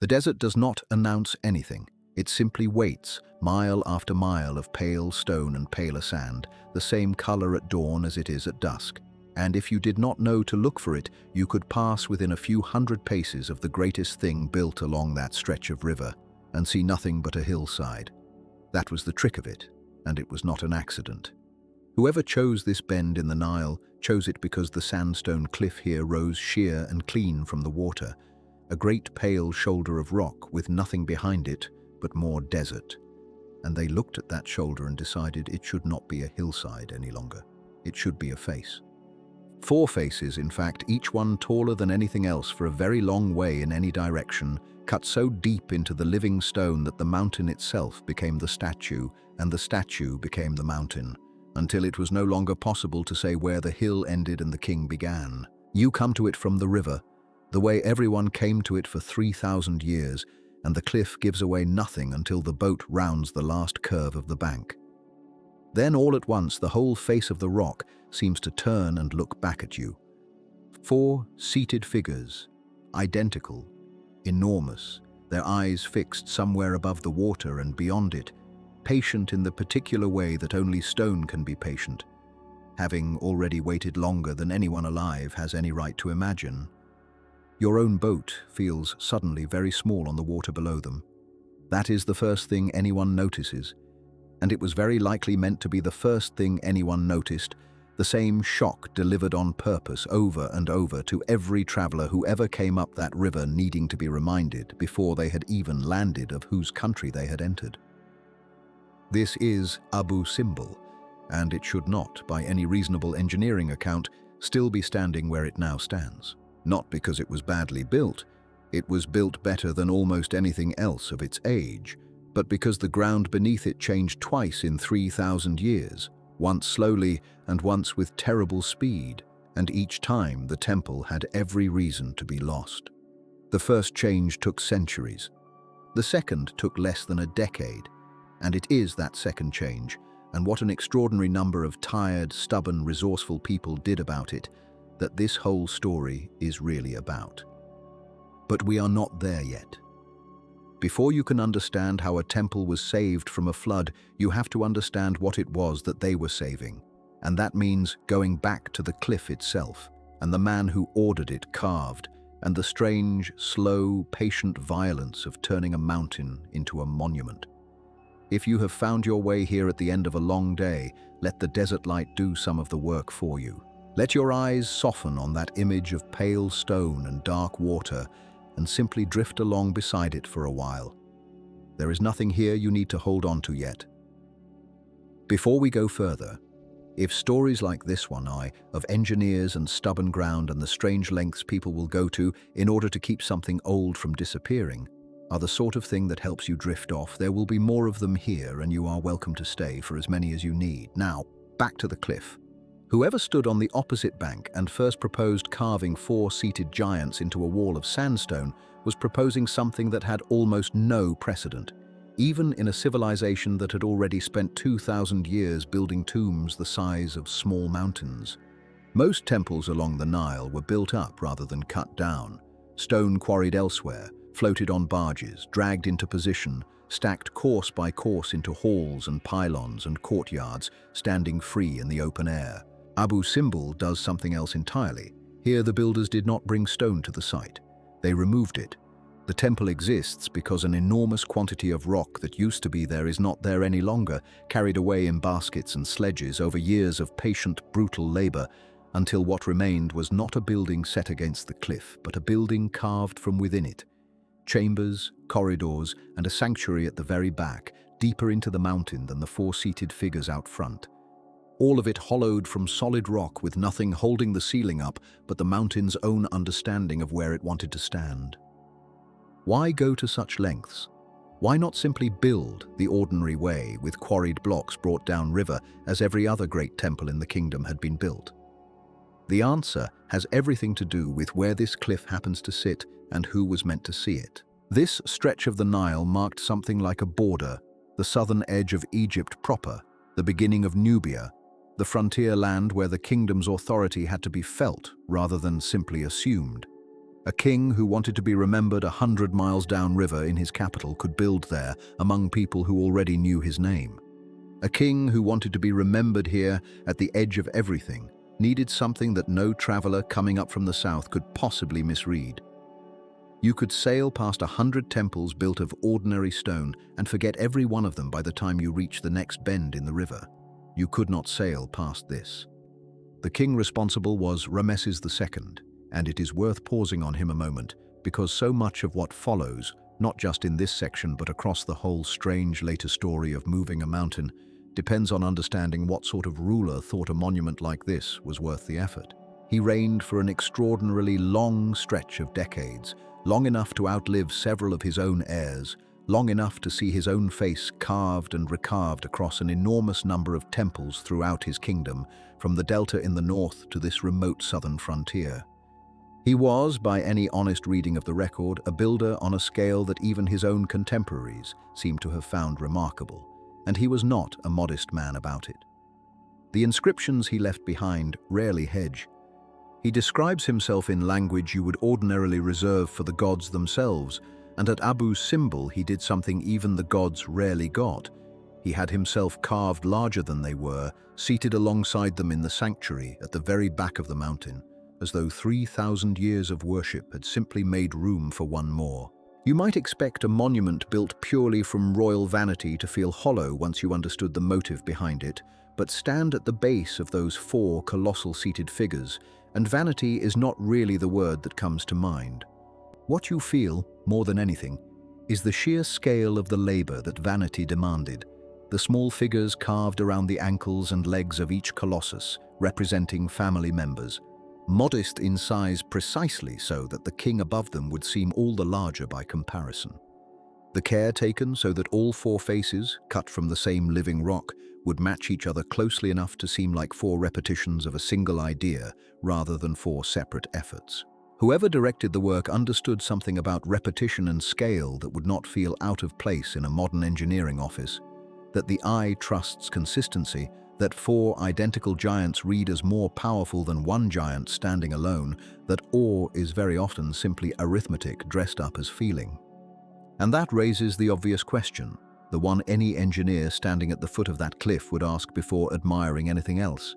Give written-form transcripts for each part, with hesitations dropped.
The desert does not announce anything. It simply waits, mile after mile of pale stone and paler sand, the same color at dawn as it is at dusk. And if you did not know to look for it, you could pass within a few hundred paces of the greatest thing built along that stretch of river and see nothing but a hillside. That was the trick of it, and it was not an accident. Whoever chose this bend in the Nile chose it because the sandstone cliff here rose sheer and clean from the water, a great pale shoulder of rock with nothing behind it but more desert. And they looked at that shoulder and decided it should not be a hillside any longer. It should be a face. 4 faces, in fact, each one taller than anything else for a very long way in any direction, cut so deep into the living stone that the mountain itself became the statue, and the statue became the mountain, until it was no longer possible to say where the hill ended and the king began. You come to it from the river, the way everyone came to it for 3,000 years, and the cliff gives away nothing until the boat rounds the last curve of the bank. Then all at once the whole face of the rock seems to turn and look back at you. 4 seated figures, identical, enormous, their eyes fixed somewhere above the water and beyond it, patient in the particular way that only stone can be patient, having already waited longer than anyone alive has any right to imagine. Your own boat feels suddenly very small on the water below them. That is the first thing anyone notices, and it was very likely meant to be the first thing anyone noticed, the same shock delivered on purpose over and over to every traveler who ever came up that river, needing to be reminded before they had even landed of whose country they had entered. This is Abu Simbel, and it should not, by any reasonable engineering account, still be standing where it now stands. Not because it was badly built, it was built better than almost anything else of its age, but because the ground beneath it changed twice in 3,000 years, once slowly and once with terrible speed, and each time the temple had every reason to be lost. The first change took centuries. The second took less than a decade, and it is that second change, and what an extraordinary number of tired, stubborn, resourceful people did about it, that this whole story is really about. But we are not there yet. Before you can understand how a temple was saved from a flood, you have to understand what it was that they were saving. And that means going back to the cliff itself, and the man who ordered it carved, and the strange, slow, patient violence of turning a mountain into a monument. If you have found your way here at the end of a long day, let the desert light do some of the work for you. Let your eyes soften on that image of pale stone and dark water, and simply drift along beside it for a while. There is nothing here you need to hold on to yet. Before we go further, if stories like this one are of engineers and stubborn ground and the strange lengths people will go to in order to keep something old from disappearing, are the sort of thing that helps you drift off, there will be more of them here, and you are welcome to stay for as many as you need. Now, back to the cliff. Whoever stood on the opposite bank and first proposed carving 4 seated giants into a wall of sandstone was proposing something that had almost no precedent, even in a civilization that had already spent 2,000 years building tombs the size of small mountains. Most temples along the Nile were built up rather than cut down, stone quarried elsewhere, floated on barges, dragged into position, stacked course by course into halls and pylons and courtyards, standing free in the open air. Abu Simbel does something else entirely. Here the builders did not bring stone to the site. They removed it. The temple exists because an enormous quantity of rock that used to be there is not there any longer, carried away in baskets and sledges over years of patient, brutal labor, until what remained was not a building set against the cliff, but a building carved from within it. Chambers, corridors, and a sanctuary at the very back, deeper into the mountain than the 4 seated figures out front. All of it hollowed from solid rock with nothing holding the ceiling up but the mountain's own understanding of where it wanted to stand. Why go to such lengths? Why not simply build the ordinary way with quarried blocks brought down river as every other great temple in the kingdom had been built? The answer has everything to do with where this cliff happens to sit and who was meant to see it. This stretch of the Nile marked something like a border, the southern edge of Egypt proper, the beginning of Nubia, the frontier land where the kingdom's authority had to be felt rather than simply assumed. A king who wanted to be remembered 100 miles downriver in his capital could build there among people who already knew his name. A king who wanted to be remembered here at the edge of everything needed something that no traveler coming up from the south could possibly misread. You could sail past 100 temples built of ordinary stone and forget every one of them by the time you reach the next bend in the river. You could not sail past this. The king responsible was Ramesses II, and it is worth pausing on him a moment because so much of what follows, not just in this section but across the whole strange later story of moving a mountain, depends on understanding what sort of ruler thought a monument like this was worth the effort. He reigned for an extraordinarily long stretch of decades, long enough to outlive several of his own heirs, long enough to see his own face carved and recarved across an enormous number of temples throughout his kingdom, from the delta in the north to this remote southern frontier. He was, by any honest reading of the record, a builder on a scale that even his own contemporaries seemed to have found remarkable, and he was not a modest man about it. The inscriptions he left behind rarely hedge. He describes himself in language you would ordinarily reserve for the gods themselves, and at Abu Simbel he did something even the gods rarely got. He had himself carved larger than they were, seated alongside them in the sanctuary at the very back of the mountain, as though 3,000 years of worship had simply made room for one more. You might expect a monument built purely from royal vanity to feel hollow once you understood the motive behind it, but stand at the base of those four colossal seated figures, and vanity is not really the word that comes to mind. What you feel, more than anything, is the sheer scale of the labor that vanity demanded, the small figures carved around the ankles and legs of each colossus, representing family members, modest in size precisely so that the king above them would seem all the larger by comparison. The care taken so that all four faces, cut from the same living rock, would match each other closely enough to seem like four repetitions of a single idea rather than four separate efforts. Whoever directed the work understood something about repetition and scale that would not feel out of place in a modern engineering office, that the eye trusts consistency, that four identical giants read as more powerful than one giant standing alone, that awe is very often simply arithmetic dressed up as feeling. And that raises the obvious question, the one any engineer standing at the foot of that cliff would ask before admiring anything else.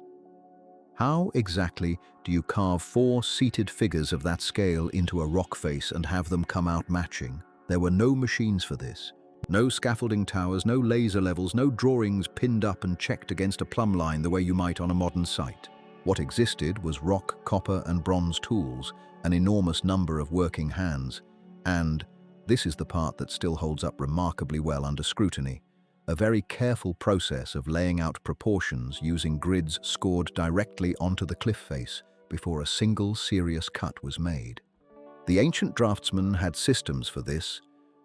How exactly do you carve four seated figures of that scale into a rock face and have them come out matching? There were no machines for this. No scaffolding towers, no laser levels, no drawings pinned up and checked against a plumb line the way you might on a modern site. What existed was rock, copper, and bronze tools, an enormous number of working hands, and, this is the part that still holds up remarkably well under scrutiny, a very careful process of laying out proportions using grids scored directly onto the cliff face before a single serious cut was made. The ancient draftsmen had systems for this,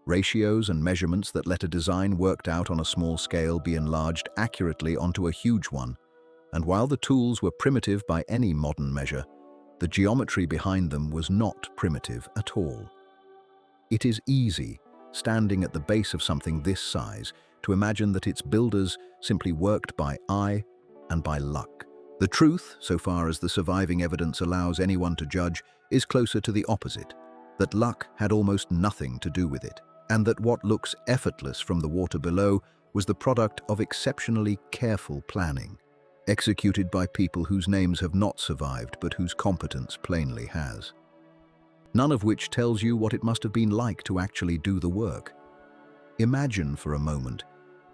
ratios and measurements that let a design worked out on a small scale be enlarged accurately onto a huge one, and while the tools were primitive by any modern measure, the geometry behind them was not primitive at all. It is easy, standing at the base of something this size, to imagine that its builders simply worked by eye and by luck. The truth, so far as the surviving evidence allows anyone to judge, is closer to the opposite, that luck had almost nothing to do with it, and that what looks effortless from the water below was the product of exceptionally careful planning, executed by people whose names have not survived but whose competence plainly has. None of which tells you what it must have been like to actually do the work. Imagine for a moment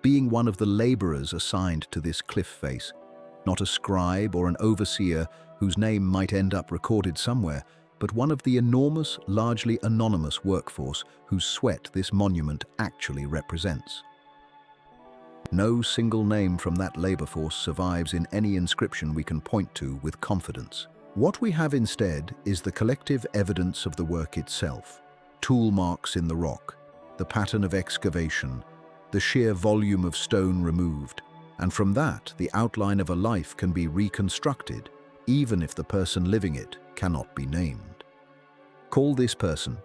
being one of the laborers assigned to this cliff face, not a scribe or an overseer whose name might end up recorded somewhere, but one of the enormous, largely anonymous workforce whose sweat this monument actually represents. No single name from that labor force survives in any inscription we can point to with confidence. What we have instead is the collective evidence of the work itself, tool marks in the rock, the pattern of excavation, the sheer volume of stone removed, and from that the outline of a life can be reconstructed, even if the person living it cannot be named. Call this person,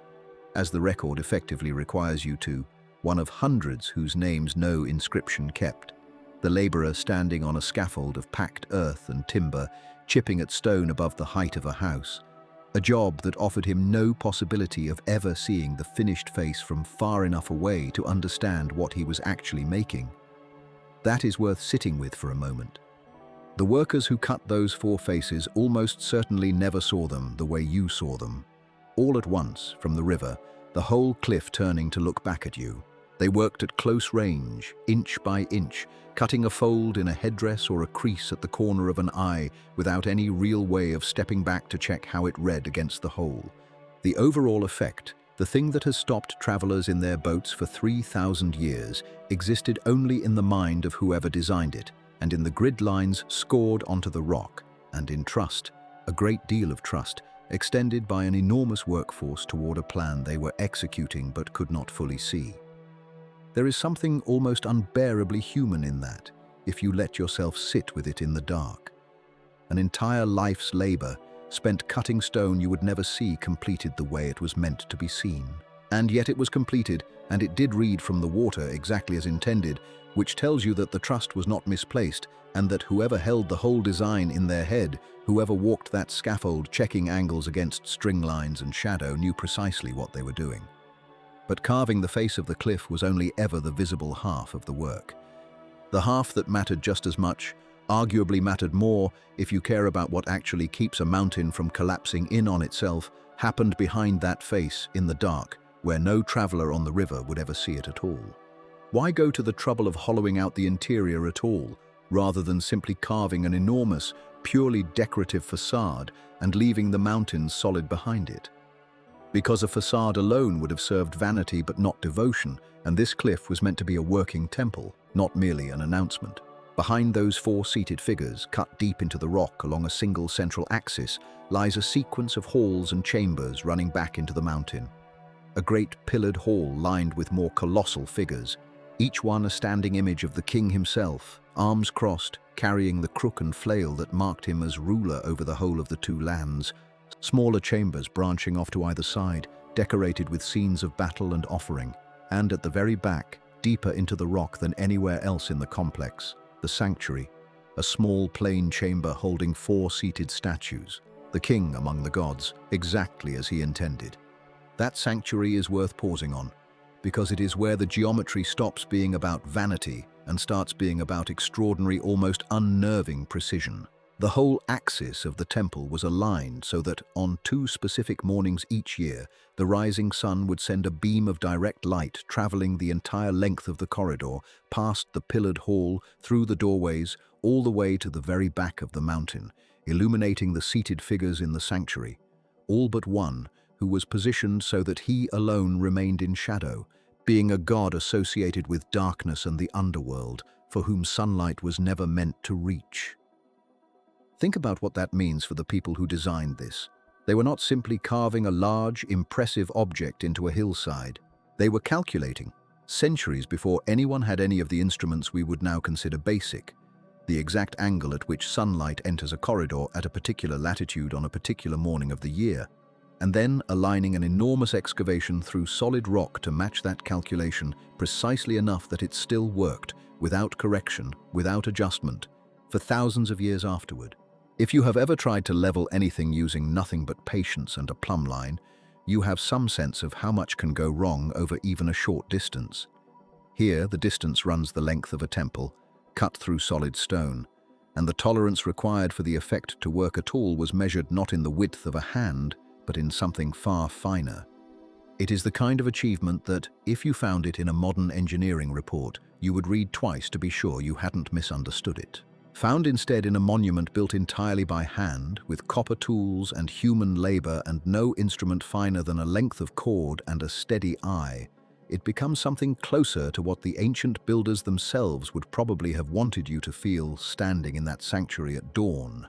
as the record effectively requires you to, one of hundreds whose names no inscription kept, the laborer standing on a scaffold of packed earth and timber, chipping at stone above the height of a house, a job that offered him no possibility of ever seeing the finished face from far enough away to understand what he was actually making. That is worth sitting with for a moment. The workers who cut those four faces almost certainly never saw them the way you saw them. All at once, from the river, the whole cliff turning to look back at you. They worked at close range, inch by inch, cutting a fold in a headdress or a crease at the corner of an eye without any real way of stepping back to check how it read against the whole. The overall effect, the thing that has stopped travelers in their boats for 3,000 years, existed only in the mind of whoever designed it, and in the grid lines scored onto the rock, and in trust, a great deal of trust, extended by an enormous workforce toward a plan they were executing but could not fully see. There is something almost unbearably human in that, if you let yourself sit with it in the dark. An entire life's labor, spent cutting stone you would never see, completed the way it was meant to be seen. And yet it was completed, and it did read from the water exactly as intended, which tells you that the trust was not misplaced, and that whoever held the whole design in their head, whoever walked that scaffold checking angles against string lines and shadow, knew precisely what they were doing. But carving the face of the cliff was only ever the visible half of the work. The half that mattered just as much, arguably mattered more if you care about what actually keeps a mountain from collapsing in on itself, happened behind that face in the dark, where no traveler on the river would ever see it at all. Why go to the trouble of hollowing out the interior at all, rather than simply carving an enormous, purely decorative facade and leaving the mountains solid behind it? Because a facade alone would have served vanity but not devotion, and this cliff was meant to be a working temple, not merely an announcement. Behind those four seated figures, cut deep into the rock along a single central axis, lies a sequence of halls and chambers running back into the mountain. A great pillared hall lined with more colossal figures, each one a standing image of the king himself, arms crossed, carrying the crook and flail that marked him as ruler over the whole of the two lands. Smaller chambers branching off to either side, decorated with scenes of battle and offering, and at the very back, deeper into the rock than anywhere else in the complex, the sanctuary, a small plain chamber holding four seated statues, the king among the gods, exactly as he intended. That sanctuary is worth pausing on, because it is where the geometry stops being about vanity and starts being about extraordinary, almost unnerving precision. The whole axis of the temple was aligned so that on two specific mornings each year, the rising sun would send a beam of direct light traveling the entire length of the corridor, past the pillared hall, through the doorways, all the way to the very back of the mountain, illuminating the seated figures in the sanctuary, all but one, who was positioned so that he alone remained in shadow, being a god associated with darkness and the underworld, for whom sunlight was never meant to reach. Think about what that means for the people who designed this. They were not simply carving a large, impressive object into a hillside. They were calculating, centuries before anyone had any of the instruments we would now consider basic, the exact angle at which sunlight enters a corridor at a particular latitude on a particular morning of the year, and then aligning an enormous excavation through solid rock to match that calculation precisely enough that it still worked, without correction, without adjustment, for thousands of years afterward. If you have ever tried to level anything using nothing but patience and a plumb line, you have some sense of how much can go wrong over even a short distance. Here, the distance runs the length of a temple, cut through solid stone, and the tolerance required for the effect to work at all was measured not in the width of a hand, but in something far finer. It is the kind of achievement that, if you found it in a modern engineering report, you would read twice to be sure you hadn't misunderstood it. Found instead in a monument built entirely by hand, with copper tools and human labor and no instrument finer than a length of cord and a steady eye, it becomes something closer to what the ancient builders themselves would probably have wanted you to feel standing in that sanctuary at dawn.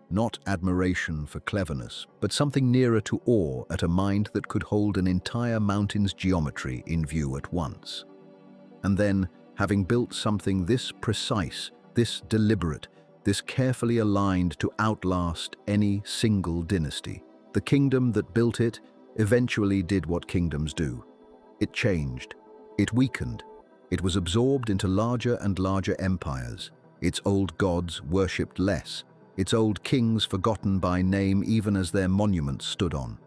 Not admiration for cleverness, but something nearer to awe at a mind that could hold an entire mountain's geometry in view at once. And then, having built something this precise, this deliberate, this carefully aligned to outlast any single dynasty, the kingdom that built it eventually did what kingdoms do. It changed. It weakened. It was absorbed into larger and larger empires. Its old gods worshipped less, its old kings forgotten by name even as their monuments stood on.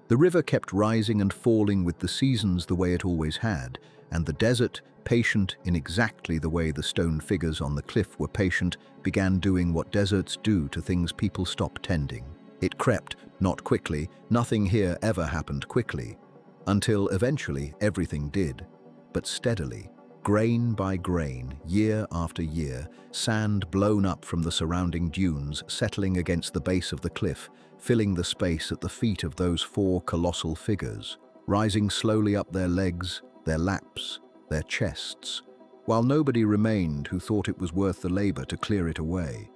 The river kept rising and falling with the seasons the way it always had, and the desert, patient in exactly the way the stone figures on the cliff were patient, began doing what deserts do to things people stop tending. It crept, not quickly, nothing here ever happened quickly, until eventually everything did, but steadily, grain by grain, year after year, sand blown up from the surrounding dunes, settling against the base of the cliff, filling the space at the feet of those four colossal figures, rising slowly up their legs, their laps, their chests, while nobody remained who thought it was worth the labor to clear it away.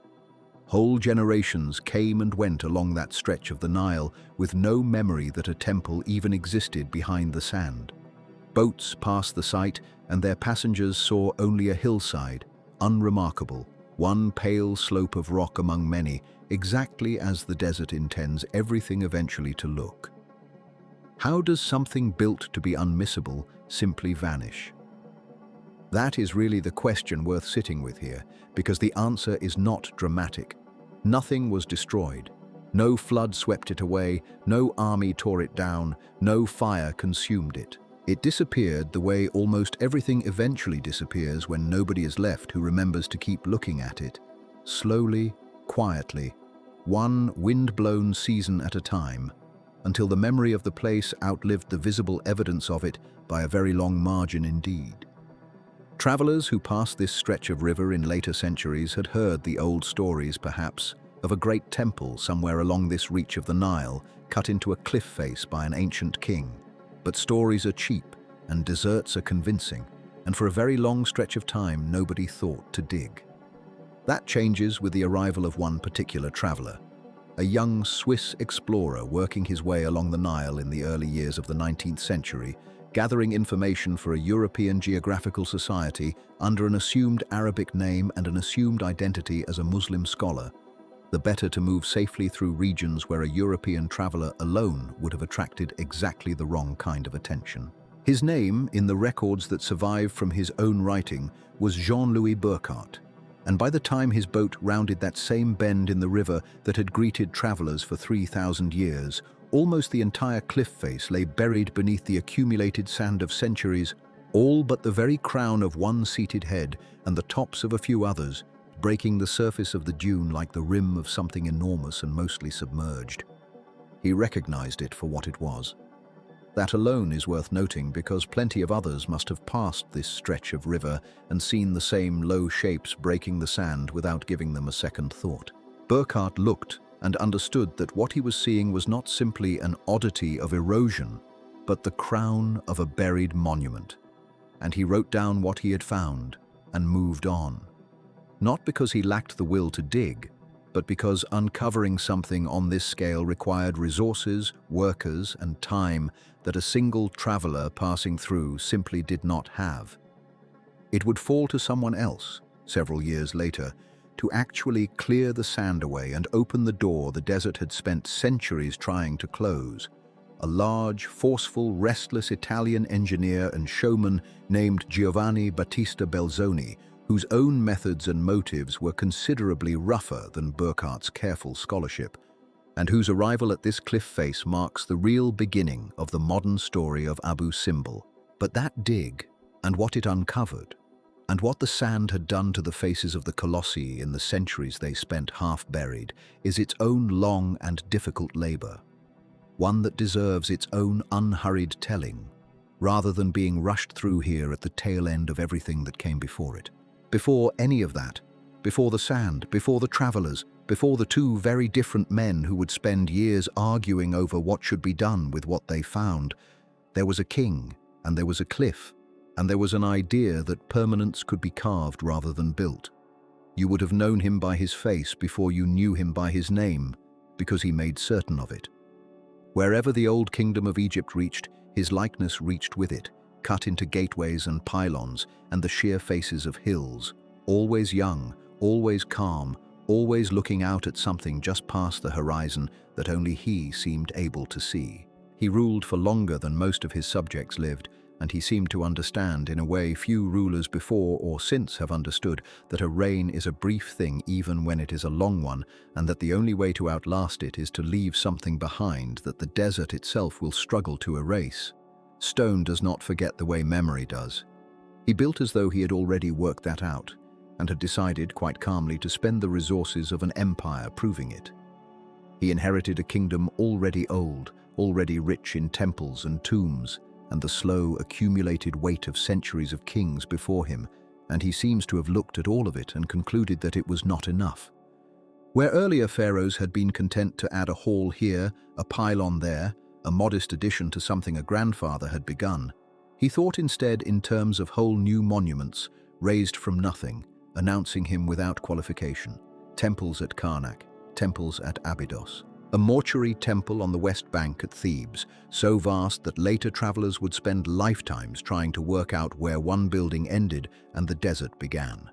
Whole generations came and went along that stretch of the Nile with no memory that a temple even existed behind the sand. Boats passed the site and their passengers saw only a hillside, unremarkable, one pale slope of rock among many, exactly as the desert intends everything eventually to look. How does something built to be unmissable simply vanish? That is really the question worth sitting with here, because the answer is not dramatic. Nothing was destroyed. No flood swept it away, no army tore it down, no fire consumed it. It disappeared the way almost everything eventually disappears when nobody is left who remembers to keep looking at it. Slowly, quietly, one wind-blown season at a time, until the memory of the place outlived the visible evidence of it by a very long margin indeed. Travelers who passed this stretch of river in later centuries had heard the old stories, perhaps, of a great temple somewhere along this reach of the Nile, cut into a cliff face by an ancient king. But stories are cheap, and deserts are convincing, and for a very long stretch of time nobody thought to dig. That changes with the arrival of one particular traveler, a young Swiss explorer working his way along the Nile in the early years of the 19th century, gathering information for a European geographical society under an assumed Arabic name and an assumed identity as a Muslim scholar, the better to move safely through regions where a European traveler alone would have attracted exactly the wrong kind of attention. His name, in the records that survive from his own writing, was Jean-Louis Burckhardt, and by the time his boat rounded that same bend in the river that had greeted travelers for 3,000 years, almost the entire cliff face lay buried beneath the accumulated sand of centuries, all but the very crown of one seated head and the tops of a few others, breaking the surface of the dune like the rim of something enormous and mostly submerged. He recognized it for what it was. That alone is worth noting because plenty of others must have passed this stretch of river and seen the same low shapes breaking the sand without giving them a second thought. Burckhardt looked and understood that what he was seeing was not simply an oddity of erosion, but the crown of a buried monument. And he wrote down what he had found and moved on. Not because he lacked the will to dig, but because uncovering something on this scale required resources, workers, and time that a single traveler passing through simply did not have. It would fall to someone else, several years later, to actually clear the sand away and open the door the desert had spent centuries trying to close. A large, forceful, restless Italian engineer and showman named Giovanni Battista Belzoni, whose own methods and motives were considerably rougher than Burckhardt's careful scholarship, and whose arrival at this cliff face marks the real beginning of the modern story of Abu Simbel. But that dig, and what it uncovered, and what the sand had done to the faces of the colossi in the centuries they spent half-buried, is its own long and difficult labor, one that deserves its own unhurried telling, rather than being rushed through here at the tail end of everything that came before it. Before any of that, before the sand, before the travelers, before the two very different men who would spend years arguing over what should be done with what they found, there was a king, and there was a cliff, and there was an idea that permanence could be carved rather than built. You would have known him by his face before you knew him by his name, because he made certain of it. Wherever the old kingdom of Egypt reached, his likeness reached with it, cut into gateways and pylons and the sheer faces of hills, always young, always calm, always looking out at something just past the horizon that only he seemed able to see. He ruled for longer than most of his subjects lived, and he seemed to understand, in a way few rulers before or since have understood, that a reign is a brief thing even when it is a long one, and that the only way to outlast it is to leave something behind that the desert itself will struggle to erase. Stone does not forget the way memory does. He built as though he had already worked that out, and had decided quite calmly to spend the resources of an empire proving it. He inherited a kingdom already old, already rich in temples and tombs, and the slow, accumulated weight of centuries of kings before him, and he seems to have looked at all of it and concluded that it was not enough. Where earlier pharaohs had been content to add a hall here, a pylon there, a modest addition to something a grandfather had begun, he thought instead in terms of whole new monuments, raised from nothing, announcing him without qualification. Temples at Karnak, temples at Abydos. A mortuary temple on the west bank at Thebes, so vast that later travelers would spend lifetimes trying to work out where one building ended and the desert began.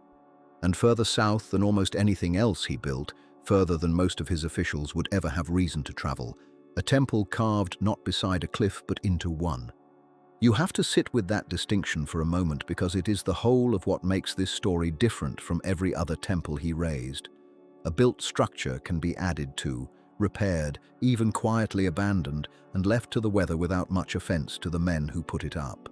And further south than almost anything else he built, further than most of his officials would ever have reason to travel, a temple carved not beside a cliff but into one. You have to sit with that distinction for a moment, because it is the whole of what makes this story different from every other temple he raised. A built structure can be added to, repaired, even quietly abandoned, and left to the weather without much offense to the men who put it up.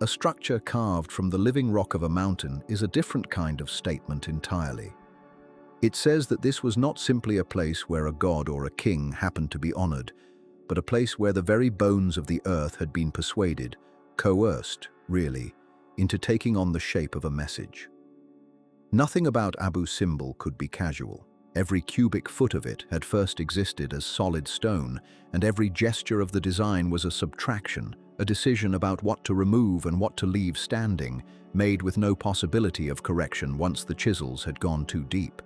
A structure carved from the living rock of a mountain is a different kind of statement entirely. It says that this was not simply a place where a god or a king happened to be honored, but a place where the very bones of the earth had been persuaded, coerced, really, into taking on the shape of a message. Nothing about Abu Simbel could be casual. Every cubic foot of it had first existed as solid stone, and every gesture of the design was a subtraction, a decision about what to remove and what to leave standing, made with no possibility of correction once the chisels had gone too deep.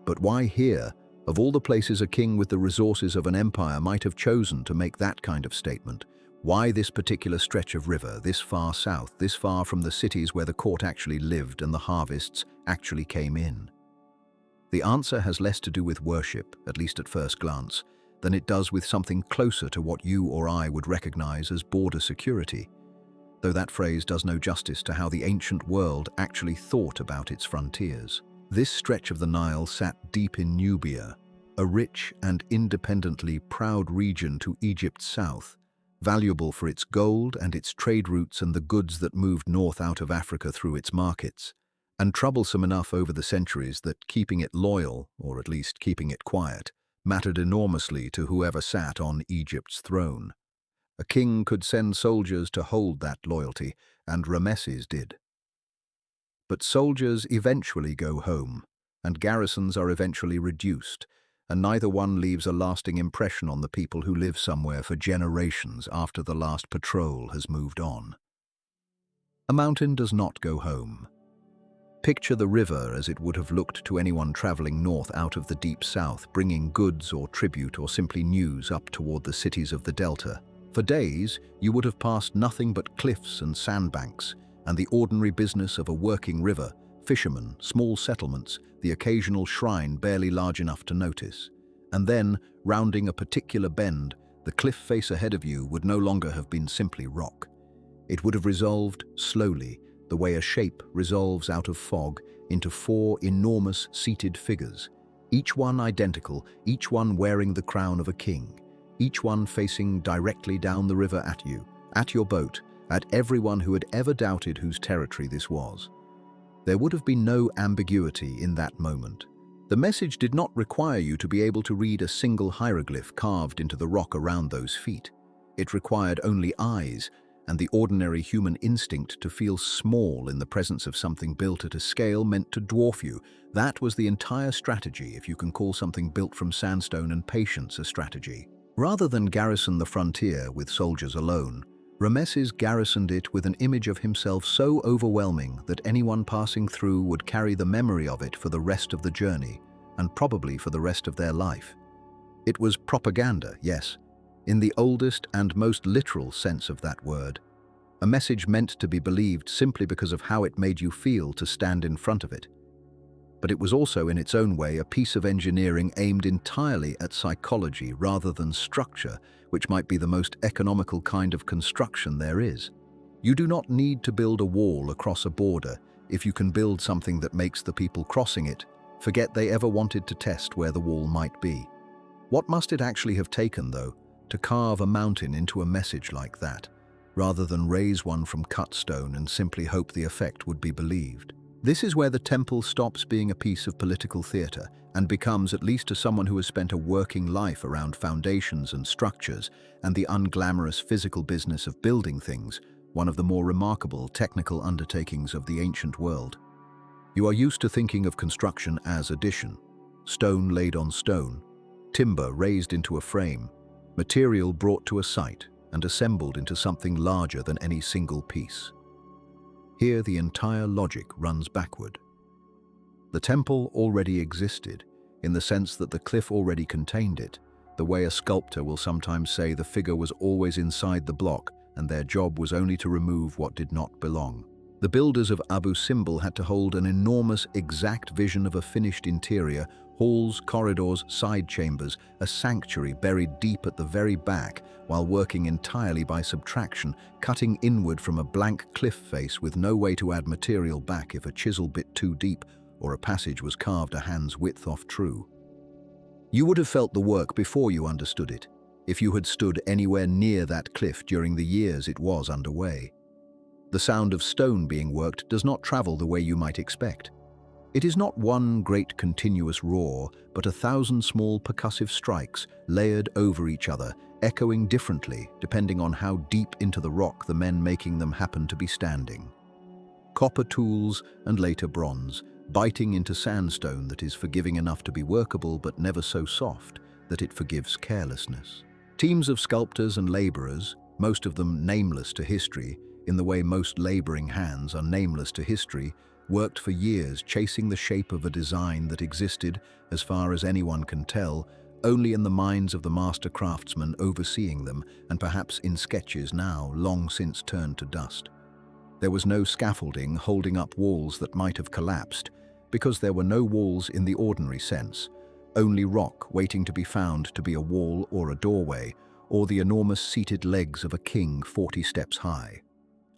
But why here, of all the places a king with the resources of an empire might have chosen to make that kind of statement? Why this particular stretch of river, this far south, this far from the cities where the court actually lived and the harvests actually came in? The answer has less to do with worship, at least at first glance, than it does with something closer to what you or I would recognize as border security, though that phrase does no justice to how the ancient world actually thought about its frontiers. This stretch of the Nile sat deep in Nubia, a rich and independently proud region to Egypt's south, valuable for its gold and its trade routes and the goods that moved north out of Africa through its markets, and troublesome enough over the centuries that keeping it loyal, or at least keeping it quiet, mattered enormously to whoever sat on Egypt's throne. A king could send soldiers to hold that loyalty, and Ramesses did. But soldiers eventually go home, and garrisons are eventually reduced, and neither one leaves a lasting impression on the people who live somewhere for generations after the last patrol has moved on. A mountain does not go home. Picture the river as it would have looked to anyone traveling north out of the deep south, bringing goods or tribute or simply news up toward the cities of the delta. For days, you would have passed nothing but cliffs and sandbanks, and the ordinary business of a working river, fishermen, small settlements, the occasional shrine barely large enough to notice. And then, rounding a particular bend, the cliff face ahead of you would no longer have been simply rock. It would have resolved slowly, the way a shape resolves out of fog, into 4 enormous seated figures, each one identical, each one wearing the crown of a king, each one facing directly down the river at you, at your boat, at everyone who had ever doubted whose territory this was. There would have been no ambiguity in that moment. The message did not require you to be able to read a single hieroglyph carved into the rock around those feet. It required only eyes, and the ordinary human instinct to feel small in the presence of something built at a scale meant to dwarf you. That was the entire strategy, if you can call something built from sandstone and patience a strategy. Rather than garrison the frontier with soldiers alone, Ramesses garrisoned it with an image of himself so overwhelming that anyone passing through would carry the memory of it for the rest of the journey, and probably for the rest of their life. It was propaganda, yes, in the oldest and most literal sense of that word. A message meant to be believed simply because of how it made you feel to stand in front of it. But it was also in its own way a piece of engineering aimed entirely at psychology rather than structure, which might be the most economical kind of construction there is. You do not need to build a wall across a border if you can build something that makes the people crossing it forget they ever wanted to test where the wall might be. What must it actually have taken, though, to carve a mountain into a message like that, rather than raise one from cut stone and simply hope the effect would be believed? This is where the temple stops being a piece of political theatre and becomes, at least to someone who has spent a working life around foundations and structures and the unglamorous physical business of building things, one of the more remarkable technical undertakings of the ancient world. You are used to thinking of construction as addition, stone laid on stone, timber raised into a frame, material brought to a site and assembled into something larger than any single piece. Here the entire logic runs backward. The temple already existed, in the sense that the cliff already contained it, the way a sculptor will sometimes say the figure was always inside the block and their job was only to remove what did not belong. The builders of Abu Simbel had to hold an enormous, exact vision of a finished interior, halls, corridors, side chambers, a sanctuary buried deep at the very back, while working entirely by subtraction, cutting inward from a blank cliff face with no way to add material back if a chisel bit too deep or a passage was carved a hand's width off true. You would have felt the work before you understood it, if you had stood anywhere near that cliff during the years it was underway. The sound of stone being worked does not travel the way you might expect. It is not one great continuous roar, but 1,000 small percussive strikes layered over each other, echoing differently depending on how deep into the rock the men making them happen to be standing. Copper tools and later bronze, biting into sandstone that is forgiving enough to be workable but never so soft that it forgives carelessness. Teams of sculptors and laborers, most of them nameless to history, in the way most laboring hands are nameless to history, worked for years chasing the shape of a design that existed, as far as anyone can tell, only in the minds of the master craftsmen overseeing them, and perhaps in sketches now long since turned to dust. There was no scaffolding holding up walls that might have collapsed, because there were no walls in the ordinary sense, only rock waiting to be found to be a wall or a doorway, or the enormous seated legs of a king 40 steps high.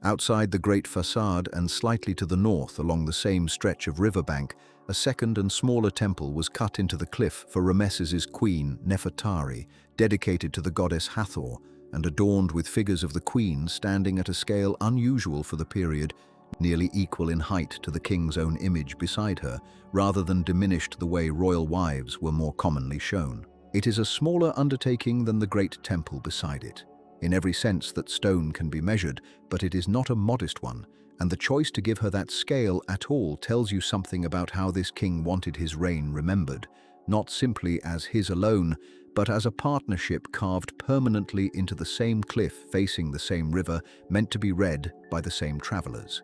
Outside the great facade and slightly to the north along the same stretch of riverbank, a second and smaller temple was cut into the cliff for Ramesses' queen, Nefertari, dedicated to the goddess Hathor, and adorned with figures of the queen standing at a scale unusual for the period, nearly equal in height to the king's own image beside her, rather than diminished the way royal wives were more commonly shown. It is a smaller undertaking than the great temple beside it, in every sense that stone can be measured, but it is not a modest one, and the choice to give her that scale at all tells you something about how this king wanted his reign remembered, not simply as his alone, but as a partnership carved permanently into the same cliff facing the same river, meant to be read by the same travelers.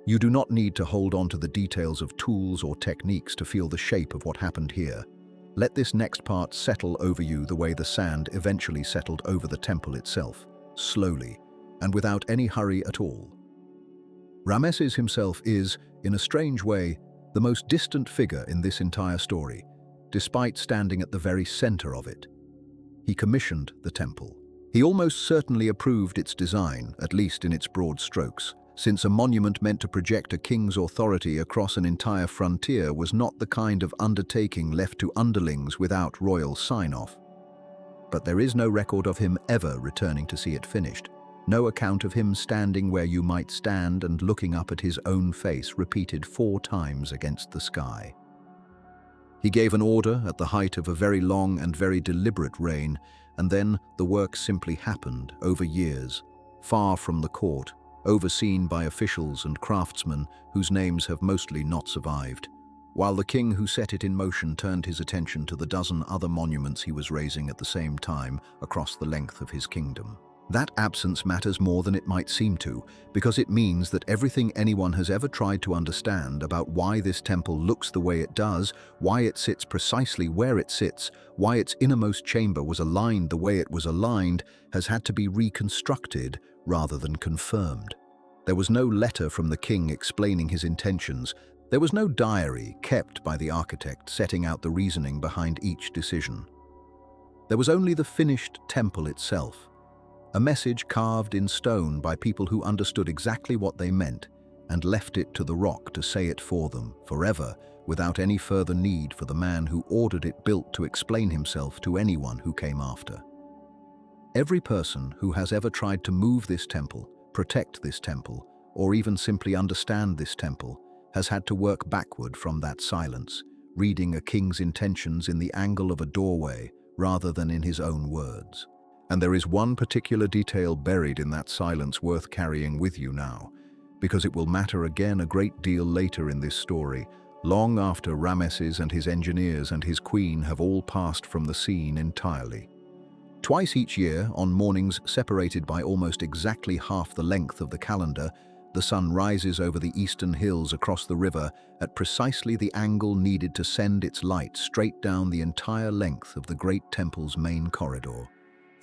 You do not need to hold on to the details of tools or techniques to feel the shape of what happened here. Let this next part settle over you the way the sand eventually settled over the temple itself, slowly, and without any hurry at all. Ramesses himself is, in a strange way, the most distant figure in this entire story, despite standing at the very center of it. He commissioned the temple. He almost certainly approved its design, at least in its broad strokes, since a monument meant to project a king's authority across an entire frontier was not the kind of undertaking left to underlings without royal sign-off. But there is no record of him ever returning to see it finished, no account of him standing where you might stand and looking up at his own face repeated 4 times against the sky. He gave an order at the height of a very long and very deliberate reign, and then the work simply happened over years, far from the court, overseen by officials and craftsmen whose names have mostly not survived, while the king who set it in motion turned his attention to the dozen other monuments he was raising at the same time across the length of his kingdom. That absence matters more than it might seem to, because it means that everything anyone has ever tried to understand about why this temple looks the way it does, why it sits precisely where it sits, why its innermost chamber was aligned the way it was aligned, has had to be reconstructed rather than confirmed. There was no letter from the king explaining his intentions. There was no diary kept by the architect setting out the reasoning behind each decision. There was only the finished temple itself, A message carved in stone by people who understood exactly what they meant and left it to the rock to say it for them, forever, without any further need for the man who ordered it built to explain himself to anyone who came after. Every person who has ever tried to move this temple, protect this temple, or even simply understand this temple, has had to work backward from that silence, reading a king's intentions in the angle of a doorway rather than in his own words. And there is one particular detail buried in that silence worth carrying with you now, because it will matter again a great deal later in this story, long after Ramesses and his engineers and his queen have all passed from the scene entirely. Twice each year, on mornings separated by almost exactly half the length of the calendar, the sun rises over the eastern hills across the river at precisely the angle needed to send its light straight down the entire length of the great temple's main corridor,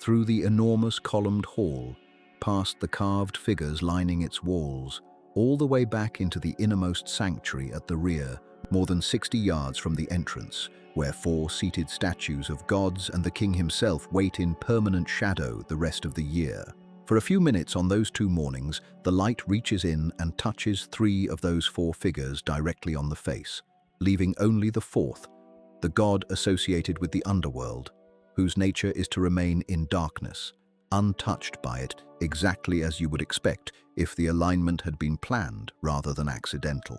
through the enormous columned hall, past the carved figures lining its walls, all the way back into the innermost sanctuary at the rear, more than 60 yards from the entrance, where 4 seated statues of gods and the king himself wait in permanent shadow the rest of the year. For a few minutes on those 2 mornings, the light reaches in and touches 3 of those 4 figures directly on the face, leaving only the 4th, the god associated with the underworld, whose nature is to remain in darkness, untouched by it, exactly as you would expect if the alignment had been planned rather than accidental.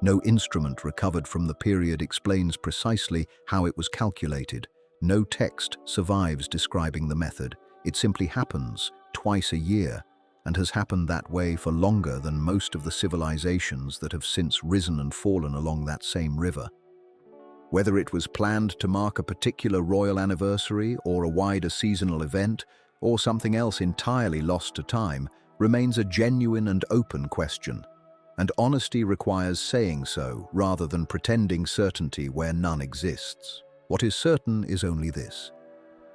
No instrument recovered from the period explains precisely how it was calculated. No text survives describing the method. It simply happens twice a year, and has happened that way for longer than most of the civilizations that have since risen and fallen along that same river. Whether it was planned to mark a particular royal anniversary or a wider seasonal event, or something else entirely lost to time, remains a genuine and open question. And honesty requires saying so rather than pretending certainty where none exists. What is certain is only this: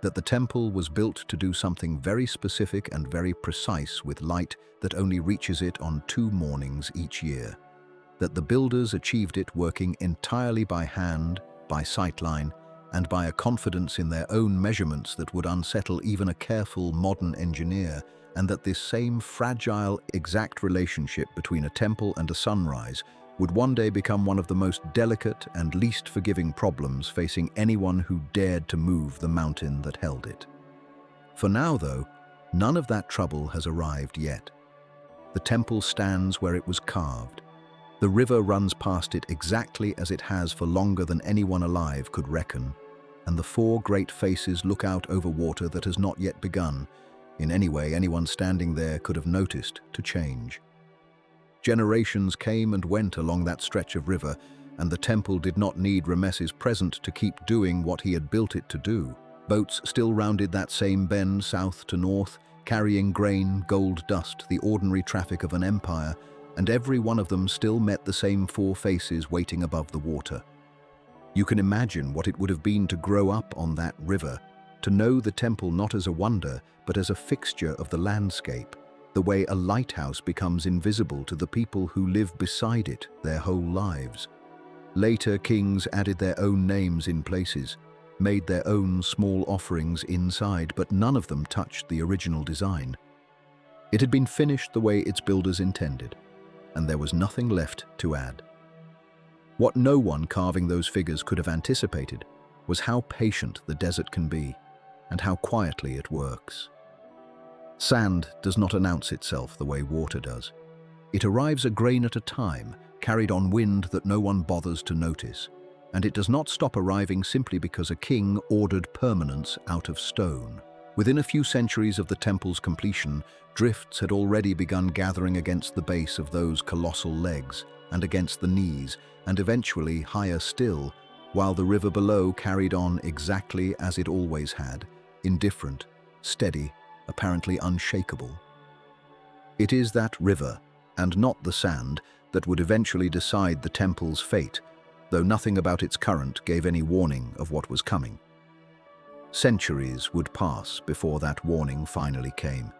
that the temple was built to do something very specific and very precise with light that only reaches it on 2 mornings each year. That the builders achieved it working entirely by hand, by sightline, and by a confidence in their own measurements that would unsettle even a careful modern engineer, and that this same fragile, exact relationship between a temple and a sunrise would one day become one of the most delicate and least forgiving problems facing anyone who dared to move the mountain that held it. For now, though, none of that trouble has arrived yet. The temple stands where it was carved. The river runs past it exactly as it has for longer than anyone alive could reckon, and the 4 great faces look out over water that has not yet begun, in any way anyone standing there could have noticed, to change. Generations came and went along that stretch of river, and the temple did not need Ramesses present to keep doing what he had built it to do. Boats still rounded that same bend south to north, carrying grain, gold dust, the ordinary traffic of an empire, and every one of them still met the same 4 faces waiting above the water. You can imagine what it would have been to grow up on that river, to know the temple not as a wonder, but as a fixture of the landscape, the way a lighthouse becomes invisible to the people who live beside it their whole lives. Later kings added their own names in places, made their own small offerings inside, but none of them touched the original design. It had been finished the way its builders intended, and there was nothing left to add. What no one carving those figures could have anticipated was how patient the desert can be, and how quietly it works. Sand does not announce itself the way water does. It arrives a grain at a time, carried on wind that no one bothers to notice, and it does not stop arriving simply because a king ordered permanence out of stone. Within a few centuries of the temple's completion, drifts had already begun gathering against the base of those colossal legs, and against the knees, and eventually higher still, while the river below carried on exactly as it always had, indifferent, steady, apparently unshakable. It is that river, and not the sand, that would eventually decide the temple's fate, though nothing about its current gave any warning of what was coming. Centuries would pass before that warning finally came,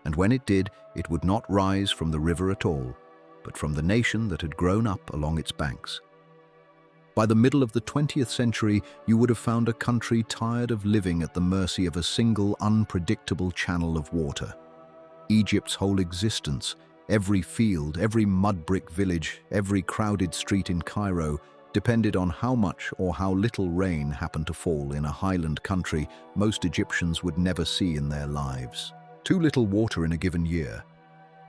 and when it did, it would not rise from the river at all, but from the nation that had grown up along its banks. By the middle of the 20th century, you would have found a country tired of living at the mercy of a single, unpredictable channel of water. Egypt's whole existence, every field, every mud brick village, every crowded street in Cairo, depended on how much or how little rain happened to fall in a highland country most Egyptians would never see in their lives. Too little water in a given year,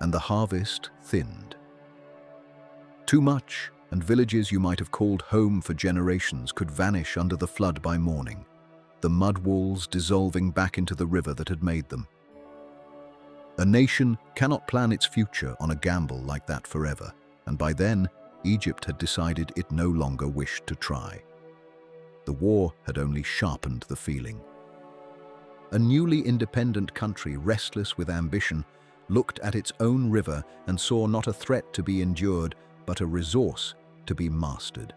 and the harvest thinned. Too much, and villages you might have called home for generations could vanish under the flood by morning, the mud walls dissolving back into the river that had made them. A nation cannot plan its future on a gamble like that forever, and by then, Egypt had decided it no longer wished to try. The war had only sharpened the feeling. A newly independent country, restless with ambition, looked at its own river and saw not a threat to be endured, but a resource to be mastered.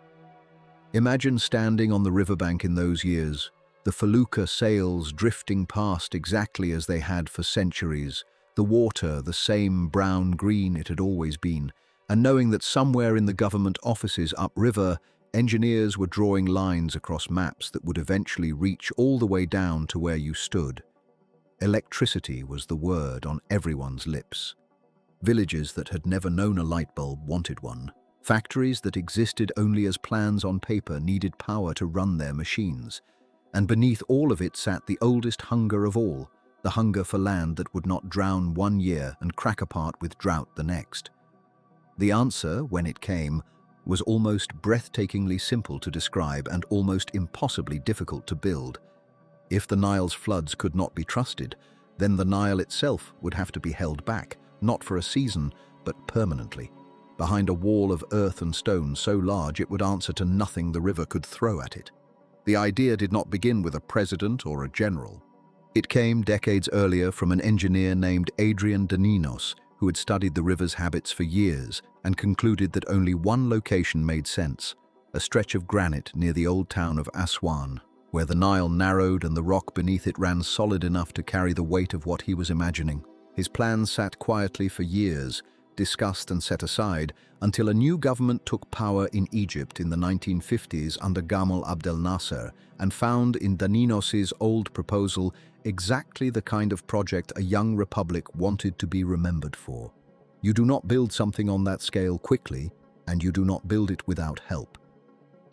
Imagine standing on the riverbank in those years, the felucca sails drifting past exactly as they had for centuries, the water the same brown-green it had always been, and knowing that somewhere in the government offices upriver, engineers were drawing lines across maps that would eventually reach all the way down to where you stood. Electricity was the word on everyone's lips. Villages that had never known a light bulb wanted one. Factories that existed only as plans on paper needed power to run their machines. And beneath all of it sat the oldest hunger of all, the hunger for land that would not drown one year and crack apart with drought the next. The answer, when it came, was almost breathtakingly simple to describe and almost impossibly difficult to build. If the Nile's floods could not be trusted, then the Nile itself would have to be held back, not for a season, but permanently, behind a wall of earth and stone so large it would answer to nothing the river could throw at it. The idea did not begin with a president or a general. It came decades earlier from an engineer named Adrian Daninos, who had studied the river's habits for years and concluded that only one location made sense, a stretch of granite near the old town of Aswan, where the Nile narrowed and the rock beneath it ran solid enough to carry the weight of what he was imagining. His plans sat quietly for years, discussed and set aside, until a new government took power in Egypt in the 1950s under Gamal Abdel Nasser and found in Daninos's old proposal exactly the kind of project a young republic wanted to be remembered for. You do not build something on that scale quickly, and you do not build it without help.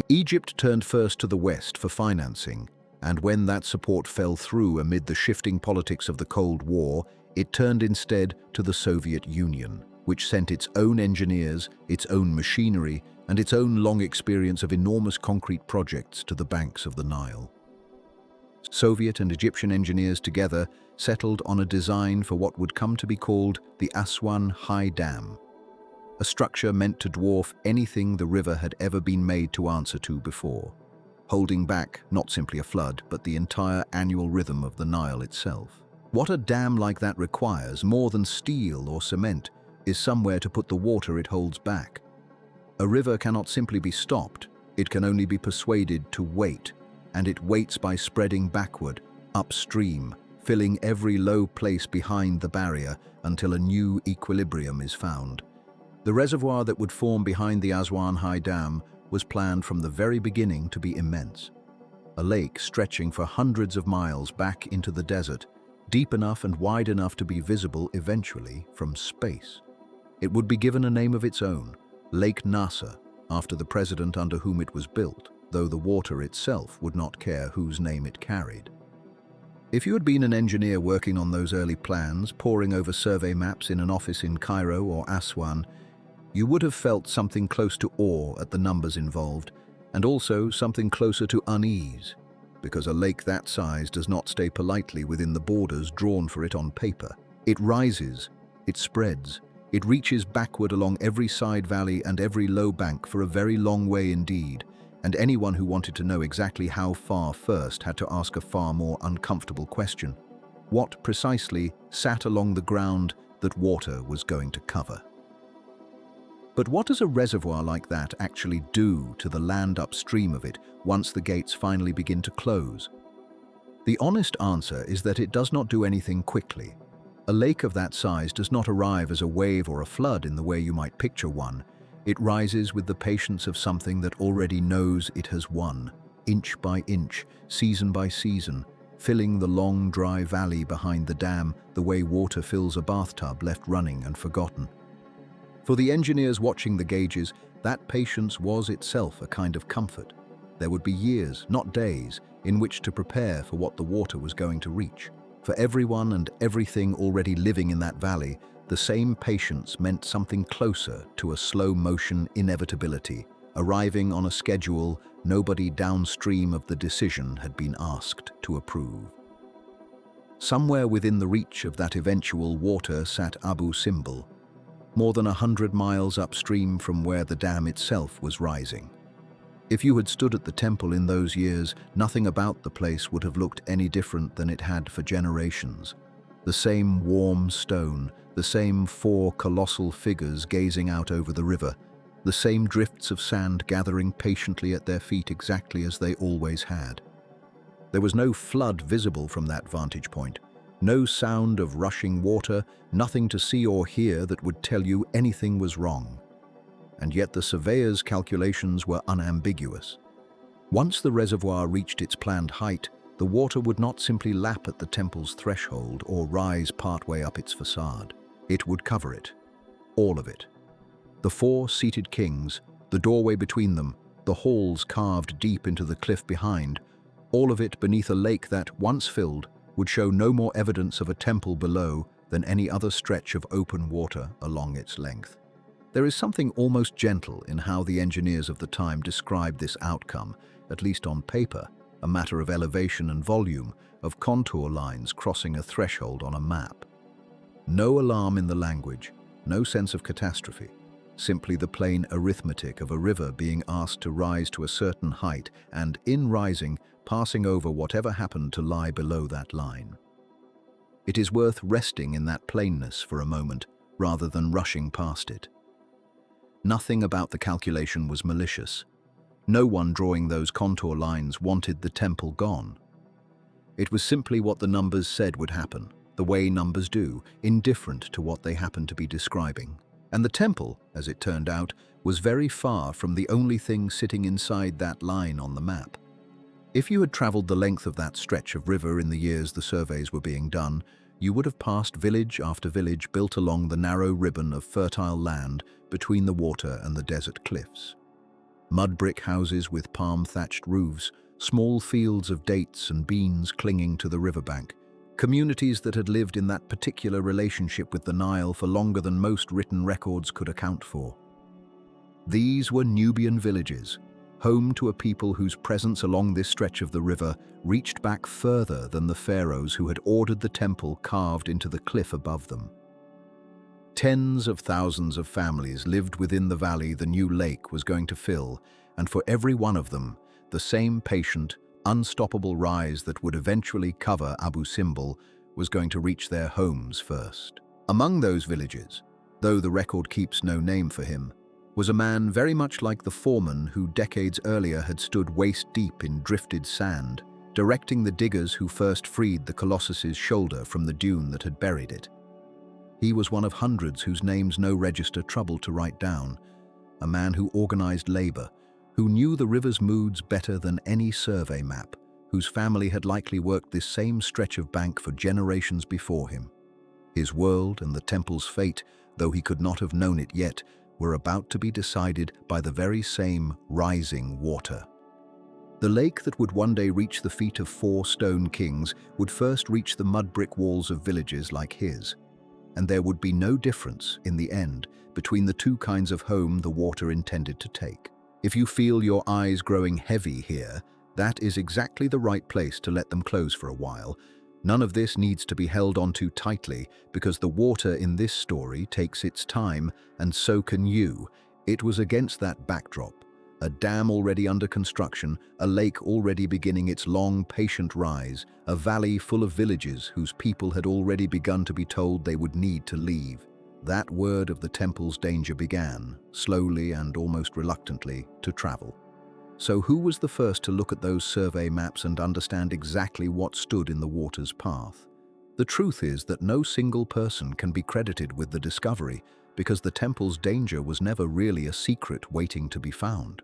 Egypt turned first to the West for financing, and when that support fell through amid the shifting politics of the Cold War, it turned instead to the Soviet Union, which sent its own engineers, its own machinery, and its own long experience of enormous concrete projects to the banks of the Nile. Soviet and Egyptian engineers together settled on a design for what would come to be called the Aswan High Dam, a structure meant to dwarf anything the river had ever been made to answer to before, holding back not simply a flood, but the entire annual rhythm of the Nile itself. What a dam like that requires, more than steel or cement, is somewhere to put the water it holds back. A river cannot simply be stopped, it can only be persuaded to wait, and it waits by spreading backward, upstream, filling every low place behind the barrier until a new equilibrium is found. The reservoir that would form behind the Aswan High Dam was planned from the very beginning to be immense. A lake stretching for hundreds of miles back into the desert, deep enough and wide enough to be visible eventually from space. It would be given a name of its own, Lake Nasser, after the president under whom it was built, though the water itself would not care whose name it carried. If you had been an engineer working on those early plans, poring over survey maps in an office in Cairo or Aswan, you would have felt something close to awe at the numbers involved, and also something closer to unease, because a lake that size does not stay politely within the borders drawn for it on paper. It rises, it spreads, it reaches backward along every side valley and every low bank for a very long way indeed, and anyone who wanted to know exactly how far first had to ask a far more uncomfortable question. What precisely sat along the ground that water was going to cover? But what does a reservoir like that actually do to the land upstream of it once the gates finally begin to close? The honest answer is that it does not do anything quickly. A lake of that size does not arrive as a wave or a flood in the way you might picture one. It rises with the patience of something that already knows it has won, inch by inch, season by season, filling the long, dry valley behind the dam the way water fills a bathtub left running and forgotten. For the engineers watching the gauges, that patience was itself a kind of comfort. There would be years, not days, in which to prepare for what the water was going to reach. For everyone and everything already living in that valley, the same patience meant something closer to a slow-motion inevitability, arriving on a schedule nobody downstream of the decision had been asked to approve. Somewhere within the reach of that eventual water sat Abu Simbel, more than 100 miles upstream from where the dam itself was rising. If you had stood at the temple in those years, nothing about the place would have looked any different than it had for generations. The same warm stone, the same four colossal figures gazing out over the river, the same drifts of sand gathering patiently at their feet exactly as they always had. There was no flood visible from that vantage point, no sound of rushing water, nothing to see or hear that would tell you anything was wrong. And yet the surveyor's calculations were unambiguous. Once the reservoir reached its planned height, the water would not simply lap at the temple's threshold or rise partway up its facade. It would cover it, all of it. The four seated kings, the doorway between them, the halls carved deep into the cliff behind, all of it beneath a lake that, once filled, would show no more evidence of a temple below than any other stretch of open water along its length. There is something almost gentle in how the engineers of the time described this outcome, at least on paper, a matter of elevation and volume, of contour lines crossing a threshold on a map. No alarm in the language, no sense of catastrophe, simply the plain arithmetic of a river being asked to rise to a certain height and, in rising, passing over whatever happened to lie below that line. It is worth resting in that plainness for a moment, rather than rushing past it. Nothing about the calculation was malicious. No one drawing those contour lines wanted the temple gone. It was simply what the numbers said would happen, the way numbers do, indifferent to what they happened to be describing. And the temple, as it turned out, was very far from the only thing sitting inside that line on the map. If you had traveled the length of that stretch of river in the years the surveys were being done, you would have passed village after village built along the narrow ribbon of fertile land between the water and the desert cliffs. Mud brick houses with palm-thatched roofs, small fields of dates and beans clinging to the riverbank, communities that had lived in that particular relationship with the Nile for longer than most written records could account for. These were Nubian villages, home to a people whose presence along this stretch of the river reached back further than the pharaohs who had ordered the temple carved into the cliff above them. Tens of thousands of families lived within the valley the new lake was going to fill, and for every one of them, the same patient, unstoppable rise that would eventually cover Abu Simbel was going to reach their homes first. Among those villages, though the record keeps no name for him, was a man very much like the foreman who decades earlier had stood waist-deep in drifted sand, directing the diggers who first freed the Colossus's shoulder from the dune that had buried it. He was one of hundreds whose names no register troubled to write down, a man who organized labor, who knew the river's moods better than any survey map, whose family had likely worked this same stretch of bank for generations before him. His world and the temple's fate, though he could not have known it yet, were about to be decided by the very same rising water. The lake that would one day reach the feet of four stone kings would first reach the mud brick walls of villages like his, and there would be no difference, in the end, between the two kinds of home the water intended to take. If you feel your eyes growing heavy here, that is exactly the right place to let them close for a while. None of this needs to be held on too tightly, because the water in this story takes its time, and so can you. It was against that backdrop, a dam already under construction, a lake already beginning its long, patient rise, a valley full of villages whose people had already begun to be told they would need to leave. That word of the temple's danger began, slowly and almost reluctantly, to travel. So who was the first to look at those survey maps and understand exactly what stood in the water's path? The truth is that no single person can be credited with the discovery because the temple's danger was never really a secret waiting to be found.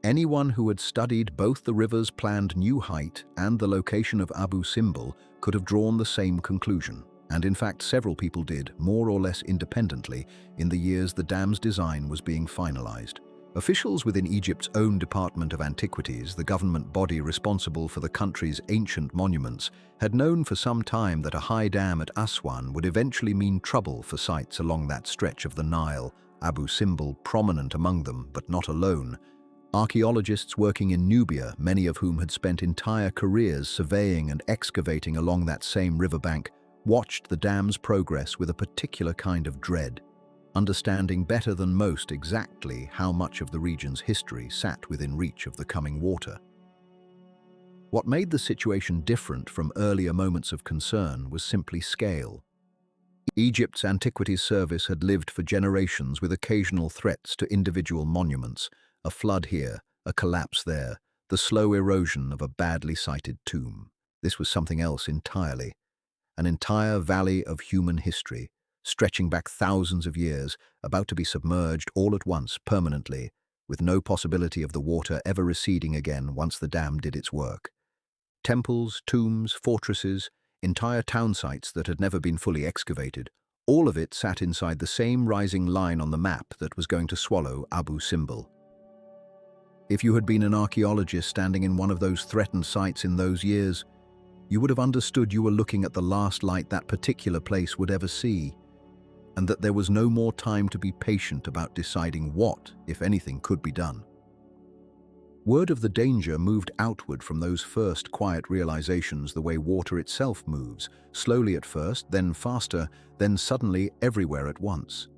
Anyone who had studied both the river's planned new height and the location of Abu Simbel could have drawn the same conclusion, and in fact several people did, more or less independently, in the years the dam's design was being finalized. Officials within Egypt's own Department of Antiquities, the government body responsible for the country's ancient monuments, had known for some time that a high dam at Aswan would eventually mean trouble for sites along that stretch of the Nile, Abu Simbel prominent among them, but not alone. Archaeologists working in Nubia, many of whom had spent entire careers surveying and excavating along that same riverbank, watched the dam's progress with a particular kind of dread, understanding better than most exactly how much of the region's history sat within reach of the coming water. What made the situation different from earlier moments of concern was simply scale. Egypt's Antiquities Service had lived for generations with occasional threats to individual monuments, a flood here, a collapse there, the slow erosion of a badly sited tomb. This was something else entirely, an entire valley of human history, stretching back thousands of years, about to be submerged all at once permanently, with no possibility of the water ever receding again once the dam did its work. Temples, tombs, fortresses, entire town sites that had never been fully excavated, all of it sat inside the same rising line on the map that was going to swallow Abu Simbel. If you had been an archaeologist standing in one of those threatened sites in those years, you would have understood you were looking at the last light that particular place would ever see, and that there was no more time to be patient about deciding what, if anything, could be done. Word of the danger moved outward from those first quiet realizations the way water itself moves, slowly at first, then faster, then suddenly everywhere at once.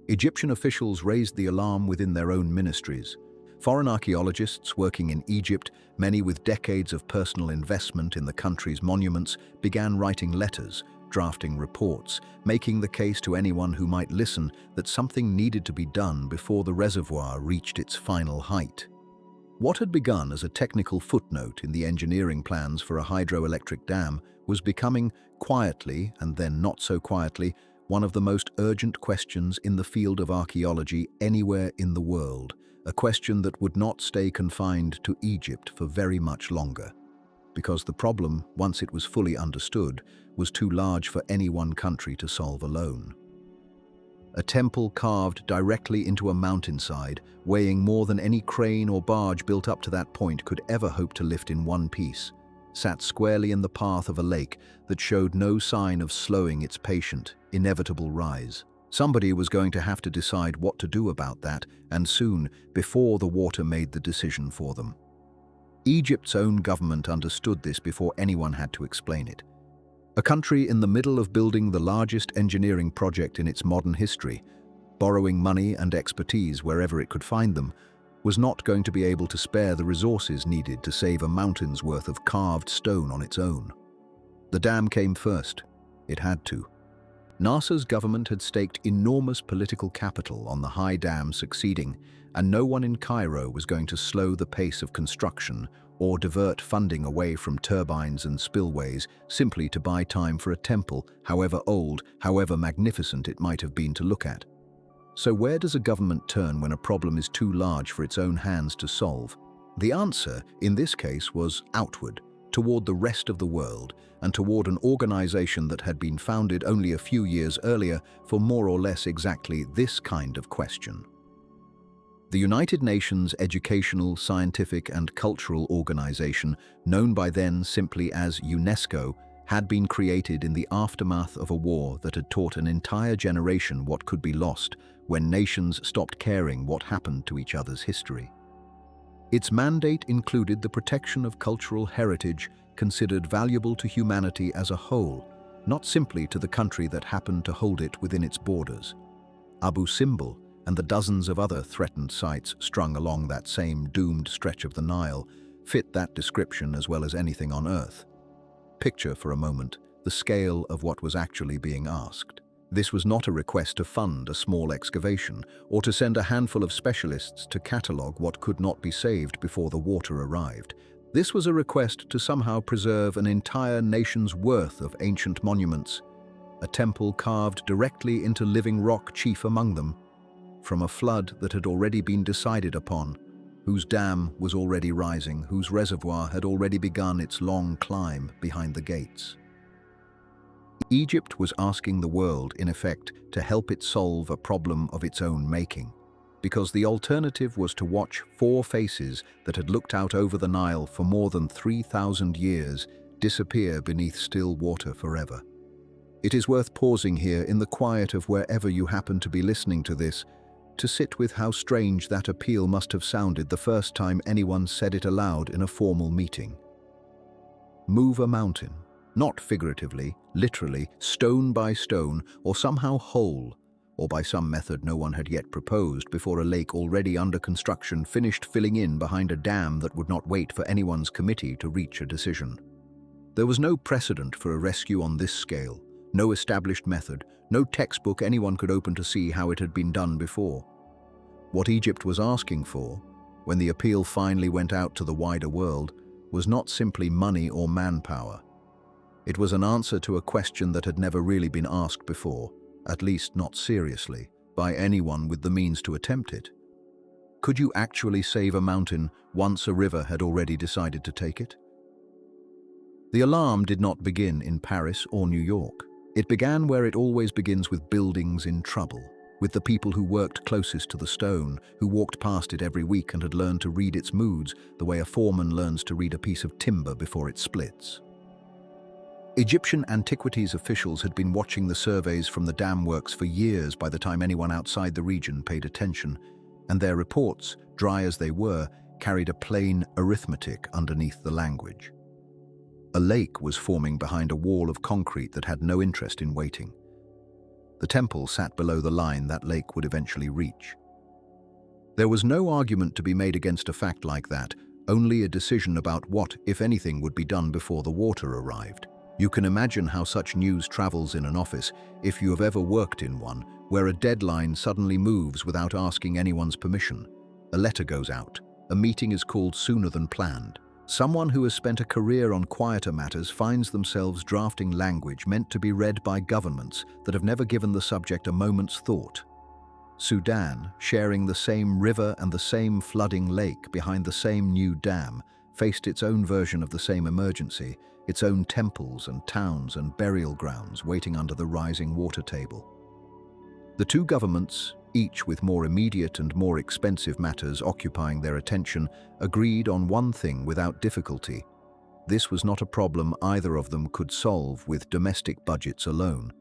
Egyptian officials raised the alarm within their own ministries. Foreign archaeologists working in Egypt, many with decades of personal investment in the country's monuments, began writing letters, drafting reports, making the case to anyone who might listen that something needed to be done before the reservoir reached its final height. What had begun as a technical footnote in the engineering plans for a hydroelectric dam was becoming, quietly and then not so quietly, one of the most urgent questions in the field of archaeology anywhere in the world, a question that would not stay confined to Egypt for very much longer. Because the problem, once it was fully understood, was too large for any one country to solve alone. A temple carved directly into a mountainside, weighing more than any crane or barge built up to that point could ever hope to lift in one piece, sat squarely in the path of a lake that showed no sign of slowing its patient, inevitable rise. Somebody was going to have to decide what to do about that, and soon, before the water made the decision for them. Egypt's own government understood this before anyone had to explain it. A country in the middle of building the largest engineering project in its modern history, borrowing money and expertise wherever it could find them, was not going to be able to spare the resources needed to save a mountain's worth of carved stone on its own. The dam came first. It had to. Nasser's government had staked enormous political capital on the high dam succeeding, and no one in Cairo was going to slow the pace of construction or divert funding away from turbines and spillways simply to buy time for a temple, however old, however magnificent it might have been to look at. So where does a government turn when a problem is too large for its own hands to solve? The answer, in this case, was outward, toward the rest of the world, and toward an organization that had been founded only a few years earlier for more or less exactly this kind of question. The United Nations Educational, Scientific and Cultural Organization, known by then simply as UNESCO, had been created in the aftermath of a war that had taught an entire generation what could be lost when nations stopped caring what happened to each other's history. Its mandate included the protection of cultural heritage considered valuable to humanity as a whole, not simply to the country that happened to hold it within its borders. Abu Simbel and the dozens of other threatened sites strung along that same doomed stretch of the Nile fit that description as well as anything on Earth. Picture for a moment the scale of what was actually being asked. This was not a request to fund a small excavation or to send a handful of specialists to catalogue what could not be saved before the water arrived. This was a request to somehow preserve an entire nation's worth of ancient monuments, a temple carved directly into living rock, chief among them, from a flood that had already been decided upon, whose dam was already rising, whose reservoir had already begun its long climb behind the gates. Egypt was asking the world, in effect, to help it solve a problem of its own making, because the alternative was to watch four faces that had looked out over the Nile for more than 3,000 years disappear beneath still water forever. It is worth pausing here in the quiet of wherever you happen to be listening to this, to sit with how strange that appeal must have sounded the first time anyone said it aloud in a formal meeting. Move a mountain, not figuratively, literally, stone by stone, or somehow whole, or by some method no one had yet proposed before a lake already under construction finished filling in behind a dam that would not wait for anyone's committee to reach a decision. There was no precedent for a rescue on this scale, no established method, no textbook anyone could open to see how it had been done before. What Egypt was asking for, when the appeal finally went out to the wider world, was not simply money or manpower. It was an answer to a question that had never really been asked before, at least not seriously, by anyone with the means to attempt it. Could you actually save a mountain once a river had already decided to take it? The alarm did not begin in Paris or New York. It began where it always begins, with buildings in trouble, with the people who worked closest to the stone, who walked past it every week and had learned to read its moods the way a foreman learns to read a piece of timber before it splits. Egyptian antiquities officials had been watching the surveys from the dam works for years by the time anyone outside the region paid attention, and their reports, dry as they were, carried a plain arithmetic underneath the language. A lake was forming behind a wall of concrete that had no interest in waiting. The temple sat below the line that lake would eventually reach. There was no argument to be made against a fact like that, only a decision about what, if anything, would be done before the water arrived. You can imagine how such news travels in an office, if you have ever worked in one, where a deadline suddenly moves without asking anyone's permission. A letter goes out. A meeting is called sooner than planned. Someone who has spent a career on quieter matters finds themselves drafting language meant to be read by governments that have never given the subject a moment's thought. Sudan, sharing the same river and the same flooding lake behind the same new dam, faced its own version of the same emergency, its own temples and towns and burial grounds waiting under the rising water table. The two governments, each with more immediate and more expensive matters occupying their attention, agreed on one thing without difficulty. This was not a problem either of them could solve with domestic budgets alone,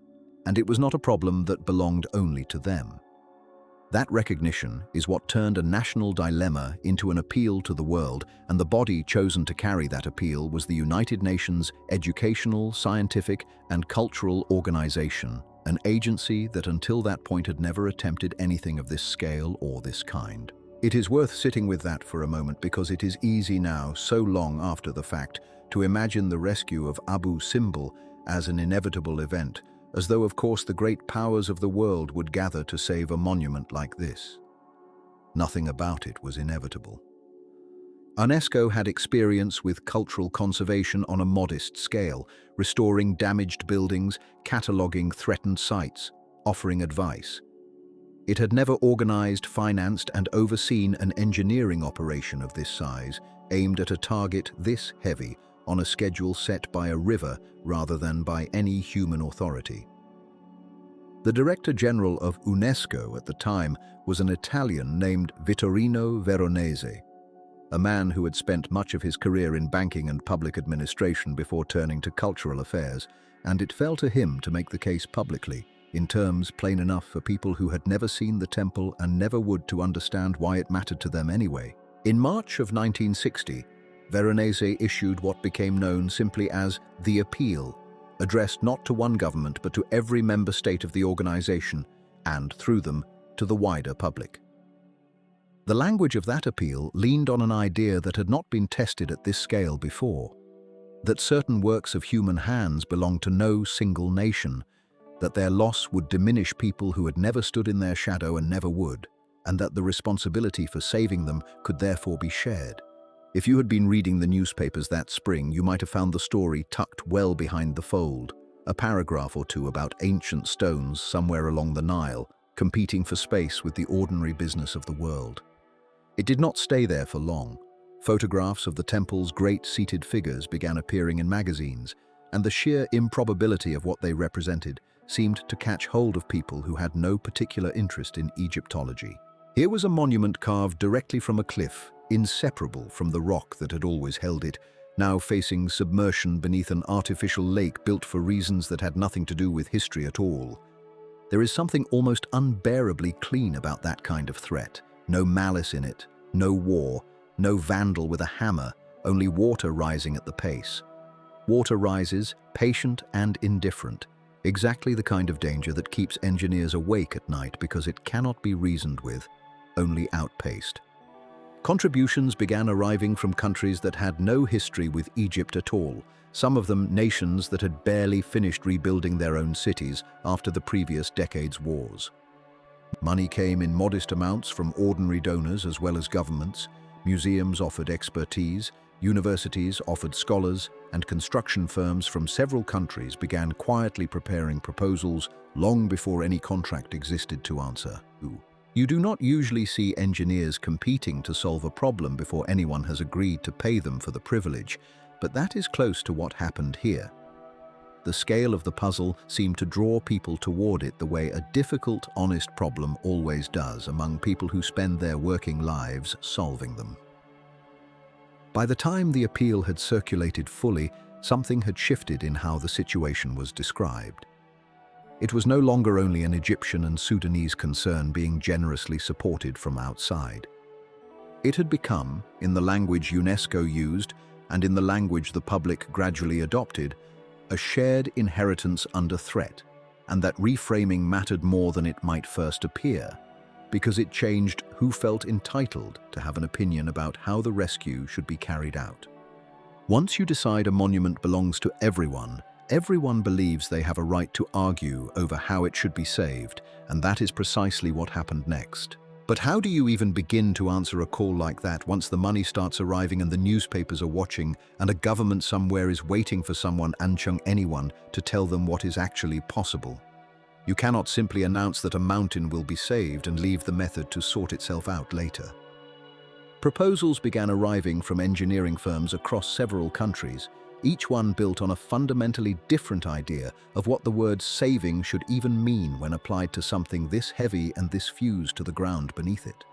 and it was not a problem that belonged only to them. That recognition is what turned a national dilemma into an appeal to the world, and the body chosen to carry that appeal was the United Nations Educational, Scientific, and Cultural Organization, an agency that until that point had never attempted anything of this scale or this kind. It is worth sitting with that for a moment, because it is easy now, so long after the fact, to imagine the rescue of Abu Simbel as an inevitable event, as though of course the great powers of the world would gather to save a monument like this. Nothing about it was inevitable. UNESCO had experience with cultural conservation on a modest scale, restoring damaged buildings, cataloguing threatened sites, offering advice. It had never organized, financed, and overseen an engineering operation of this size, aimed at a target this heavy, on a schedule set by a river rather than by any human authority. The Director General of UNESCO at the time was an Italian named Vittorino Veronese, a man who had spent much of his career in banking and public administration before turning to cultural affairs, and it fell to him to make the case publicly, in terms plain enough for people who had never seen the temple and never would to understand why it mattered to them anyway. In March of 1960, Veronese issued what became known simply as the Appeal, addressed not to one government but to every member state of the organization, and through them, to the wider public. The language of that appeal leaned on an idea that had not been tested at this scale before, that certain works of human hands belonged to no single nation, that their loss would diminish people who had never stood in their shadow and never would, and that the responsibility for saving them could therefore be shared. If you had been reading the newspapers that spring, you might have found the story tucked well behind the fold, a paragraph or two about ancient stones somewhere along the Nile, competing for space with the ordinary business of the world. It did not stay there for long. Photographs of the temple's great seated figures began appearing in magazines, and the sheer improbability of what they represented seemed to catch hold of people who had no particular interest in Egyptology. Here was a monument carved directly from a cliff, inseparable from the rock that had always held it, now facing submersion beneath an artificial lake built for reasons that had nothing to do with history at all. There is something almost unbearably clean about that kind of threat. No malice in it, no war, no vandal with a hammer, only water rising at the pace. Water rises, patient and indifferent, exactly the kind of danger that keeps engineers awake at night because it cannot be reasoned with, only outpaced. Contributions began arriving from countries that had no history with Egypt at all, some of them nations that had barely finished rebuilding their own cities after the previous decade's wars. Money came in modest amounts from ordinary donors as well as governments. Museums offered expertise, universities offered scholars, and construction firms from several countries began quietly preparing proposals long before any contract existed to answer. You do not usually see engineers competing to solve a problem before anyone has agreed to pay them for the privilege, but that is close to what happened here. The scale of the puzzle seemed to draw people toward it the way a difficult, honest problem always does among people who spend their working lives solving them. By the time the appeal had circulated fully, something had shifted in how the situation was described. It was no longer only an Egyptian and Sudanese concern being generously supported from outside. It had become, in the language UNESCO used and in the language the public gradually adopted, a shared inheritance under threat, and that reframing mattered more than it might first appear, because it changed who felt entitled to have an opinion about how the rescue should be carried out. Once you decide a monument belongs to everyone, everyone believes they have a right to argue over how it should be saved, and that is precisely what happened next. But how do you even begin to answer a call like that once the money starts arriving and the newspapers are watching and a government somewhere is waiting for someone, anyone, to tell them what is actually possible? You cannot simply announce that a mountain will be saved and leave the method to sort itself out later. Proposals began arriving from engineering firms across several countries, each one built on a fundamentally different idea of what the word saving should even mean when applied to something this heavy and this fused to the ground beneath it.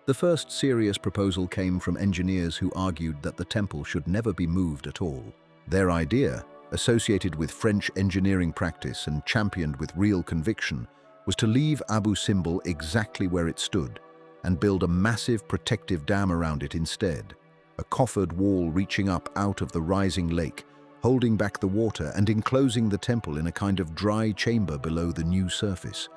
The first serious proposal came from engineers who argued that the temple should never be moved at all. Their idea, associated with French engineering practice and championed with real conviction, was to leave Abu Simbel exactly where it stood and build a massive protective dam around it instead. A coffered wall reaching up out of the rising lake, holding back the water and enclosing the temple in a kind of dry chamber below the new surface.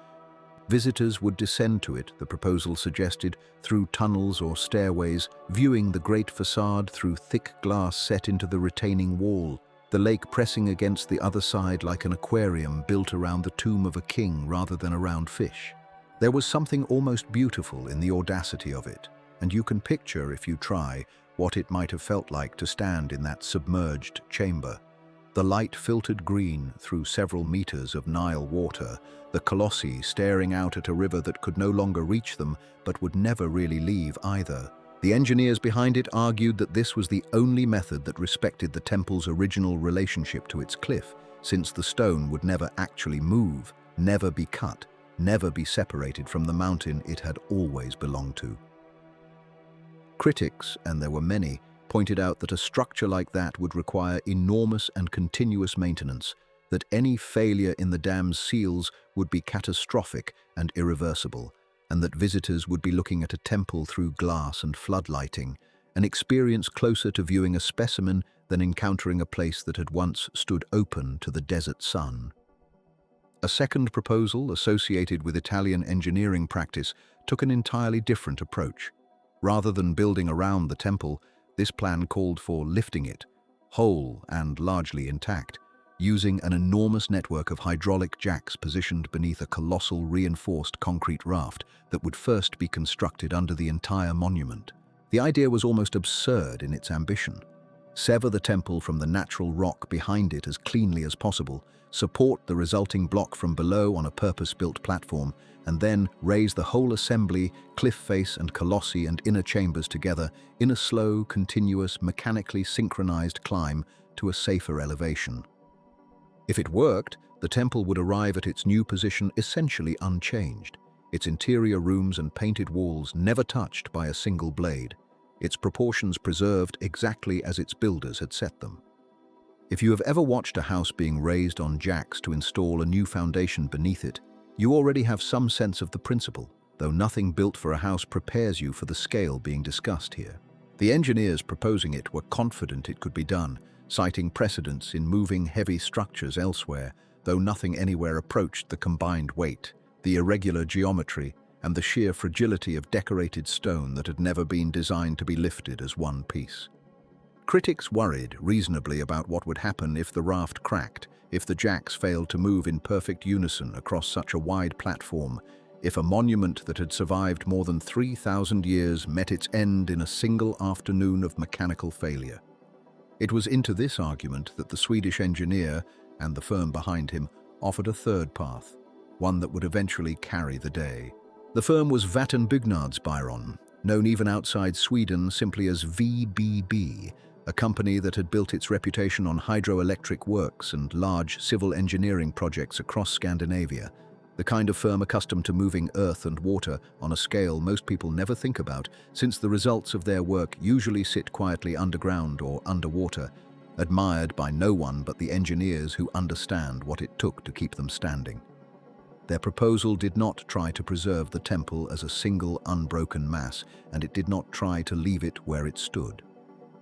Visitors would descend to it, the proposal suggested, through tunnels or stairways, viewing the great facade through thick glass set into the retaining wall, the lake pressing against the other side like an aquarium built around the tomb of a king rather than around fish. There was something almost beautiful in the audacity of it, and you can picture, if you try, what it might have felt like to stand in that submerged chamber. The light filtered green through several meters of Nile water, the colossi staring out at a river that could no longer reach them but would never really leave either. The engineers behind it argued that this was the only method that respected the temple's original relationship to its cliff, since the stone would never actually move, never be cut, never be separated from the mountain it had always belonged to. Critics, and there were many, pointed out that a structure like that would require enormous and continuous maintenance, that any failure in the dam's seals would be catastrophic and irreversible, and that visitors would be looking at a temple through glass and floodlighting, an experience closer to viewing a specimen than encountering a place that had once stood open to the desert sun. A second proposal, associated with Italian engineering practice, took an entirely different approach. Rather than building around the temple, this plan called for lifting it, whole and largely intact, using an enormous network of hydraulic jacks positioned beneath a colossal reinforced concrete raft that would first be constructed under the entire monument. The idea was almost absurd in its ambition. Sever the temple from the natural rock behind it as cleanly as possible, support the resulting block from below on a purpose-built platform, and then raise the whole assembly, cliff face and colossi and inner chambers together in a slow, continuous, mechanically synchronized climb to a safer elevation. If it worked, the temple would arrive at its new position essentially unchanged, its interior rooms and painted walls never touched by a single blade, its proportions preserved exactly as its builders had set them. If you have ever watched a house being raised on jacks to install a new foundation beneath it, you already have some sense of the principle, though nothing built for a house prepares you for the scale being discussed here. The engineers proposing it were confident it could be done, citing precedents in moving heavy structures elsewhere, though nothing anywhere approached the combined weight, the irregular geometry, and the sheer fragility of decorated stone that had never been designed to be lifted as one piece. Critics worried reasonably about what would happen if the raft cracked, if the jacks failed to move in perfect unison across such a wide platform, if a monument that had survived more than 3,000 years met its end in a single afternoon of mechanical failure. It was into this argument that the Swedish engineer and the firm behind him offered a third path, one that would eventually carry the day. The firm was Vattenbyggnadsbyrån, known even outside Sweden simply as VBB, a company that had built its reputation on hydroelectric works and large civil engineering projects across Scandinavia, the kind of firm accustomed to moving earth and water on a scale most people never think about, since the results of their work usually sit quietly underground or underwater, admired by no one but the engineers who understand what it took to keep them standing. Their proposal did not try to preserve the temple as a single unbroken mass, and it did not try to leave it where it stood.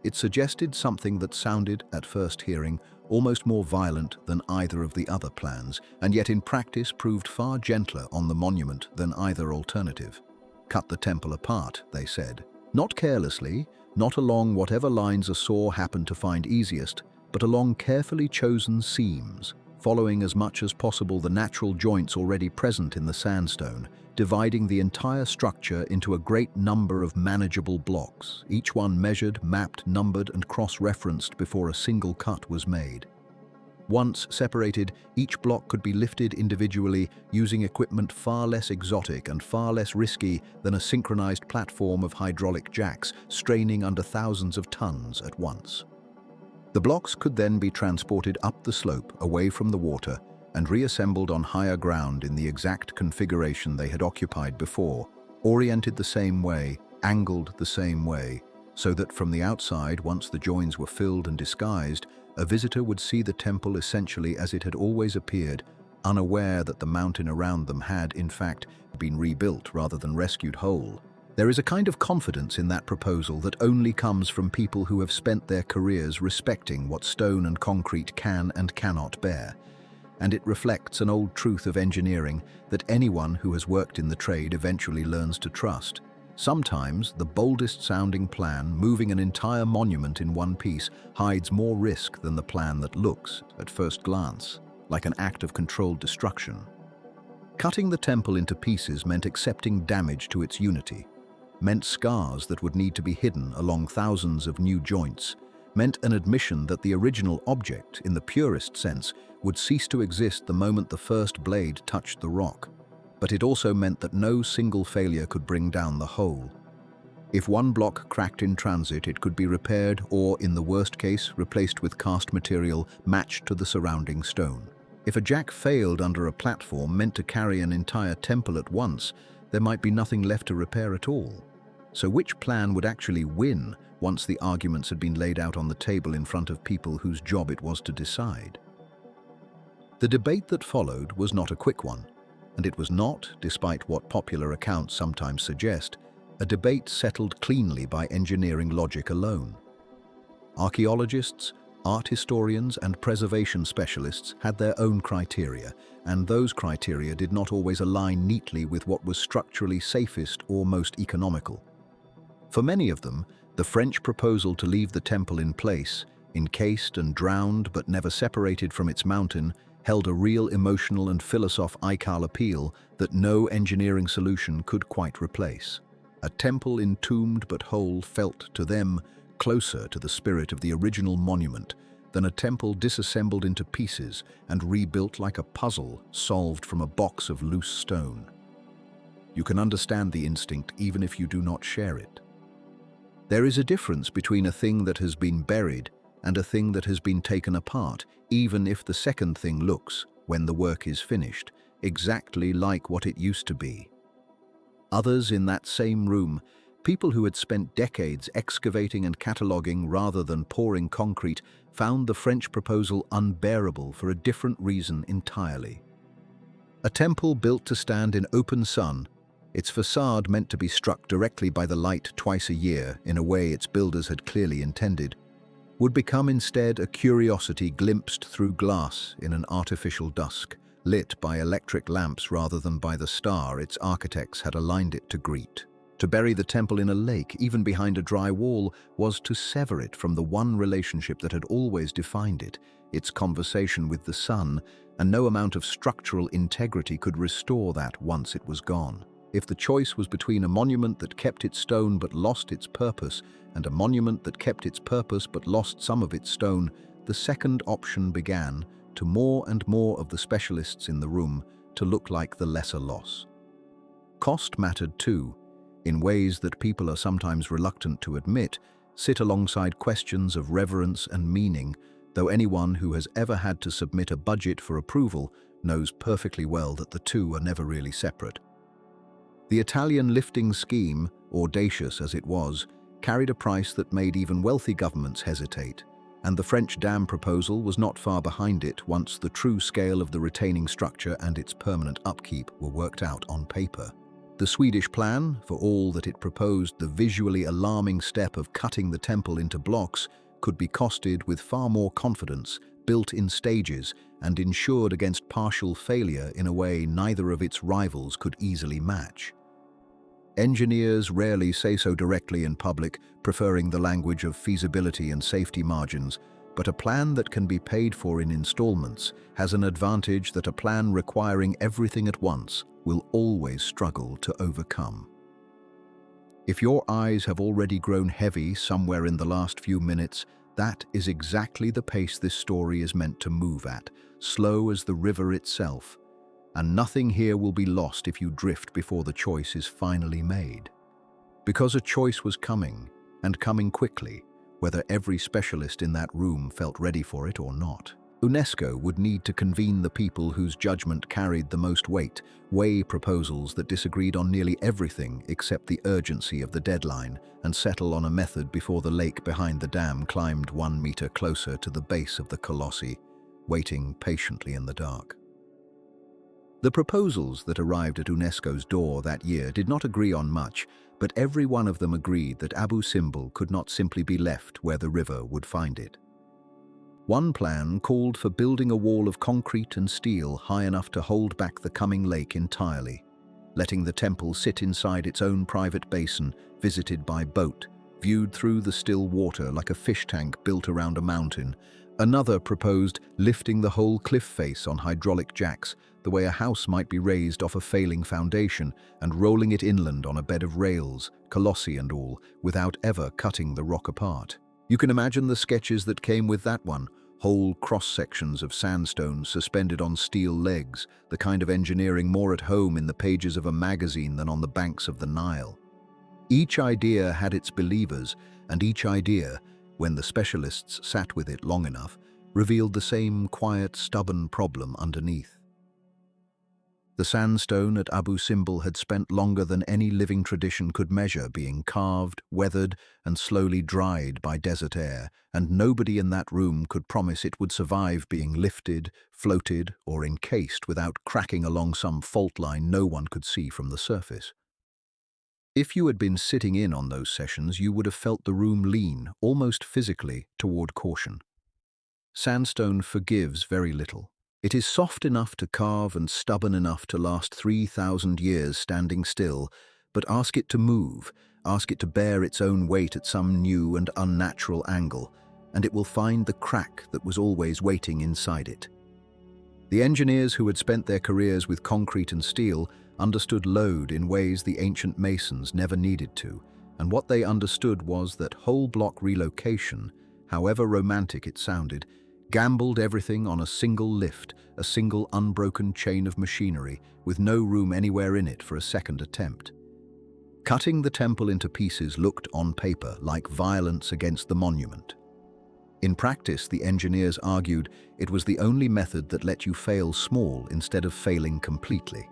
It suggested something that sounded, at first hearing, almost more violent than either of the other plans, and yet in practice proved far gentler on the monument than either alternative. Cut the temple apart, they said. Not carelessly, not along whatever lines a saw happened to find easiest, but along carefully chosen seams, following as much as possible the natural joints already present in the sandstone, dividing the entire structure into a great number of manageable blocks, each one measured, mapped, numbered, and cross-referenced before a single cut was made. Once separated, each block could be lifted individually using equipment far less exotic and far less risky than a synchronized platform of hydraulic jacks straining under thousands of tons at once. The blocks could then be transported up the slope away from the water and reassembled on higher ground in the exact configuration they had occupied before, oriented the same way, angled the same way, so that from the outside, once the joins were filled and disguised, a visitor would see the temple essentially as it had always appeared, unaware that the mountain around them had, in fact, been rebuilt rather than rescued whole. There is a kind of confidence in that proposal that only comes from people who have spent their careers respecting what stone and concrete can and cannot bear. And it reflects an old truth of engineering that anyone who has worked in the trade eventually learns to trust. Sometimes the boldest sounding plan, moving an entire monument in one piece, hides more risk than the plan that looks, at first glance, like an act of controlled destruction. Cutting the temple into pieces meant accepting damage to its unity, meant scars that would need to be hidden along thousands of new joints, meant an admission that the original object, in the purest sense, would cease to exist the moment the first blade touched the rock. But it also meant that no single failure could bring down the whole. If one block cracked in transit, it could be repaired or, in the worst case, replaced with cast material matched to the surrounding stone. If a jack failed under a platform meant to carry an entire temple at once, there might be nothing left to repair at all. So which plan would actually win once the arguments had been laid out on the table in front of people whose job it was to decide? The debate that followed was not a quick one, and it was not, despite what popular accounts sometimes suggest, a debate settled cleanly by engineering logic alone. Archaeologists, art historians, and preservation specialists had their own criteria, and those criteria did not always align neatly with what was structurally safest or most economical. For many of them, the French proposal to leave the temple in place, encased and drowned but never separated from its mountain, held a real emotional and philosophical appeal that no engineering solution could quite replace. A temple entombed but whole felt, to them, closer to the spirit of the original monument than a temple disassembled into pieces and rebuilt like a puzzle solved from a box of loose stone. You can understand the instinct even if you do not share it. There is a difference between a thing that has been buried and a thing that has been taken apart, even if the second thing looks, when the work is finished, exactly like what it used to be. Others in that same room, people who had spent decades excavating and cataloguing rather than pouring concrete, found the French proposal unbearable for a different reason entirely. A temple built to stand in open sun, its facade meant to be struck directly by the light twice a year in a way its builders had clearly intended, would become instead a curiosity glimpsed through glass in an artificial dusk, lit by electric lamps rather than by the star its architects had aligned it to greet. To bury the temple in a lake, even behind a dry wall, was to sever it from the one relationship that had always defined it, its conversation with the sun, and no amount of structural integrity could restore that once it was gone. If the choice was between a monument that kept its stone but lost its purpose, and a monument that kept its purpose but lost some of its stone, the second option began, to more and more of the specialists in the room, to look like the lesser loss. Cost mattered too, in ways that people are sometimes reluctant to admit, sit alongside questions of reverence and meaning, though anyone who has ever had to submit a budget for approval knows perfectly well that the two are never really separate. The Italian lifting scheme, audacious as it was, carried a price that made even wealthy governments hesitate, and the French dam proposal was not far behind it once the true scale of the retaining structure and its permanent upkeep were worked out on paper. The Swedish plan, for all that it proposed the visually alarming step of cutting the temple into blocks, could be costed with far more confidence, built in stages, and insured against partial failure in a way neither of its rivals could easily match. Engineers rarely say so directly in public, preferring the language of feasibility and safety margins, but a plan that can be paid for in installments has an advantage that a plan requiring everything at once will always struggle to overcome. If your eyes have already grown heavy somewhere in the last few minutes, that is exactly the pace this story is meant to move at, slow as the river itself. And nothing here will be lost if you drift before the choice is finally made. Because a choice was coming, and coming quickly, whether every specialist in that room felt ready for it or not. UNESCO would need to convene the people whose judgment carried the most weight, weigh proposals that disagreed on nearly everything except the urgency of the deadline, and settle on a method before the lake behind the dam climbed 1 meter closer to the base of the colossi, waiting patiently in the dark. The proposals that arrived at UNESCO's door that year did not agree on much, but every one of them agreed that Abu Simbel could not simply be left where the river would find it. One plan called for building a wall of concrete and steel high enough to hold back the coming lake entirely, letting the temple sit inside its own private basin, visited by boat, viewed through the still water like a fish tank built around a mountain. Another proposed lifting the whole cliff face on hydraulic jacks, the way a house might be raised off a failing foundation, and rolling it inland on a bed of rails, colossi and all, without ever cutting the rock apart. You can imagine the sketches that came with that one, whole cross-sections of sandstone suspended on steel legs, the kind of engineering more at home in the pages of a magazine than on the banks of the Nile. Each idea had its believers, and each idea, when the specialists sat with it long enough, revealed the same quiet, stubborn problem underneath. The sandstone at Abu Simbel had spent longer than any living tradition could measure being carved, weathered, and slowly dried by desert air, and nobody in that room could promise it would survive being lifted, floated, or encased without cracking along some fault line no one could see from the surface. If you had been sitting in on those sessions, you would have felt the room lean, almost physically, toward caution. Sandstone forgives very little. It is soft enough to carve and stubborn enough to last 3,000 years standing still, but ask it to move, ask it to bear its own weight at some new and unnatural angle, and it will find the crack that was always waiting inside it. The engineers who had spent their careers with concrete and steel understood load in ways the ancient masons never needed to, and what they understood was that whole block relocation, however romantic it sounded, gambled everything on a single lift, a single unbroken chain of machinery, with no room anywhere in it for a second attempt. Cutting the temple into pieces looked on paper like violence against the monument. In practice, the engineers argued it was the only method that let you fail small instead of failing completely.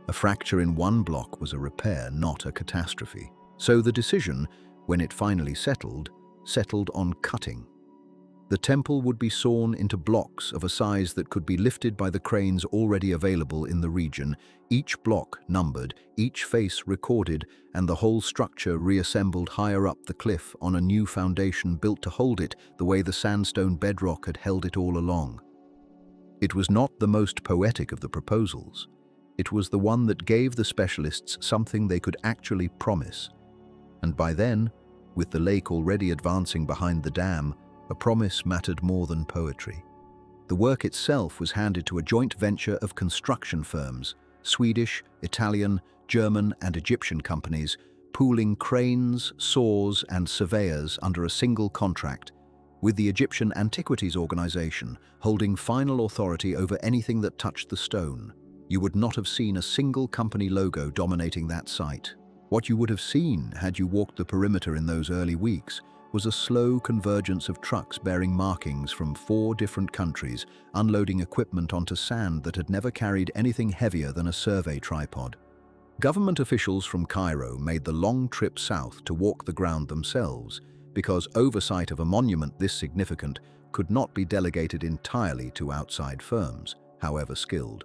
A fracture in one block was a repair, not a catastrophe. So the decision, when it finally settled on cutting. The temple would be sawn into blocks of a size that could be lifted by the cranes already available in the region, each block numbered, each face recorded, and the whole structure reassembled higher up the cliff on a new foundation built to hold it the way the sandstone bedrock had held it all along. It was not the most poetic of the proposals. It was the one that gave the specialists something they could actually promise. And by then, with the lake already advancing behind the dam, a promise mattered more than poetry. The work itself was handed to a joint venture of construction firms, Swedish, Italian, German, and Egyptian companies, pooling cranes, saws, and surveyors under a single contract, with the Egyptian Antiquities Organization holding final authority over anything that touched the stone. You would not have seen a single company logo dominating that site. What you would have seen, had you walked the perimeter in those early weeks, was a slow convergence of trucks bearing markings from 4 different countries, unloading equipment onto sand that had never carried anything heavier than a survey tripod. Government officials from Cairo made the long trip south to walk the ground themselves, because oversight of a monument this significant could not be delegated entirely to outside firms, however skilled.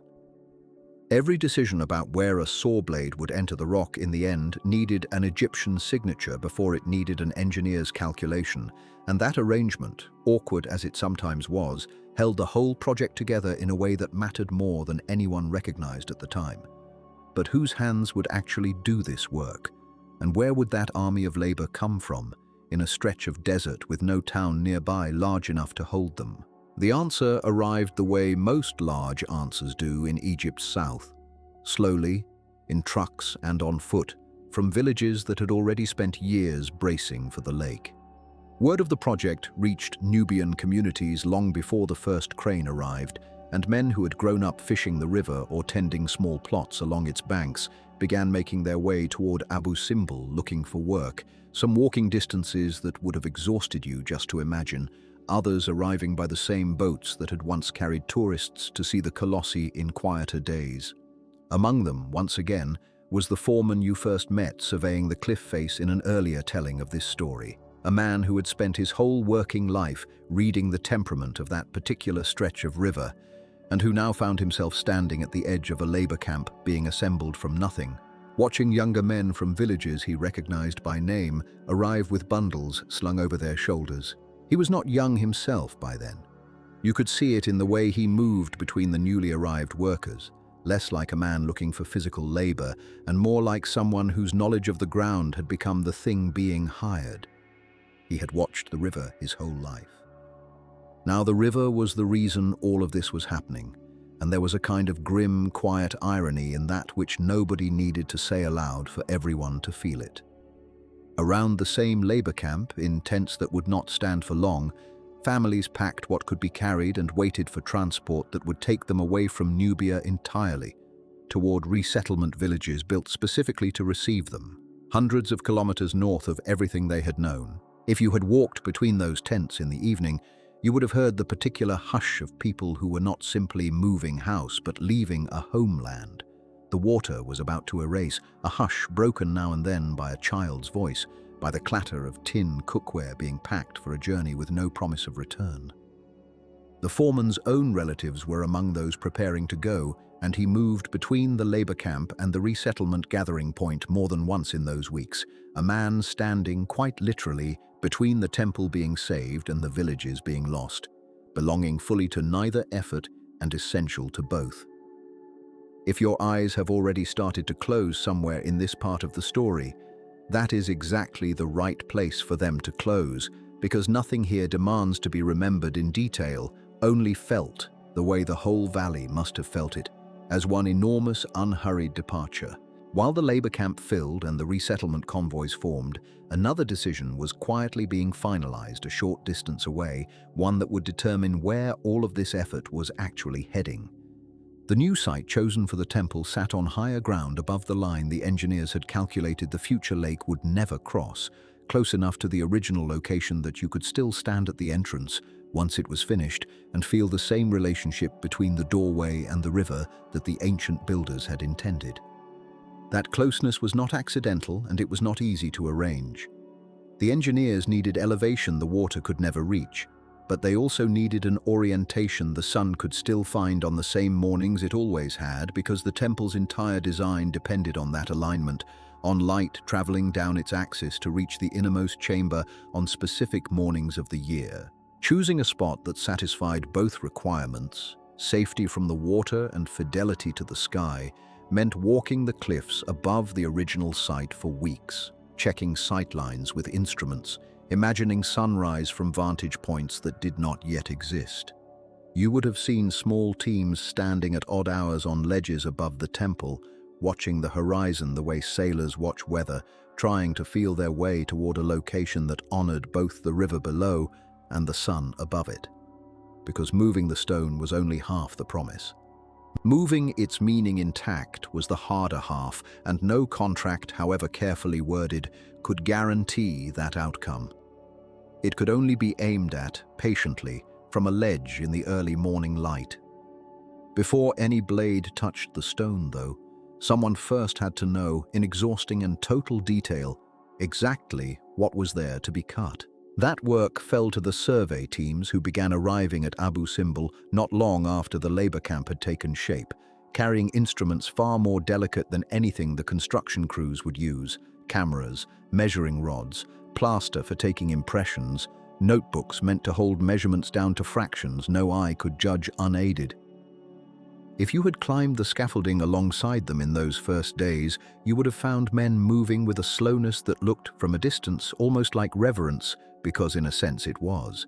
Every decision about where a saw blade would enter the rock in the end needed an Egyptian signature before it needed an engineer's calculation, and that arrangement, awkward as it sometimes was, held the whole project together in a way that mattered more than anyone recognized at the time. But whose hands would actually do this work? And where would that army of labor come from, in a stretch of desert with no town nearby large enough to hold them? The answer arrived the way most large answers do in Egypt's south, slowly, in trucks and on foot, from villages that had already spent years bracing for the lake. Word of the project reached Nubian communities long before the first crane arrived, and men who had grown up fishing the river or tending small plots along its banks began making their way toward Abu Simbel looking for work, some walking distances that would have exhausted you just to imagine, others arriving by the same boats that had once carried tourists to see the Colossi in quieter days. Among them, once again, was the foreman you first met surveying the cliff face in an earlier telling of this story, a man who had spent his whole working life reading the temperament of that particular stretch of river, and who now found himself standing at the edge of a labor camp being assembled from nothing, watching younger men from villages he recognized by name arrive with bundles slung over their shoulders. He was not young himself by then. You could see it in the way he moved between the newly arrived workers, less like a man looking for physical labor and more like someone whose knowledge of the ground had become the thing being hired. He had watched the river his whole life. Now the river was the reason all of this was happening, and there was a kind of grim, quiet irony in that which nobody needed to say aloud for everyone to feel it. Around the same labor camp, in tents that would not stand for long, families packed what could be carried and waited for transport that would take them away from Nubia entirely, toward resettlement villages built specifically to receive them, hundreds of kilometers north of everything they had known. If you had walked between those tents in the evening, you would have heard the particular hush of people who were not simply moving house but leaving a homeland. The water was about to erase, a hush broken now and then by a child's voice, by the clatter of tin cookware being packed for a journey with no promise of return. The foreman's own relatives were among those preparing to go, and he moved between the labor camp and the resettlement gathering point more than once in those weeks, a man standing quite literally between the temple being saved and the villages being lost, belonging fully to neither effort and essential to both. If your eyes have already started to close somewhere in this part of the story, that is exactly the right place for them to close, because nothing here demands to be remembered in detail, only felt the way the whole valley must have felt it, as one enormous, unhurried departure. While the labor camp filled and the resettlement convoys formed, another decision was quietly being finalized a short distance away, one that would determine where all of this effort was actually heading. The new site chosen for the temple sat on higher ground above the line the engineers had calculated the future lake would never cross, close enough to the original location that you could still stand at the entrance once it was finished and feel the same relationship between the doorway and the river that the ancient builders had intended. That closeness was not accidental, and it was not easy to arrange. The engineers needed elevation the water could never reach, but they also needed an orientation the sun could still find on the same mornings it always had, because the temple's entire design depended on that alignment, on light traveling down its axis to reach the innermost chamber on specific mornings of the year. Choosing a spot that satisfied both requirements, safety from the water and fidelity to the sky, meant walking the cliffs above the original site for weeks, checking sightlines with instruments, imagining sunrise from vantage points that did not yet exist. You would have seen small teams standing at odd hours on ledges above the temple, watching the horizon the way sailors watch weather, trying to feel their way toward a location that honored both the river below and the sun above it. Because moving the stone was only half the promise. Moving its meaning intact was the harder half, and no contract, however carefully worded, could guarantee that outcome. It could only be aimed at, patiently, from a ledge in the early morning light. Before any blade touched the stone, though, someone first had to know, in exhausting and total detail, exactly what was there to be cut. That work fell to the survey teams who began arriving at Abu Simbel not long after the labor camp had taken shape, carrying instruments far more delicate than anything the construction crews would use: cameras, measuring rods, plaster for taking impressions, notebooks meant to hold measurements down to fractions no eye could judge unaided. If you had climbed the scaffolding alongside them in those first days, you would have found men moving with a slowness that looked, from a distance, almost like reverence, because in a sense it was.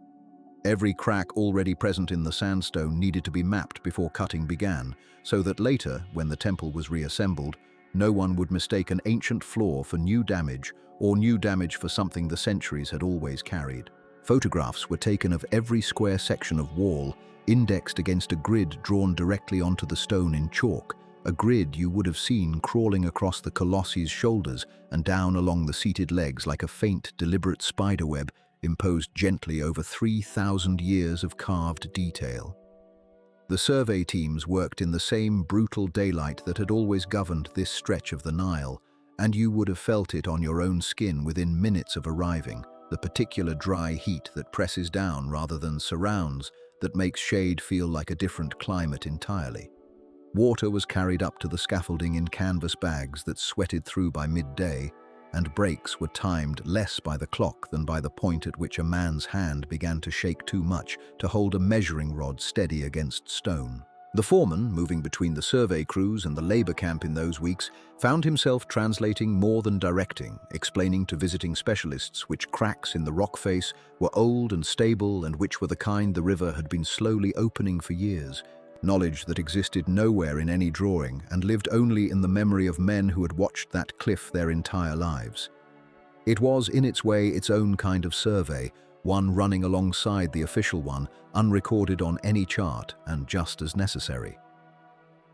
Every crack already present in the sandstone needed to be mapped before cutting began, so that later, when the temple was reassembled, no one would mistake an ancient flaw for new damage, or new damage for something the centuries had always carried. Photographs were taken of every square section of wall, indexed against a grid drawn directly onto the stone in chalk, a grid you would have seen crawling across the colossi's shoulders and down along the seated legs like a faint, deliberate spiderweb imposed gently over 3,000 years of carved detail. The survey teams worked in the same brutal daylight that had always governed this stretch of the Nile, and you would have felt it on your own skin within minutes of arriving, the particular dry heat that presses down rather than surrounds, that makes shade feel like a different climate entirely. Water was carried up to the scaffolding in canvas bags that sweated through by midday, and breaks were timed less by the clock than by the point at which a man's hand began to shake too much to hold a measuring rod steady against stone. The foreman, moving between the survey crews and the labor camp in those weeks, found himself translating more than directing, explaining to visiting specialists which cracks in the rock face were old and stable and which were the kind the river had been slowly opening for years, knowledge that existed nowhere in any drawing and lived only in the memory of men who had watched that cliff their entire lives. It was, in its way, its own kind of survey, one running alongside the official one, unrecorded on any chart and just as necessary.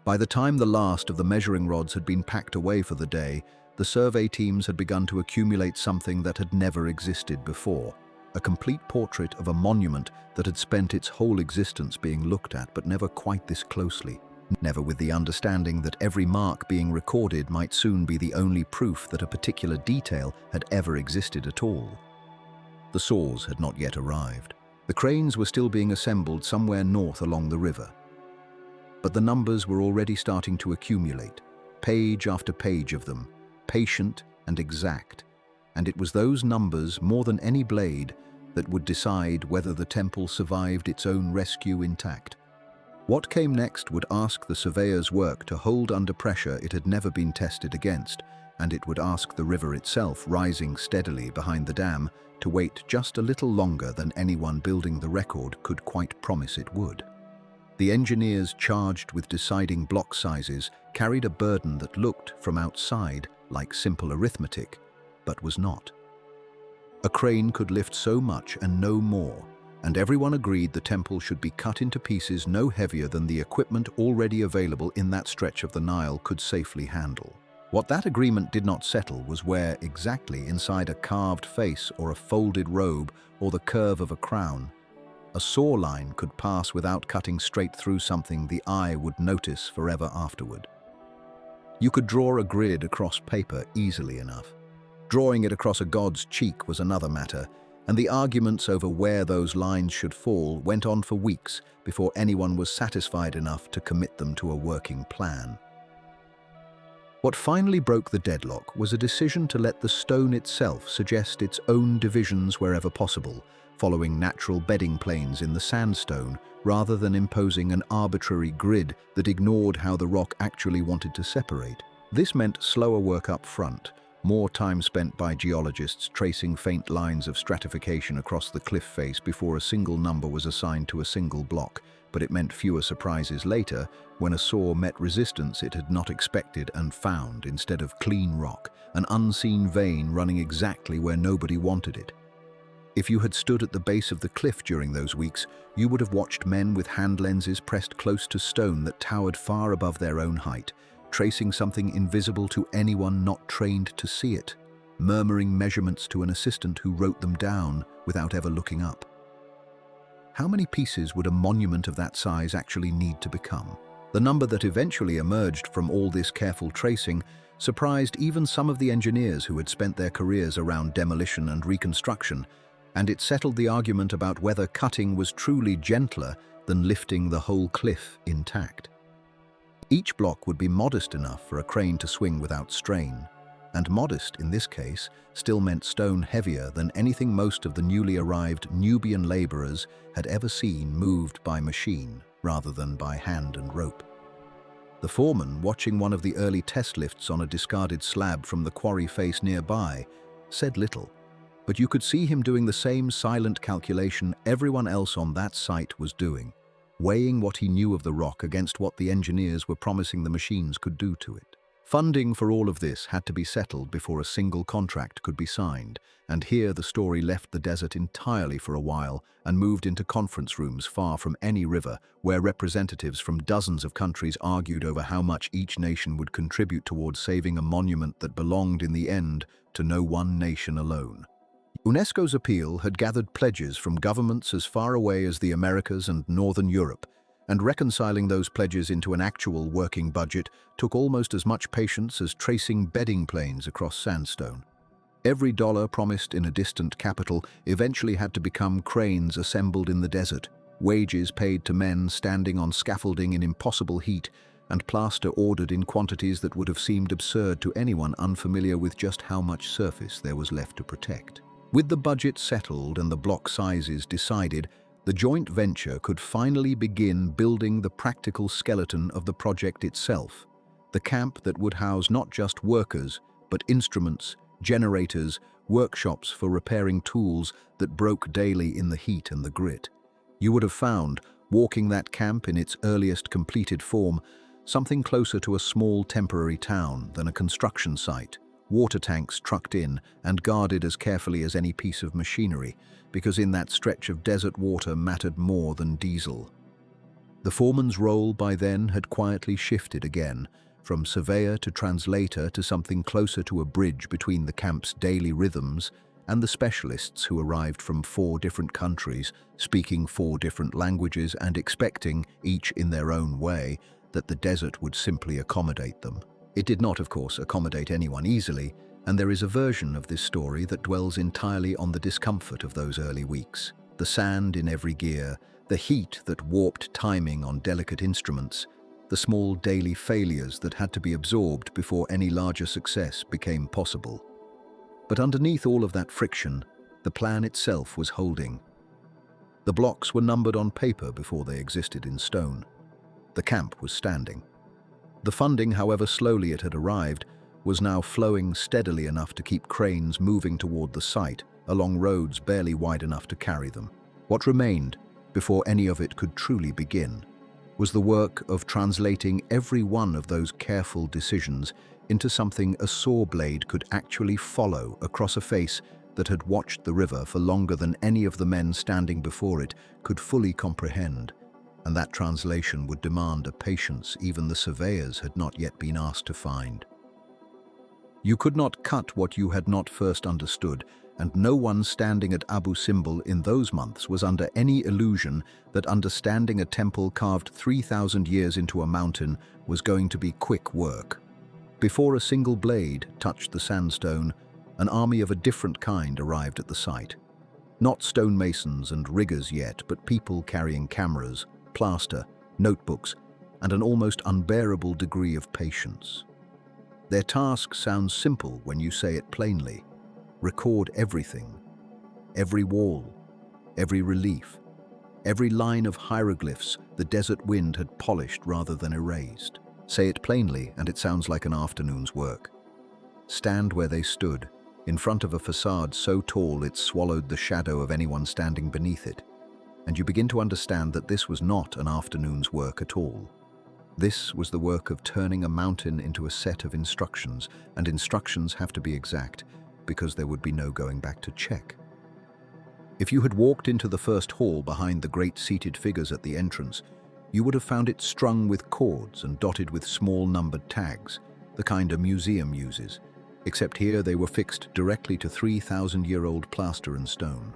By the time the last of the measuring rods had been packed away for the day, the survey teams had begun to accumulate something that had never existed before: a complete portrait of a monument that had spent its whole existence being looked at, but never quite this closely, never with the understanding that every mark being recorded might soon be the only proof that a particular detail had ever existed at all. The saws had not yet arrived. The cranes were still being assembled somewhere north along the river. But the numbers were already starting to accumulate, page after page of them, patient and exact, and it was those numbers, more than any blade, that would decide whether the temple survived its own rescue intact. What came next would ask the surveyor's work to hold under pressure it had never been tested against, and it would ask the river itself, rising steadily behind the dam, to wait just a little longer than anyone building the record could quite promise it would. The engineers charged with deciding block sizes carried a burden that looked, from outside, like simple arithmetic, but was not. A crane could lift so much and no more, and everyone agreed the temple should be cut into pieces no heavier than the equipment already available in that stretch of the Nile could safely handle. What that agreement did not settle was where exactly inside a carved face or a folded robe or the curve of a crown, a saw line could pass without cutting straight through something the eye would notice forever afterward. You could draw a grid across paper easily enough. Drawing it across a god's cheek was another matter, and the arguments over where those lines should fall went on for weeks before anyone was satisfied enough to commit them to a working plan. What finally broke the deadlock was a decision to let the stone itself suggest its own divisions wherever possible, following natural bedding planes in the sandstone rather than imposing an arbitrary grid that ignored how the rock actually wanted to separate. This meant slower work up front, more time spent by geologists tracing faint lines of stratification across the cliff face before a single number was assigned to a single block, but it meant fewer surprises later when a saw met resistance it had not expected and found, instead of clean rock, an unseen vein running exactly where nobody wanted it. If you had stood at the base of the cliff during those weeks, you would have watched men with hand lenses pressed close to stone that towered far above their own height, tracing something invisible to anyone not trained to see it, murmuring measurements to an assistant who wrote them down without ever looking up. How many pieces would a monument of that size actually need to become? The number that eventually emerged from all this careful tracing surprised even some of the engineers who had spent their careers around demolition and reconstruction, and it settled the argument about whether cutting was truly gentler than lifting the whole cliff intact. Each block would be modest enough for a crane to swing without strain, and modest, in this case, still meant stone heavier than anything most of the newly arrived Nubian laborers had ever seen moved by machine rather than by hand and rope. The foreman, watching one of the early test lifts on a discarded slab from the quarry face nearby, said little, but you could see him doing the same silent calculation everyone else on that site was doing, weighing what he knew of the rock against what the engineers were promising the machines could do to it. Funding for all of this had to be settled before a single contract could be signed, and here the story left the desert entirely for a while and moved into conference rooms far from any river, where representatives from dozens of countries argued over how much each nation would contribute towards saving a monument that belonged in the end to no one nation alone. UNESCO's appeal had gathered pledges from governments as far away as the Americas and Northern Europe, and reconciling those pledges into an actual working budget took almost as much patience as tracing bedding planes across sandstone. Every dollar promised in a distant capital eventually had to become cranes assembled in the desert, wages paid to men standing on scaffolding in impossible heat, and plaster ordered in quantities that would have seemed absurd to anyone unfamiliar with just how much surface there was left to protect. With the budget settled and the block sizes decided, the joint venture could finally begin building the practical skeleton of the project itself, the camp that would house not just workers, but instruments, generators, workshops for repairing tools that broke daily in the heat and the grit. You would have found, walking that camp in its earliest completed form, something closer to a small temporary town than a construction site, water tanks trucked in and guarded as carefully as any piece of machinery, because in that stretch of desert water mattered more than diesel. The foreman's role by then had quietly shifted again, from surveyor to translator to something closer to a bridge between the camp's daily rhythms and the specialists who arrived from 4 different countries, speaking 4 different languages and expecting, each in their own way, that the desert would simply accommodate them. It did not, of course, accommodate anyone easily, and there is a version of this story that dwells entirely on the discomfort of those early weeks. The sand in every gear, the heat that warped timing on delicate instruments, the small daily failures that had to be absorbed before any larger success became possible. But underneath all of that friction, the plan itself was holding. The blocks were numbered on paper before they existed in stone. The camp was standing. The funding, however slowly it had arrived, was now flowing steadily enough to keep cranes moving toward the site, along roads barely wide enough to carry them. What remained, before any of it could truly begin, was the work of translating every one of those careful decisions into something a saw blade could actually follow across a face that had watched the river for longer than any of the men standing before it could fully comprehend, and that translation would demand a patience even the surveyors had not yet been asked to find. You could not cut what you had not first understood, and no one standing at Abu Simbel in those months was under any illusion that understanding a temple carved 3,000 years into a mountain was going to be quick work. Before a single blade touched the sandstone, an army of a different kind arrived at the site. Not stonemasons and riggers yet, but people carrying cameras, plaster, notebooks, and an almost unbearable degree of patience. Their task sounds simple when you say it plainly. Record everything. Every wall, every relief, every line of hieroglyphs the desert wind had polished rather than erased. Say it plainly and it sounds like an afternoon's work. Stand where they stood, in front of a facade so tall it swallowed the shadow of anyone standing beneath it, and you begin to understand that this was not an afternoon's work at all. This was the work of turning a mountain into a set of instructions, and instructions have to be exact, because there would be no going back to check. If you had walked into the first hall behind the great seated figures at the entrance, you would have found it strung with cords and dotted with small numbered tags, the kind a museum uses, except here they were fixed directly to 3,000-year-old plaster and stone.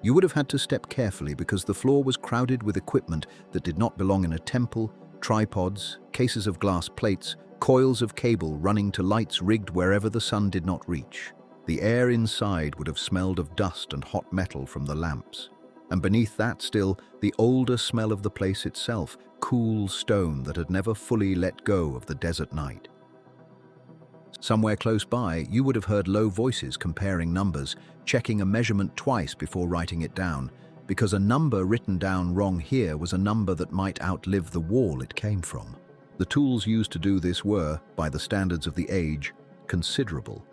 You would have had to step carefully because the floor was crowded with equipment that did not belong in a temple: tripods, cases of glass plates, coils of cable running to lights rigged wherever the sun did not reach. The air inside would have smelled of dust and hot metal from the lamps. And beneath that still, the older smell of the place itself, cool stone that had never fully let go of the desert night. Somewhere close by, you would have heard low voices comparing numbers, checking a measurement twice before writing it down, because a number written down wrong here was a number that might outlive the wall it came from. The tools used to do this were, by the standards of the age, considerable,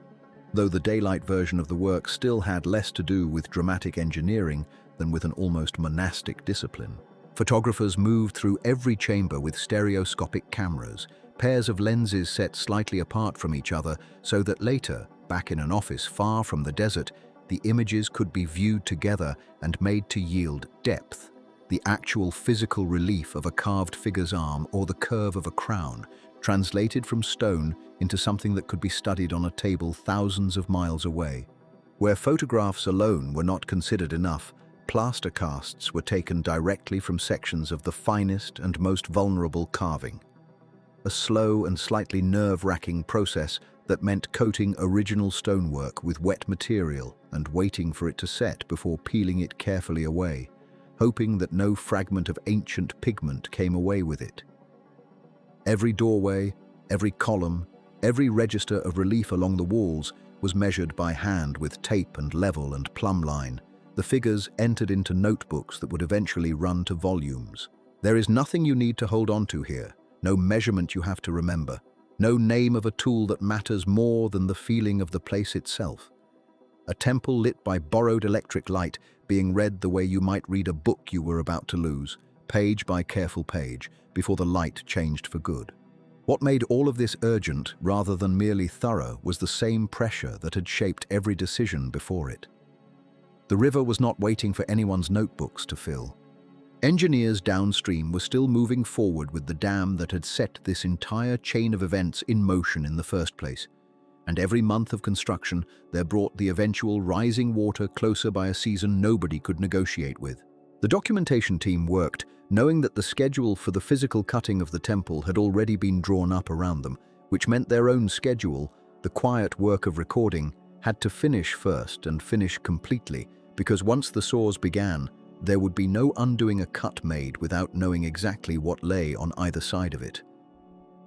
though the daylight version of the work still had less to do with dramatic engineering than with an almost monastic discipline. Photographers moved through every chamber with stereoscopic cameras, pairs of lenses set slightly apart from each other so that later, back in an office far from the desert, the images could be viewed together and made to yield depth, the actual physical relief of a carved figure's arm or the curve of a crown, translated from stone into something that could be studied on a table thousands of miles away. Where photographs alone were not considered enough, plaster casts were taken directly from sections of the finest and most vulnerable carving. A slow and slightly nerve-wracking process that meant coating original stonework with wet material and waiting for it to set before peeling it carefully away, hoping that no fragment of ancient pigment came away with it. Every doorway, every column, every register of relief along the walls was measured by hand with tape and level and plumb line. The figures entered into notebooks that would eventually run to volumes. There is nothing you need to hold on to here, no measurement you have to remember, no name of a tool that matters more than the feeling of the place itself. A temple lit by borrowed electric light being read the way you might read a book you were about to lose, page by careful page, before the light changed for good. What made all of this urgent rather than merely thorough was the same pressure that had shaped every decision before it. The river was not waiting for anyone's notebooks to fill. Engineers downstream were still moving forward with the dam that had set this entire chain of events in motion in the first place. And every month of construction there brought the eventual rising water closer by a season nobody could negotiate with. The documentation team worked, knowing that the schedule for the physical cutting of the temple had already been drawn up around them, which meant their own schedule, the quiet work of recording, had to finish first and finish completely, because once the saws began, there would be no undoing a cut made without knowing exactly what lay on either side of it.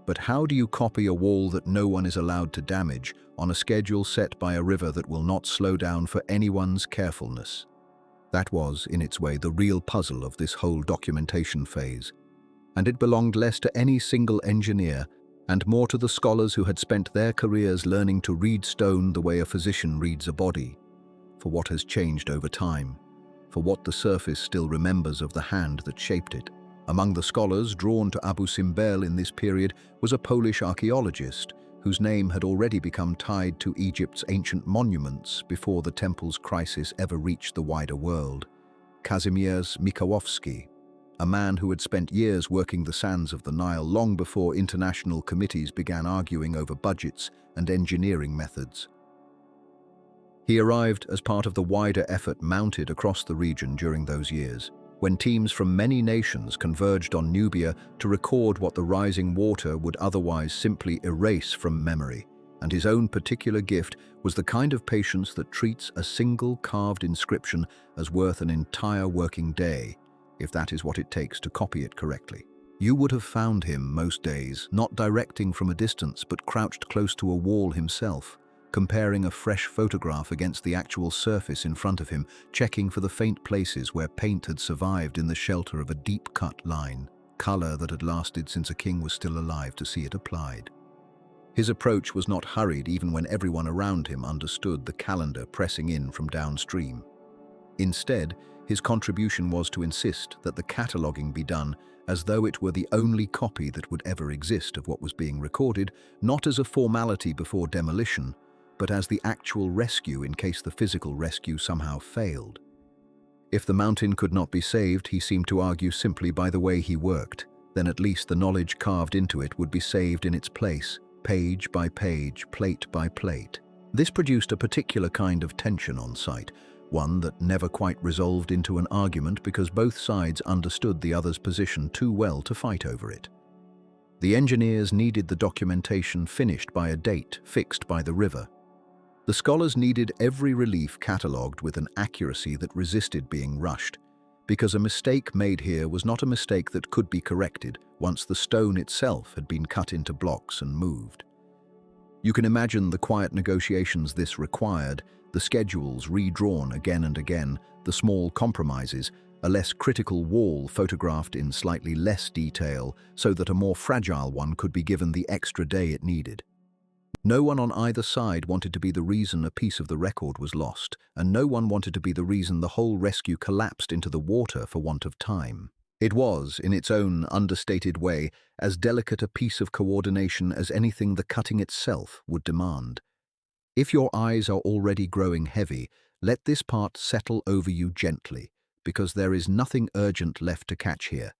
But how do you copy a wall that no one is allowed to damage on a schedule set by a river that will not slow down for anyone's carefulness? That was, in its way, the real puzzle of this whole documentation phase. And it belonged less to any single engineer and more to the scholars who had spent their careers learning to read stone the way a physician reads a body, for what has changed over time, for what the surface still remembers of the hand that shaped it. Among the scholars drawn to Abu Simbel in this period was a Polish archaeologist whose name had already become tied to Egypt's ancient monuments before the temple's crisis ever reached the wider world. Kazimierz Mikołowski, a man who had spent years working the sands of the Nile long before international committees began arguing over budgets and engineering methods. He arrived as part of the wider effort mounted across the region during those years, when teams from many nations converged on Nubia to record what the rising water would otherwise simply erase from memory. And his own particular gift was the kind of patience that treats a single carved inscription as worth an entire working day, if that is what it takes to copy it correctly. You would have found him most days not directing from a distance but crouched close to a wall himself, comparing a fresh photograph against the actual surface in front of him, checking for the faint places where paint had survived in the shelter of a deep-cut line, color that had lasted since a king was still alive to see it applied. His approach was not hurried even when everyone around him understood the calendar pressing in from downstream. Instead, his contribution was to insist that the cataloguing be done as though it were the only copy that would ever exist of what was being recorded, not as a formality before demolition, but as the actual rescue in case the physical rescue somehow failed. If the mountain could not be saved, he seemed to argue simply by the way he worked, then at least the knowledge carved into it would be saved in its place, page by page, plate by plate. This produced a particular kind of tension on site, one that never quite resolved into an argument because both sides understood the other's position too well to fight over it. The engineers needed the documentation finished by a date fixed by the river. The scholars needed every relief catalogued with an accuracy that resisted being rushed, because a mistake made here was not a mistake that could be corrected once the stone itself had been cut into blocks and moved. You can imagine the quiet negotiations this required, the schedules redrawn again and again, the small compromises, a less critical wall photographed in slightly less detail so that a more fragile one could be given the extra day it needed. No one on either side wanted to be the reason a piece of the record was lost, and no one wanted to be the reason the whole rescue collapsed into the water for want of time. It was, in its own understated way, as delicate a piece of coordination as anything the cutting itself would demand. If your eyes are already growing heavy, let this part settle over you gently, because there is nothing urgent left to catch here.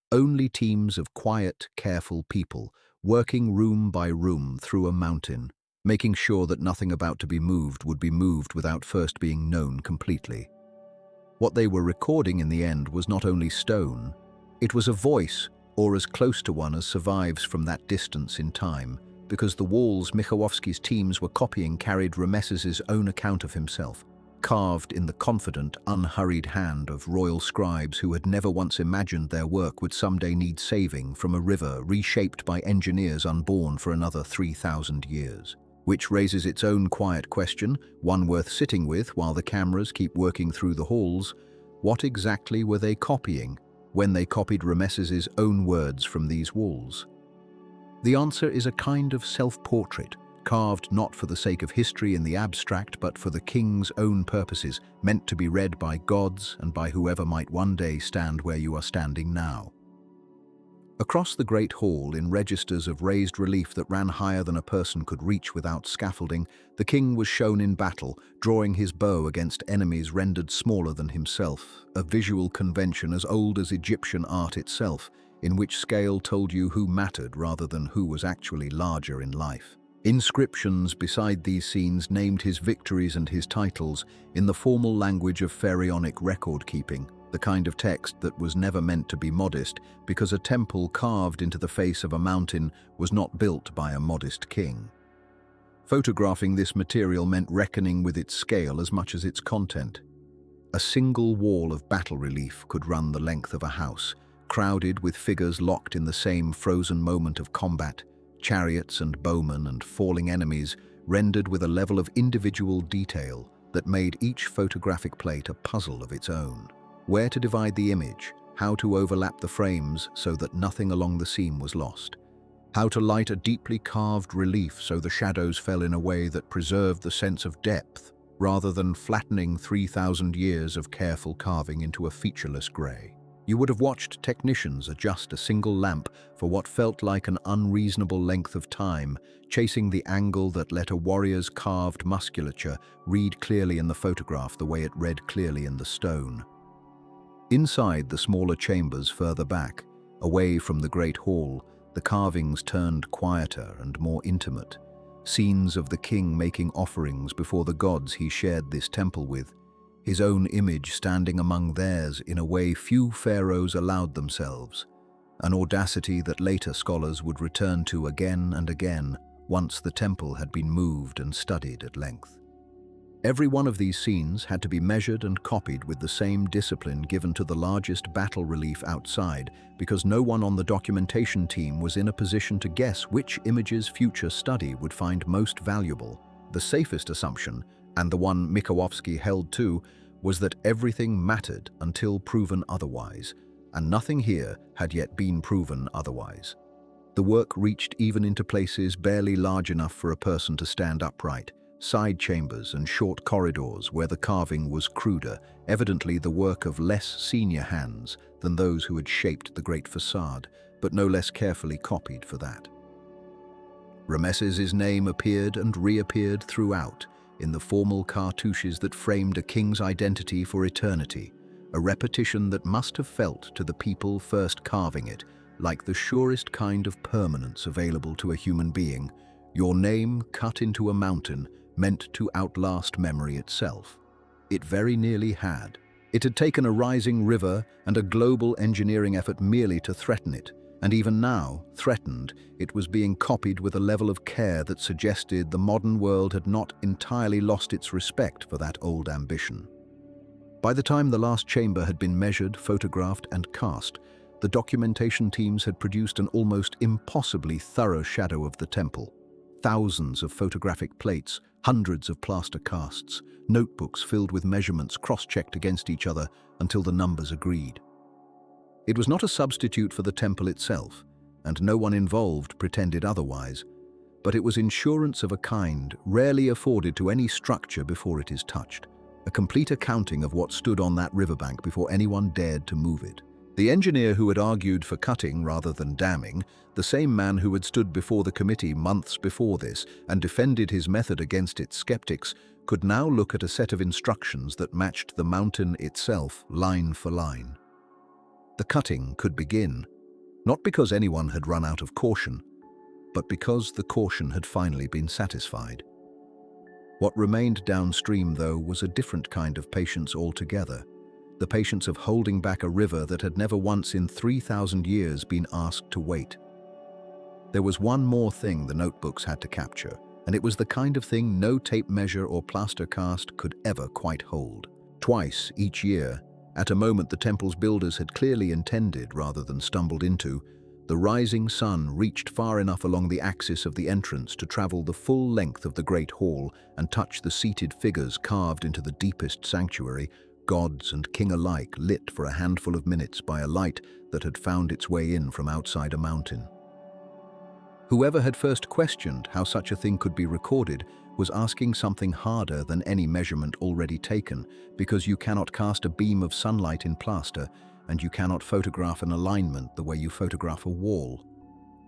Only teams of quiet, careful people, working room by room through a mountain, making sure that nothing about to be moved would be moved without first being known completely. What they were recording in the end was not only stone, it was a voice, or as close to one as survives from that distance in time, because the walls Mikołowski's teams were copying carried Ramesses' own account of himself, carved in the confident, unhurried hand of royal scribes who had never once imagined their work would someday need saving from a river reshaped by engineers unborn for another 3,000 years. Which raises its own quiet question, one worth sitting with while the cameras keep working through the halls. What exactly were they copying when they copied Ramesses' own words from these walls? The answer is a kind of self-portrait, carved not for the sake of history in the abstract but for the king's own purposes, meant to be read by gods and by whoever might one day stand where you are standing now. Across the great hall, in registers of raised relief that ran higher than a person could reach without scaffolding, the king was shown in battle, drawing his bow against enemies rendered smaller than himself, a visual convention as old as Egyptian art itself, in which scale told you who mattered rather than who was actually larger in life. Inscriptions beside these scenes named his victories and his titles in the formal language of pharaonic record-keeping, the kind of text that was never meant to be modest because a temple carved into the face of a mountain was not built by a modest king. Photographing this material meant reckoning with its scale as much as its content. A single wall of battle relief could run the length of a house, crowded with figures locked in the same frozen moment of combat, chariots and bowmen and falling enemies rendered with a level of individual detail that made each photographic plate a puzzle of its own. Where to divide the image, how to overlap the frames so that nothing along the seam was lost, how to light a deeply carved relief so the shadows fell in a way that preserved the sense of depth rather than flattening 3,000 years of careful carving into a featureless grey. You would have watched technicians adjust a single lamp for what felt like an unreasonable length of time, chasing the angle that let a warrior's carved musculature read clearly in the photograph the way it read clearly in the stone. Inside the smaller chambers further back, away from the great hall, the carvings turned quieter and more intimate. Scenes of the king making offerings before the gods he shared this temple with, his own image standing among theirs in a way few pharaohs allowed themselves, an audacity that later scholars would return to again and again once the temple had been moved and studied at length. Every one of these scenes had to be measured and copied with the same discipline given to the largest battle relief outside, because no one on the documentation team was in a position to guess which image's future study would find most valuable. The safest assumption, and the one Mikołowski held to, was that everything mattered until proven otherwise, and nothing here had yet been proven otherwise. The work reached even into places barely large enough for a person to stand upright, side chambers and short corridors where the carving was cruder, evidently the work of less senior hands than those who had shaped the great facade, but no less carefully copied for that. Ramesses' name appeared and reappeared throughout, in the formal cartouches that framed a king's identity for eternity, a repetition that must have felt to the people first carving it like the surest kind of permanence available to a human being, your name cut into a mountain meant to outlast memory itself. It very nearly had. It had taken a rising river and a global engineering effort merely to threaten it, and even now, threatened, it was being copied with a level of care that suggested the modern world had not entirely lost its respect for that old ambition. By the time the last chamber had been measured, photographed, and cast, the documentation teams had produced an almost impossibly thorough shadow of the temple. Thousands of photographic plates, hundreds of plaster casts, notebooks filled with measurements cross-checked against each other until the numbers agreed. It was not a substitute for the temple itself, and no one involved pretended otherwise, but it was insurance of a kind rarely afforded to any structure before it is touched, a complete accounting of what stood on that riverbank before anyone dared to move it. The engineer who had argued for cutting rather than damming, the same man who had stood before the committee months before this and defended his method against its skeptics, could now look at a set of instructions that matched the mountain itself line for line. The cutting could begin, not because anyone had run out of caution, but because the caution had finally been satisfied. What remained downstream, though, was a different kind of patience altogether, the patience of holding back a river that had never once in 3,000 years been asked to wait. There was one more thing the notebooks had to capture, and it was the kind of thing no tape measure or plaster cast could ever quite hold. Twice each year, at a moment the temple's builders had clearly intended rather than stumbled into, the rising sun reached far enough along the axis of the entrance to travel the full length of the great hall and touch the seated figures carved into the deepest sanctuary, gods and king alike lit for a handful of minutes by a light that had found its way in from outside a mountain. Whoever had first questioned how such a thing could be recorded was asking something harder than any measurement already taken, because you cannot cast a beam of sunlight in plaster, and you cannot photograph an alignment the way you photograph a wall.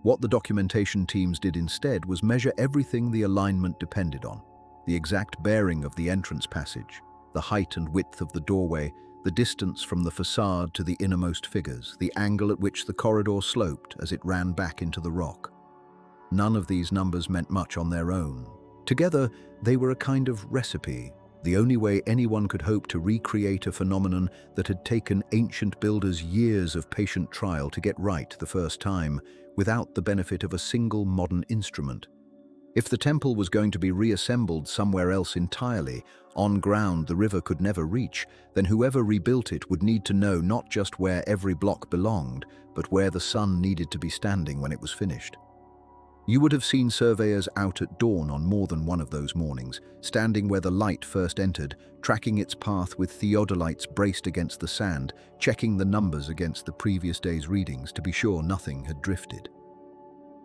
What the documentation teams did instead was measure everything the alignment depended on: the exact bearing of the entrance passage, the height and width of the doorway, the distance from the facade to the innermost figures, the angle at which the corridor sloped as it ran back into the rock. None of these numbers meant much on their own. Together, they were a kind of recipe, the only way anyone could hope to recreate a phenomenon that had taken ancient builders years of patient trial to get right the first time, without the benefit of a single modern instrument. If the temple was going to be reassembled somewhere else entirely, on ground the river could never reach, then whoever rebuilt it would need to know not just where every block belonged, but where the sun needed to be standing when it was finished. You would have seen surveyors out at dawn on more than one of those mornings, standing where the light first entered, tracking its path with theodolites braced against the sand, checking the numbers against the previous day's readings to be sure nothing had drifted.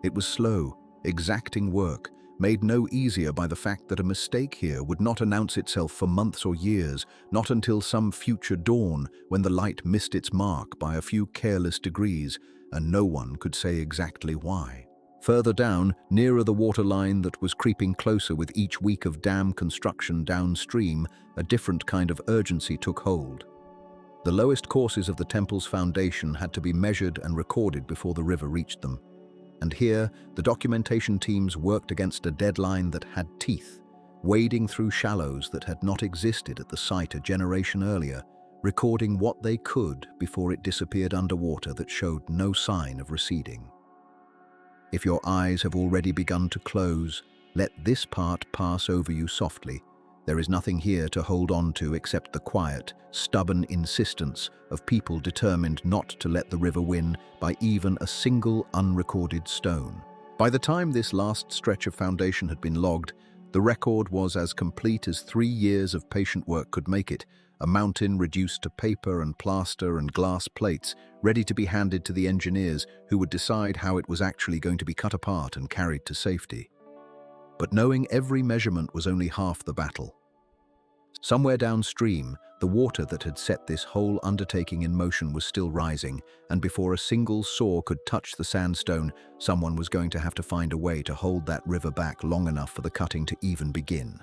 It was slow, exacting work, made no easier by the fact that a mistake here would not announce itself for months or years, not until some future dawn when the light missed its mark by a few careless degrees, and no one could say exactly why. Further down, nearer the waterline that was creeping closer with each week of dam construction downstream, a different kind of urgency took hold. The lowest courses of the temple's foundation had to be measured and recorded before the river reached them. And here, the documentation teams worked against a deadline that had teeth, wading through shallows that had not existed at the site a generation earlier, recording what they could before it disappeared underwater that showed no sign of receding. If your eyes have already begun to close, let this part pass over you softly. There is nothing here to hold on to except the quiet, stubborn insistence of people determined not to let the river win by even a single unrecorded stone. By the time this last stretch of foundation had been logged, the record was as complete as 3 years of patient work could make it, a mountain reduced to paper and plaster and glass plates, ready to be handed to the engineers who would decide how it was actually going to be cut apart and carried to safety. But knowing every measurement was only half the battle. Somewhere downstream, the water that had set this whole undertaking in motion was still rising, and before a single saw could touch the sandstone, someone was going to have to find a way to hold that river back long enough for the cutting to even begin.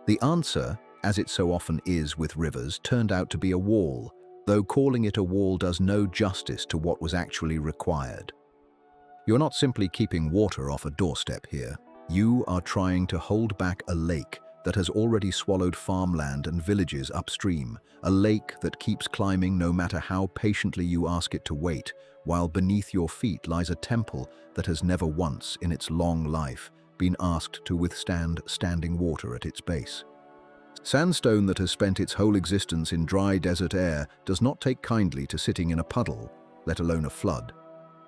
The answer, as it so often is with rivers, turned out to be a wall, though calling it a wall does no justice to what was actually required. You're not simply keeping water off a doorstep here. You are trying to hold back a lake that has already swallowed farmland and villages upstream, a lake that keeps climbing no matter how patiently you ask it to wait, while beneath your feet lies a temple that has never once in its long life been asked to withstand standing water at its base. Sandstone that has spent its whole existence in dry desert air does not take kindly to sitting in a puddle, let alone a flood.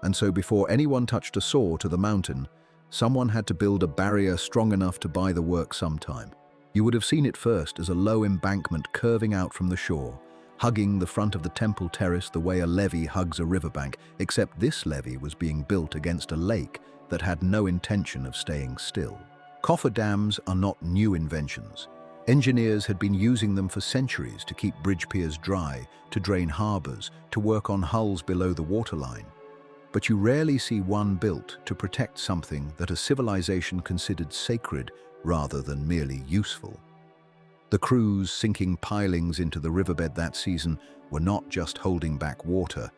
And so before anyone touched a saw to the mountain, someone had to build a barrier strong enough to buy the work sometime. You would have seen it first as a low embankment curving out from the shore, hugging the front of the temple terrace the way a levee hugs a riverbank, except this levee was being built against a lake that had no intention of staying still. Coffer dams are not new inventions. Engineers had been using them for centuries to keep bridge piers dry, to drain harbors, to work on hulls below the waterline. But you rarely see one built to protect something that a civilization considered sacred rather than merely useful. The crews sinking pilings into the riverbed that season were not just holding back water.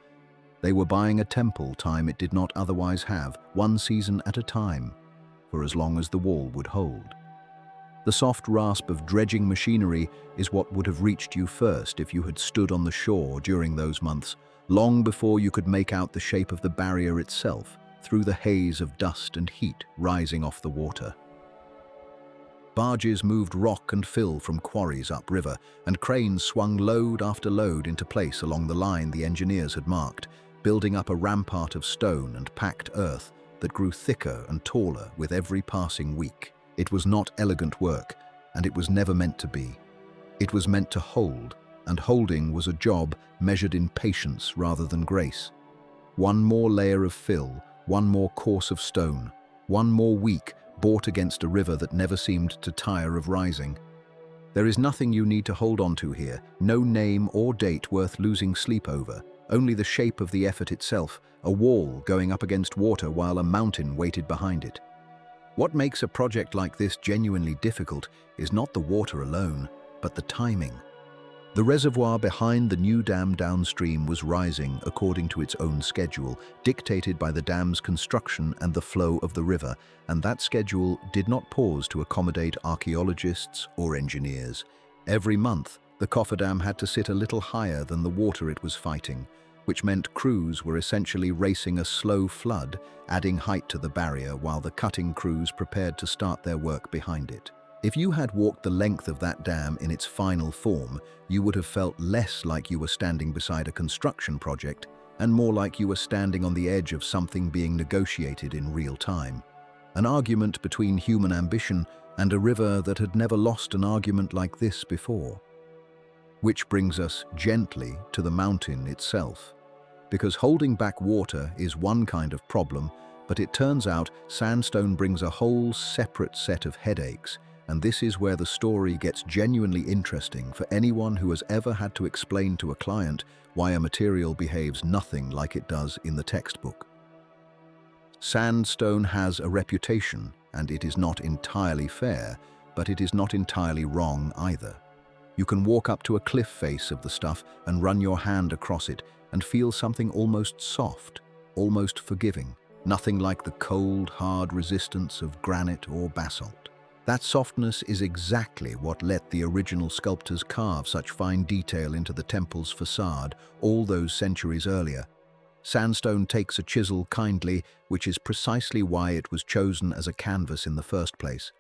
They were buying a temple time it did not otherwise have, one season at a time, for as long as the wall would hold. The soft rasp of dredging machinery is what would have reached you first if you had stood on the shore during those months, long before you could make out the shape of the barrier itself through the haze of dust and heat rising off the water. Barges moved rock and fill from quarries upriver, and cranes swung load after load into place along the line the engineers had marked, building up a rampart of stone and packed earth that grew thicker and taller with every passing week. It was not elegant work, and it was never meant to be. It was meant to hold, and holding was a job measured in patience rather than grace. One more layer of fill, one more course of stone, one more week bought against a river that never seemed to tire of rising. There is nothing you need to hold on to here, no name or date worth losing sleep over, only the shape of the effort itself, a wall going up against water while a mountain waited behind it. What makes a project like this genuinely difficult is not the water alone, but the timing. The reservoir behind the new dam downstream was rising according to its own schedule, dictated by the dam's construction and the flow of the river, and that schedule did not pause to accommodate archaeologists or engineers. Every month, the cofferdam had to sit a little higher than the water it was fighting, which meant crews were essentially racing a slow flood, adding height to the barrier while the cutting crews prepared to start their work behind it. If you had walked the length of that dam in its final form, you would have felt less like you were standing beside a construction project and more like you were standing on the edge of something being negotiated in real time. An argument between human ambition and a river that had never lost an argument like this before. Which brings us gently to the mountain itself. Because holding back water is one kind of problem, But it turns out sandstone brings a whole separate set of headaches, and this is where the story gets genuinely interesting for anyone who has ever had to explain to a client why a material behaves nothing like it does in the textbook. Sandstone has a reputation, and it is not entirely fair, but it is not entirely wrong either. You can walk up to a cliff face of the stuff and run your hand across it and feel something almost soft, almost forgiving, nothing like the cold, hard resistance of granite or basalt. That softness is exactly what let the original sculptors carve such fine detail into the temple's facade all those centuries earlier. Sandstone takes a chisel kindly, which is precisely why it was chosen as a canvas in the first place.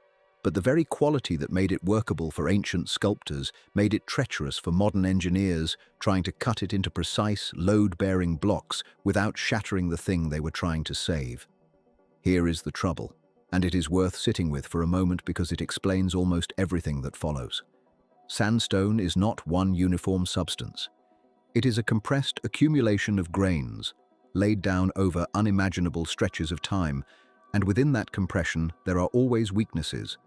But the very quality that made it workable for ancient sculptors made it treacherous for modern engineers trying to cut it into precise, load-bearing blocks without shattering the thing they were trying to save. Here is the trouble, and it is worth sitting with for a moment because it explains almost everything that follows. Sandstone is not one uniform substance. It is a compressed accumulation of grains, laid down over unimaginable stretches of time, and within that compression there are always weaknesses.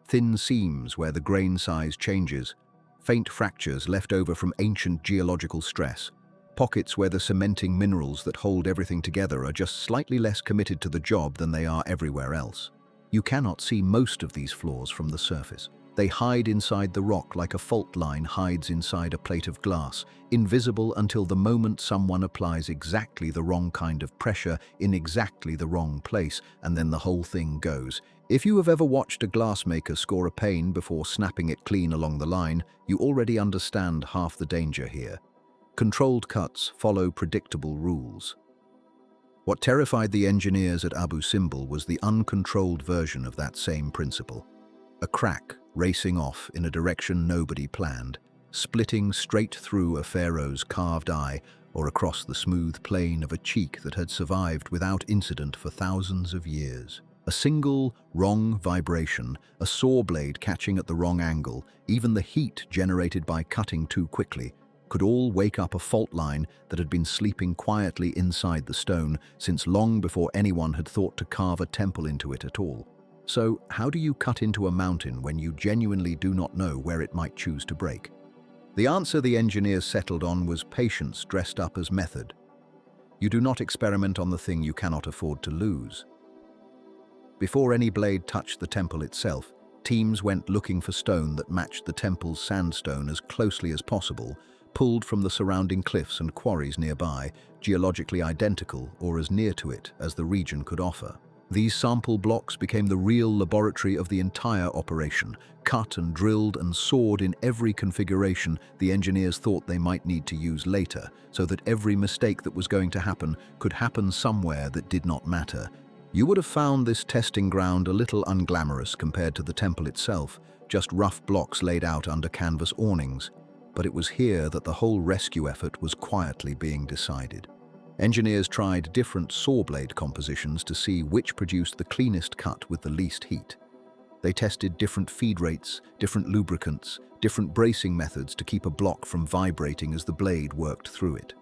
Thin seams where the grain size changes, faint fractures left over from ancient geological stress, pockets where the cementing minerals that hold everything together are just slightly less committed to the job than they are everywhere else. You cannot see most of these flaws from the surface. They hide inside the rock like a fault line hides inside a plate of glass, invisible until the moment someone applies exactly the wrong kind of pressure in exactly the wrong place, and then the whole thing goes. If you have ever watched a glassmaker score a pane before snapping it clean along the line, you already understand half the danger here. Controlled cuts follow predictable rules. What terrified the engineers at Abu Simbel was the uncontrolled version of that same principle. A crack racing off in a direction nobody planned, splitting straight through a pharaoh's carved eye or across the smooth plane of a cheek that had survived without incident for thousands of years. A single wrong vibration, a saw blade catching at the wrong angle, even the heat generated by cutting too quickly, could all wake up a fault line that had been sleeping quietly inside the stone since long before anyone had thought to carve a temple into it at all. So, how do you cut into a mountain when you genuinely do not know where it might choose to break? The answer the engineers settled on was patience dressed up as method. You do not experiment on the thing you cannot afford to lose. Before any blade touched the temple itself, teams went looking for stone that matched the temple's sandstone as closely as possible, pulled from the surrounding cliffs and quarries nearby, geologically identical or as near to it as the region could offer. These sample blocks became the real laboratory of the entire operation, cut and drilled and sawed in every configuration the engineers thought they might need to use later, so that every mistake that was going to happen could happen somewhere that did not matter. You would have found this testing ground a little unglamorous compared to the temple itself, just rough blocks laid out under canvas awnings. But it was here that the whole rescue effort was quietly being decided. Engineers tried different saw blade compositions to see which produced the cleanest cut with the least heat. They tested different feed rates, different lubricants, different bracing methods to keep a block from vibrating as the blade worked through it.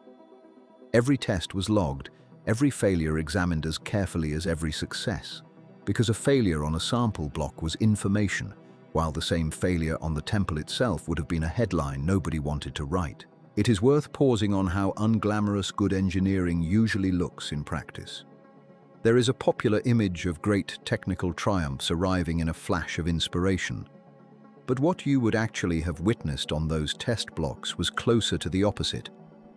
Every test was logged, every failure examined as carefully as every success, because a failure on a sample block was information, while the same failure on the temple itself would have been a headline nobody wanted to write. It is worth pausing on how unglamorous good engineering usually looks in practice. There is a popular image of great technical triumphs arriving in a flash of inspiration. But what you would actually have witnessed on those test blocks was closer to the opposite.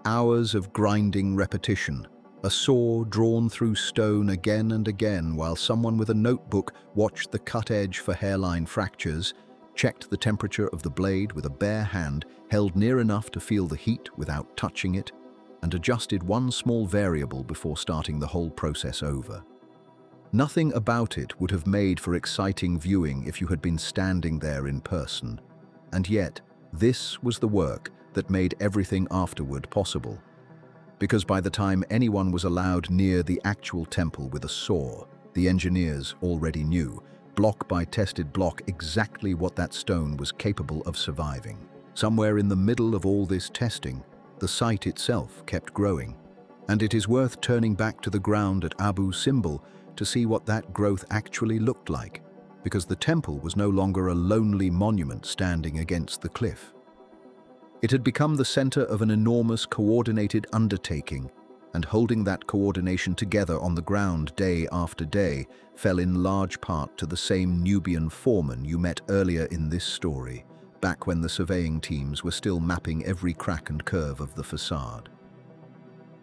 Hours of grinding repetition, a saw drawn through stone again and again while someone with a notebook watched the cut edge for hairline fractures, checked the temperature of the blade with a bare hand held near enough to feel the heat without touching it, and adjusted one small variable before starting the whole process over. Nothing about it would have made for exciting viewing if you had been standing there in person. And yet, this was the work that made everything afterward possible. Because by the time anyone was allowed near the actual temple with a saw, the engineers already knew, block by tested block, exactly what that stone was capable of surviving. Somewhere in the middle of all this testing, the site itself kept growing. And it is worth turning back to the ground at Abu Simbel to see what that growth actually looked like, because the temple was no longer a lonely monument standing against the cliff. It had become the center of an enormous coordinated undertaking, and holding that coordination together on the ground day after day fell in large part to the same Nubian foreman you met earlier in this story, back when the surveying teams were still mapping every crack and curve of the facade.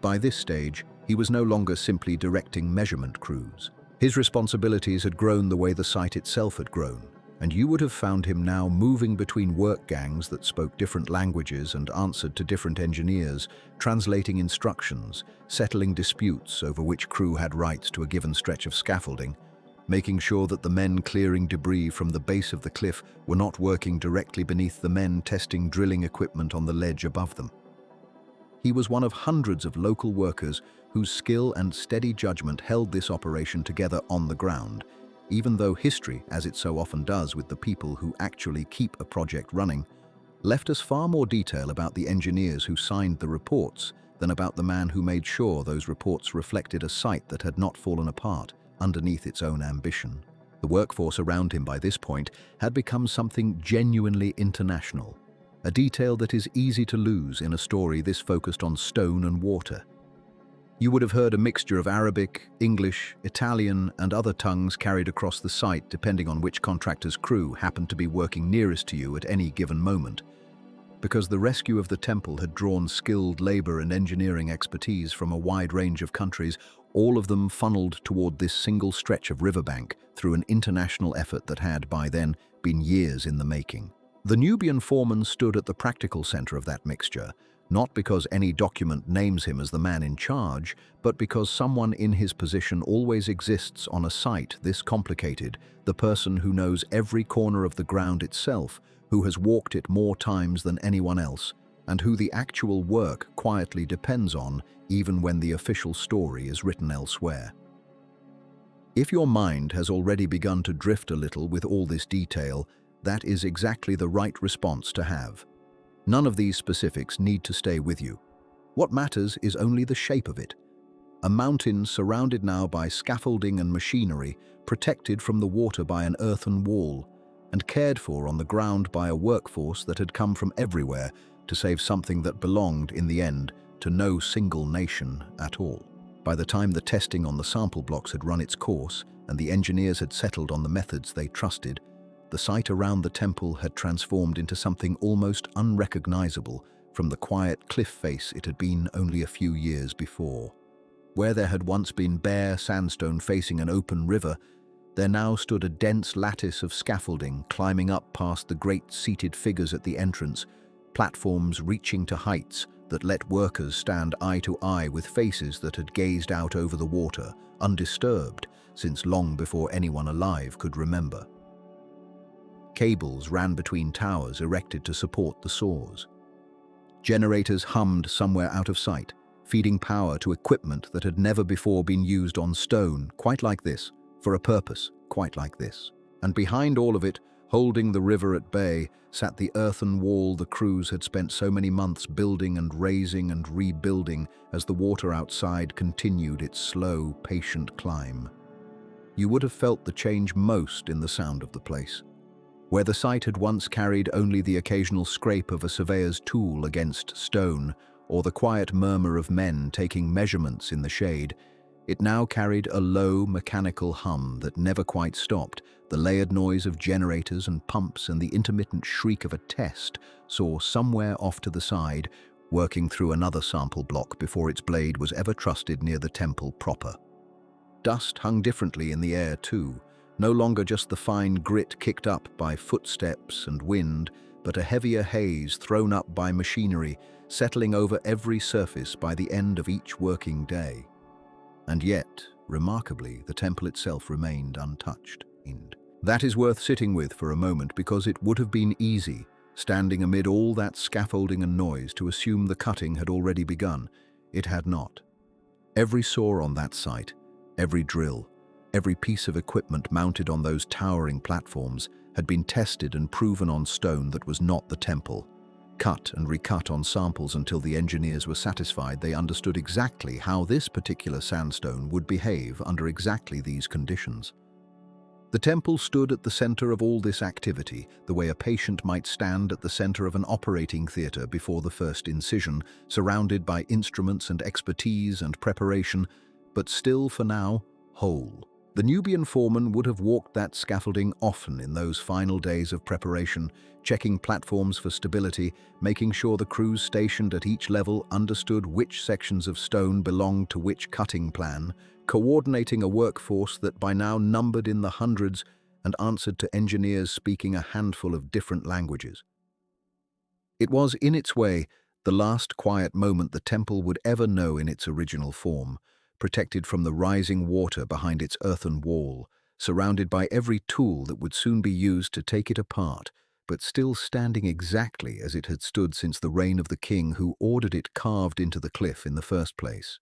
By this stage, he was no longer simply directing measurement crews. His responsibilities had grown the way the site itself had grown, and you would have found him now moving between work gangs that spoke different languages and answered to different engineers, translating instructions, settling disputes over which crew had rights to a given stretch of scaffolding, making sure that the men clearing debris from the base of the cliff were not working directly beneath the men testing drilling equipment on the ledge above them. He was one of hundreds of local workers whose skill and steady judgment held this operation together on the ground, even though history, as it so often does with the people who actually keep a project running, left us far more detail about the engineers who signed the reports than about the man who made sure those reports reflected a site that had not fallen apart underneath its own ambition. The workforce around him by this point had become something genuinely international, a detail that is easy to lose in a story this focused on stone and water. You would have heard a mixture of Arabic, English, Italian, and other tongues carried across the site depending on which contractor's crew happened to be working nearest to you at any given moment. Because the rescue of the temple had drawn skilled labor and engineering expertise from a wide range of countries, all of them funneled toward this single stretch of riverbank through an international effort that had, by then, been years in the making. The Nubian foreman stood at the practical center of that mixture, not because any document names him as the man in charge, but because someone in his position always exists on a site this complicated, the person who knows every corner of the ground itself, who has walked it more times than anyone else, and who the actual work quietly depends on, even when the official story is written elsewhere. If your mind has already begun to drift a little with all this detail, that is exactly the right response to have. None of these specifics need to stay with you. What matters is only the shape of it. A mountain surrounded now by scaffolding and machinery, protected from the water by an earthen wall, and cared for on the ground by a workforce that had come from everywhere to save something that belonged, in the end, to no single nation at all. By the time the testing on the sample blocks had run its course and the engineers had settled on the methods they trusted, the site around the temple had transformed into something almost unrecognizable from the quiet cliff face it had been only a few years before. Where there had once been bare sandstone facing an open river, there now stood a dense lattice of scaffolding climbing up past the great seated figures at the entrance, platforms reaching to heights that let workers stand eye to eye with faces that had gazed out over the water, undisturbed, since long before anyone alive could remember. Cables ran between towers erected to support the saws. Generators hummed somewhere out of sight, feeding power to equipment that had never before been used on stone, quite like this, for a purpose quite like this. And behind all of it, holding the river at bay, sat the earthen wall the crews had spent so many months building and raising and rebuilding as the water outside continued its slow, patient climb. You would have felt the change most in the sound of the place. Where the site had once carried only the occasional scrape of a surveyor's tool against stone or the quiet murmur of men taking measurements in the shade, it now carried a low, mechanical hum that never quite stopped. The layered noise of generators and pumps and the intermittent shriek of a test saw somewhere off to the side, working through another sample block before its blade was ever trusted near the temple proper. Dust hung differently in the air too, no longer just the fine grit kicked up by footsteps and wind, but a heavier haze thrown up by machinery, settling over every surface by the end of each working day. And yet, remarkably, the temple itself remained untouched. That is worth sitting with for a moment, because it would have been easy, standing amid all that scaffolding and noise, to assume the cutting had already begun. It had not. Every saw on that site, every drill, every piece of equipment mounted on those towering platforms had been tested and proven on stone that was not the temple. cut and recut on samples until the engineers were satisfied they understood exactly how this particular sandstone would behave under exactly these conditions. The temple stood at the center of all this activity, the way a patient might stand at the center of an operating theater before the first incision, surrounded by instruments and expertise and preparation, but still, for now, whole. The Nubian foreman would have walked that scaffolding often in those final days of preparation, checking platforms for stability, making sure the crews stationed at each level understood which sections of stone belonged to which cutting plan, coordinating a workforce that by now numbered in the hundreds and answered to engineers speaking a handful of different languages. It was, in its way, the last quiet moment the temple would ever know in its original form, protected from the rising water behind its earthen wall, surrounded by every tool that would soon be used to take it apart, but still standing exactly as it had stood since the reign of the king who ordered it carved into the cliff in the first place.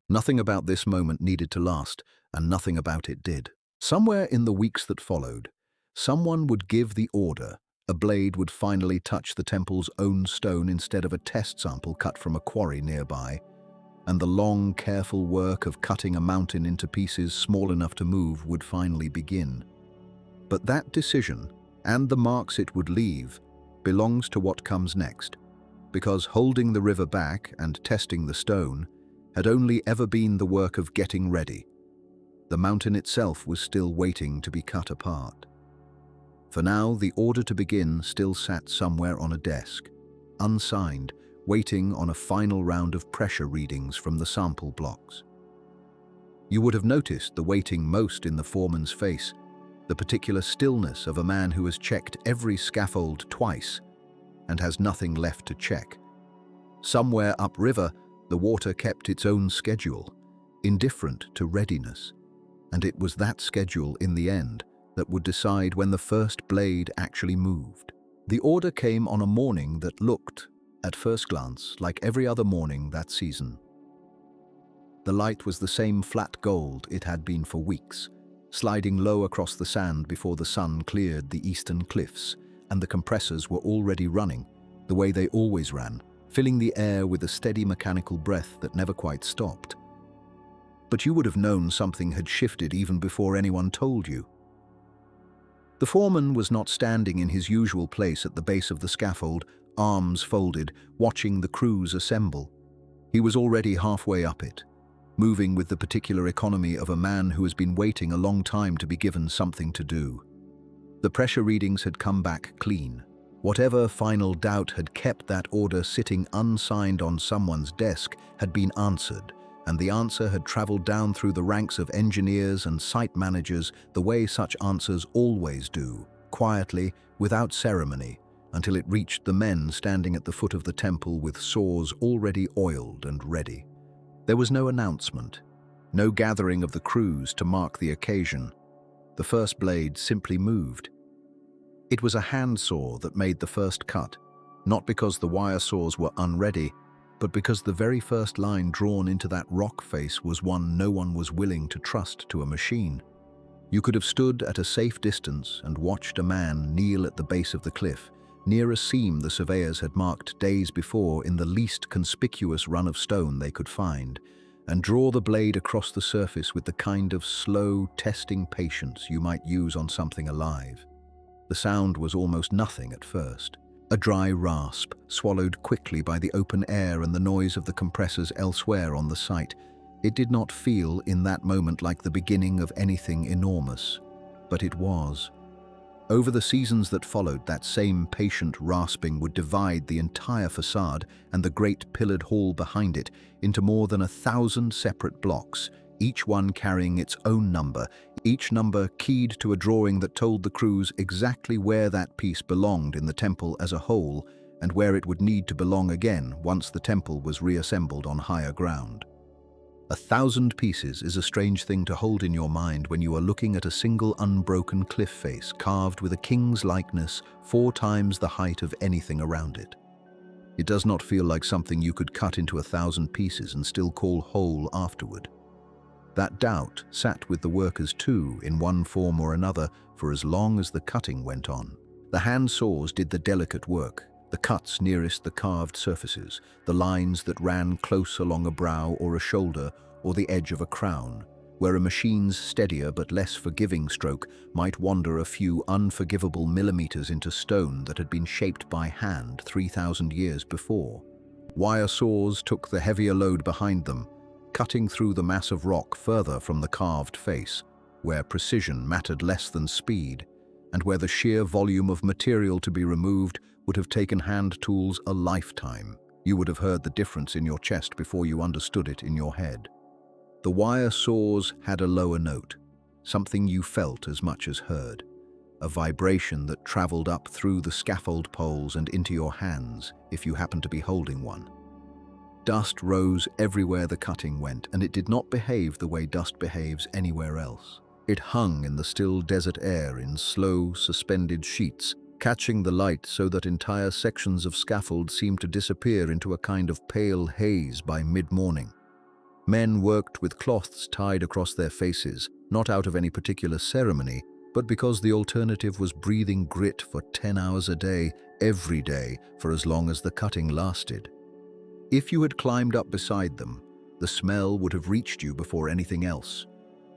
Nothing about this moment needed to last, and nothing about it did. Somewhere in the weeks that followed, someone would give the order. A blade would finally touch the temple's own stone instead of a test sample cut from a quarry nearby, and the long, careful work of cutting a mountain into pieces small enough to move would finally begin. But that decision, and the marks it would leave, belongs to what comes next, because holding the river back and testing the stone had only ever been the work of getting ready. The mountain itself was still waiting to be cut apart. For now, the order to begin still sat somewhere on a desk, unsigned, waiting on a final round of pressure readings from the sample blocks. You would have noticed the waiting most in the foreman's face, the particular stillness of a man who has checked every scaffold twice and has nothing left to check. Somewhere upriver, the water kept its own schedule, indifferent to readiness, and it was that schedule in the end that would decide when the first blade actually moved. The order came on a morning that looked, at first glance, like every other morning that season. The light was the same flat gold it had been for weeks, sliding low across the sand before the sun cleared the eastern cliffs, and the compressors were already running, the way they always ran, filling the air with a steady mechanical breath that never quite stopped. But you would have known something had shifted even before anyone told you. The foreman was not standing in his usual place at the base of the scaffold, arms folded, watching the crews assemble. He was already halfway up it, moving with the particular economy of a man who has been waiting a long time to be given something to do. The pressure readings had come back clean. Whatever final doubt had kept that order sitting unsigned on someone's desk had been answered, and the answer had traveled down through the ranks of engineers and site managers the way such answers always do, quietly, without ceremony, until it reached the men standing at the foot of the temple with saws already oiled and ready. There was no announcement, no gathering of the crews to mark the occasion. The first blade simply moved. It was a hand saw that made the first cut, not because the wire saws were unready, but because the very first line drawn into that rock face was one no one was willing to trust to a machine. You could have stood at a safe distance and watched a man kneel at the base of the cliff, near a seam the surveyors had marked days before in the least conspicuous run of stone they could find, and draw the blade across the surface with the kind of slow, testing patience you might use on something alive. The sound was almost nothing at first. A dry rasp, swallowed quickly by the open air and the noise of the compressors elsewhere on the site. It did not feel in that moment like the beginning of anything enormous, but it was. Over the seasons that followed, that same patient rasping would divide the entire facade and the great pillared hall behind it into more than 1,000 separate blocks, each one carrying its own number, each number keyed to a drawing that told the crews exactly where that piece belonged in the temple as a whole and where it would need to belong again once the temple was reassembled on higher ground. 1,000 pieces is a strange thing to hold in your mind when you are looking at a single unbroken cliff face carved with a king's likeness 4 times the height of anything around it. It does not feel like something you could cut into 1,000 pieces and still call whole afterward. That doubt sat with the workers too, in one form or another, for as long as the cutting went on. The hand saws did the delicate work, The cuts nearest the carved surfaces, the lines that ran close along a brow or a shoulder or the edge of a crown, where a machine's steadier but less forgiving stroke might wander a few unforgivable millimeters into stone that had been shaped by hand 3,000 years before. Wire saws took the heavier load behind them, cutting through the mass of rock further from the carved face, where precision mattered less than speed, and where the sheer volume of material to be removed would have taken hand tools a lifetime. You would have heard the difference in your chest before you understood it in your head. The wire saws had a lower note, something you felt as much as heard, a vibration that traveled up through the scaffold poles and into your hands if you happened to be holding one. Dust rose everywhere the cutting went, and it did not behave the way dust behaves anywhere else. It hung in the still desert air in slow, suspended sheets, catching the light so that entire sections of scaffold seemed to disappear into a kind of pale haze by mid-morning. Men worked with cloths tied across their faces, not out of any particular ceremony, but because the alternative was breathing grit for 10 hours a day, every day, for as long as the cutting lasted. If you had climbed up beside them, the smell would have reached you before anything else.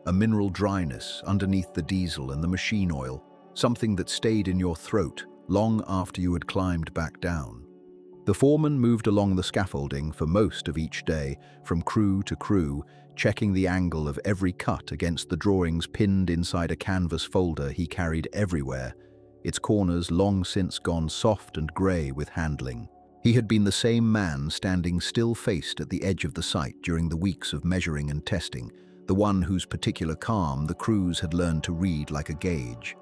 A mineral dryness underneath the diesel and the machine oil, something that stayed in your throat long after you had climbed back down. The foreman moved along the scaffolding for most of each day, from crew to crew, checking the angle of every cut against the drawings pinned inside a canvas folder he carried everywhere, its corners long since gone soft and grey with handling. He had been the same man standing still-faced at the edge of the site during the weeks of measuring and testing, the one whose particular calm the crews had learned to read like a gauge.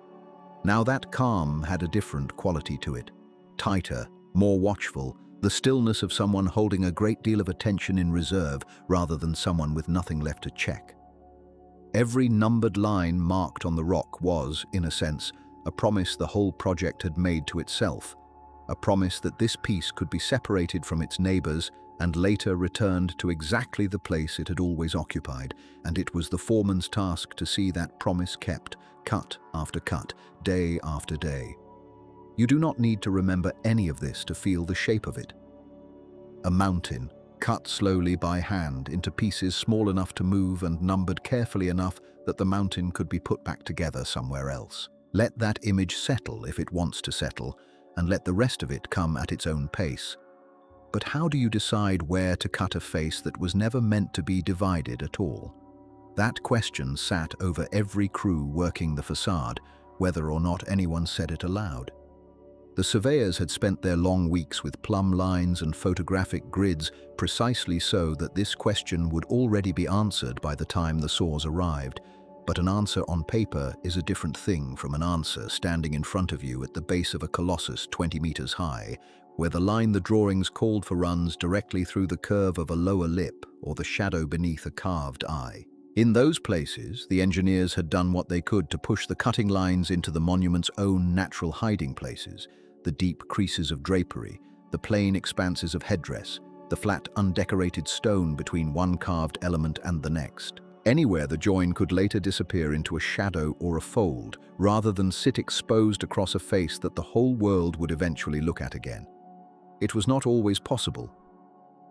Now that calm had a different quality to it, tighter, more watchful, the stillness of someone holding a great deal of attention in reserve rather than someone with nothing left to check. Every numbered line marked on the rock was, in a sense, a promise the whole project had made to itself, a promise that this piece could be separated from its neighbors and later returned to exactly the place it had always occupied, and it was the foreman's task to see that promise kept, cut after cut, day after day. You do not need to remember any of this to feel the shape of it. A mountain, cut slowly by hand into pieces small enough to move and numbered carefully enough that the mountain could be put back together somewhere else. Let that image settle if it wants to settle, and let the rest of it come at its own pace. But how do you decide where to cut a face that was never meant to be divided at all? That question sat over every crew working the facade, whether or not anyone said it aloud. The surveyors had spent their long weeks with plumb lines and photographic grids precisely so that this question would already be answered by the time the saws arrived. But an answer on paper is a different thing from an answer standing in front of you at the base of a colossus 20 meters high, where the line the drawings called for runs directly through the curve of a lower lip or the shadow beneath a carved eye. In those places, the engineers had done what they could to push the cutting lines into the monument's own natural hiding places, the deep creases of drapery, the plain expanses of headdress, the flat undecorated stone between one carved element and the next. Anywhere the join could later disappear into a shadow or a fold, rather than sit exposed across a face that the whole world would eventually look at again. It was not always possible.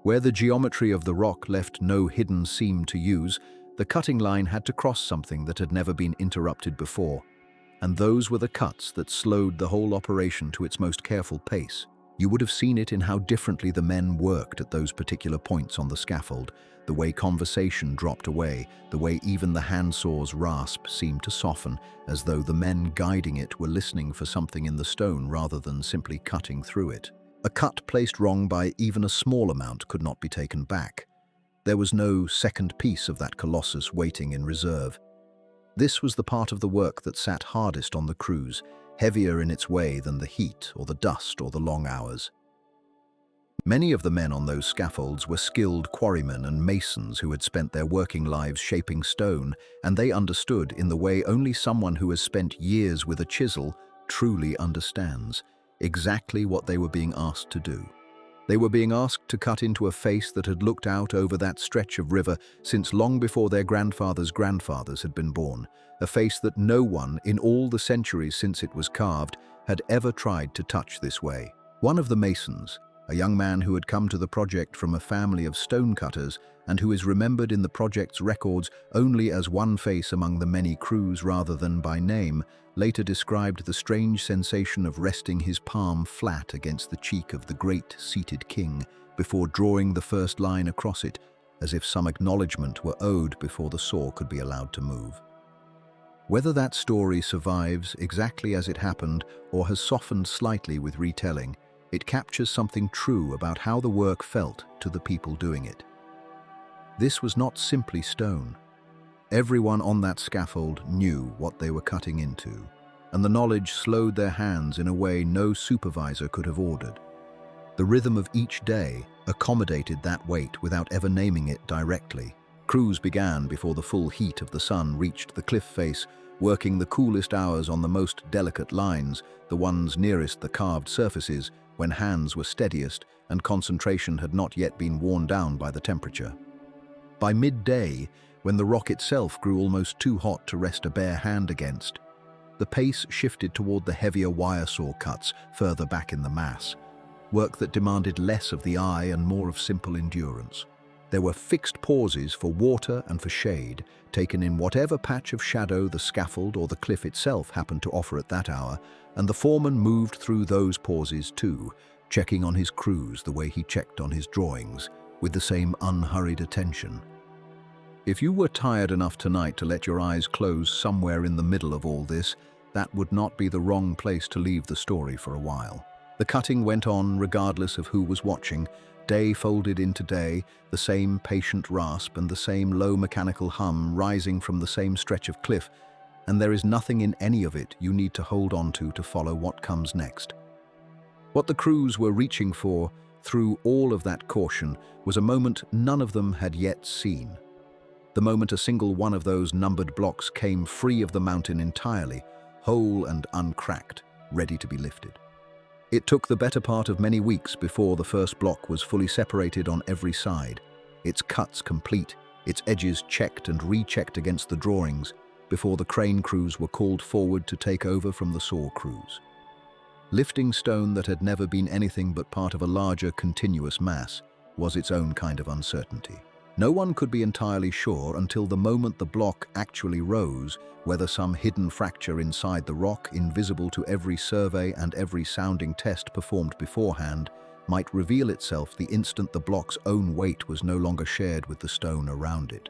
Where the geometry of the rock left no hidden seam to use, the cutting line had to cross something that had never been interrupted before, and those were the cuts that slowed the whole operation to its most careful pace. You would have seen it in how differently the men worked at those particular points on the scaffold, the way conversation dropped away, the way even the handsaw's rasp seemed to soften, as though the men guiding it were listening for something in the stone rather than simply cutting through it. A cut placed wrong by even a small amount could not be taken back. There was no second piece of that colossus waiting in reserve. This was the part of the work that sat hardest on the crews, heavier in its way than the heat or the dust or the long hours. Many of the men on those scaffolds were skilled quarrymen and masons who had spent their working lives shaping stone, and they understood in the way only someone who has spent years with a chisel truly understands, exactly what they were being asked to do. They were being asked to cut into a face that had looked out over that stretch of river since long before their grandfathers' grandfathers had been born, a face that no one, in all the centuries since it was carved, had ever tried to touch this way. One of the masons, a young man who had come to the project from a family of stonecutters and who is remembered in the project's records only as one face among the many crews rather than by name, later described the strange sensation of resting his palm flat against the cheek of the great seated king before drawing the first line across it, as if some acknowledgement were owed before the saw could be allowed to move. Whether that story survives exactly as it happened or has softened slightly with retelling, it captures something true about how the work felt to the people doing it. This was not simply stone. Everyone on that scaffold knew what they were cutting into, and the knowledge slowed their hands in a way no supervisor could have ordered. The rhythm of each day accommodated that weight without ever naming it directly. Crews began before the full heat of the sun reached the cliff face, working the coolest hours on the most delicate lines, the ones nearest the carved surfaces, when hands were steadiest and concentration had not yet been worn down by the temperature. By midday, when the rock itself grew almost too hot to rest a bare hand against, the pace shifted toward the heavier wire saw cuts further back in the mass, work that demanded less of the eye and more of simple endurance. There were fixed pauses for water and for shade, taken in whatever patch of shadow the scaffold or the cliff itself happened to offer at that hour, and the foreman moved through those pauses too, checking on his crews the way he checked on his drawings, with the same unhurried attention. If you were tired enough tonight to let your eyes close somewhere in the middle of all this, that would not be the wrong place to leave the story for a while. The cutting went on regardless of who was watching. Day folded into day, the same patient rasp and the same low mechanical hum rising from the same stretch of cliff, and there is nothing in any of it you need to hold on to follow what comes next. What the crews were reaching for, through all of that caution, was a moment none of them had yet seen. The moment a single one of those numbered blocks came free of the mountain entirely, whole and uncracked, ready to be lifted. It took the better part of many weeks before the first block was fully separated on every side, its cuts complete, its edges checked and rechecked against the drawings, before the crane crews were called forward to take over from the saw crews. Lifting stone that had never been anything but part of a larger continuous mass was its own kind of uncertainty. No one could be entirely sure until the moment the block actually rose whether some hidden fracture inside the rock, invisible to every survey and every sounding test performed beforehand, might reveal itself the instant the block's own weight was no longer shared with the stone around it.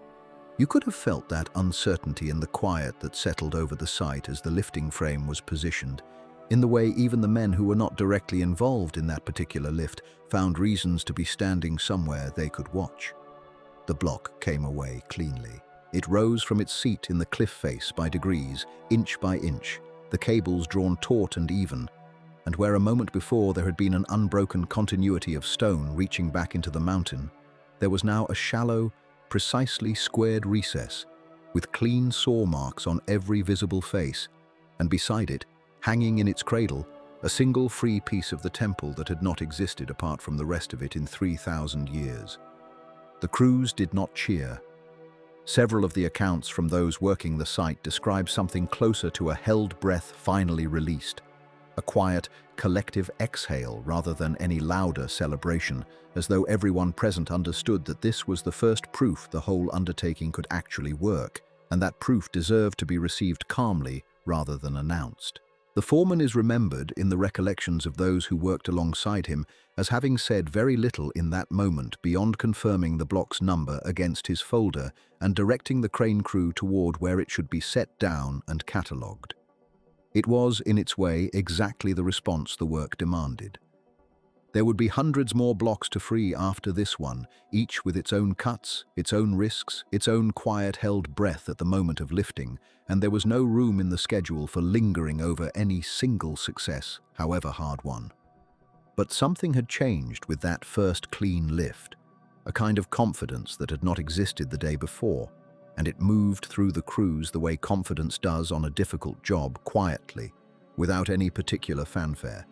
You could have felt that uncertainty in the quiet that settled over the site as the lifting frame was positioned, in the way even the men who were not directly involved in that particular lift found reasons to be standing somewhere they could watch. The block came away cleanly. It rose from its seat in the cliff face by degrees, inch by inch, the cables drawn taut and even, and where a moment before there had been an unbroken continuity of stone reaching back into the mountain, there was now a shallow, precisely squared recess, with clean saw marks on every visible face, and beside it, hanging in its cradle, a single free piece of the temple that had not existed apart from the rest of it in 3,000 years. The crews did not cheer. Several of the accounts from those working the site describe something closer to a held breath finally released, a quiet, collective exhale rather than any louder celebration, as though everyone present understood that this was the first proof the whole undertaking could actually work, and that proof deserved to be received calmly rather than announced. The foreman is remembered in the recollections of those who worked alongside him as having said very little in that moment beyond confirming the block's number against his folder and directing the crane crew toward where it should be set down and catalogued. It was, in its way, exactly the response the work demanded. There would be hundreds more blocks to free after this one, each with its own cuts, its own risks, its own quiet held breath at the moment of lifting, and there was no room in the schedule for lingering over any single success, however hard won. But something had changed with that first clean lift, a kind of confidence that had not existed the day before, and it moved through the crews the way confidence does on a difficult job, quietly, without any particular fanfare,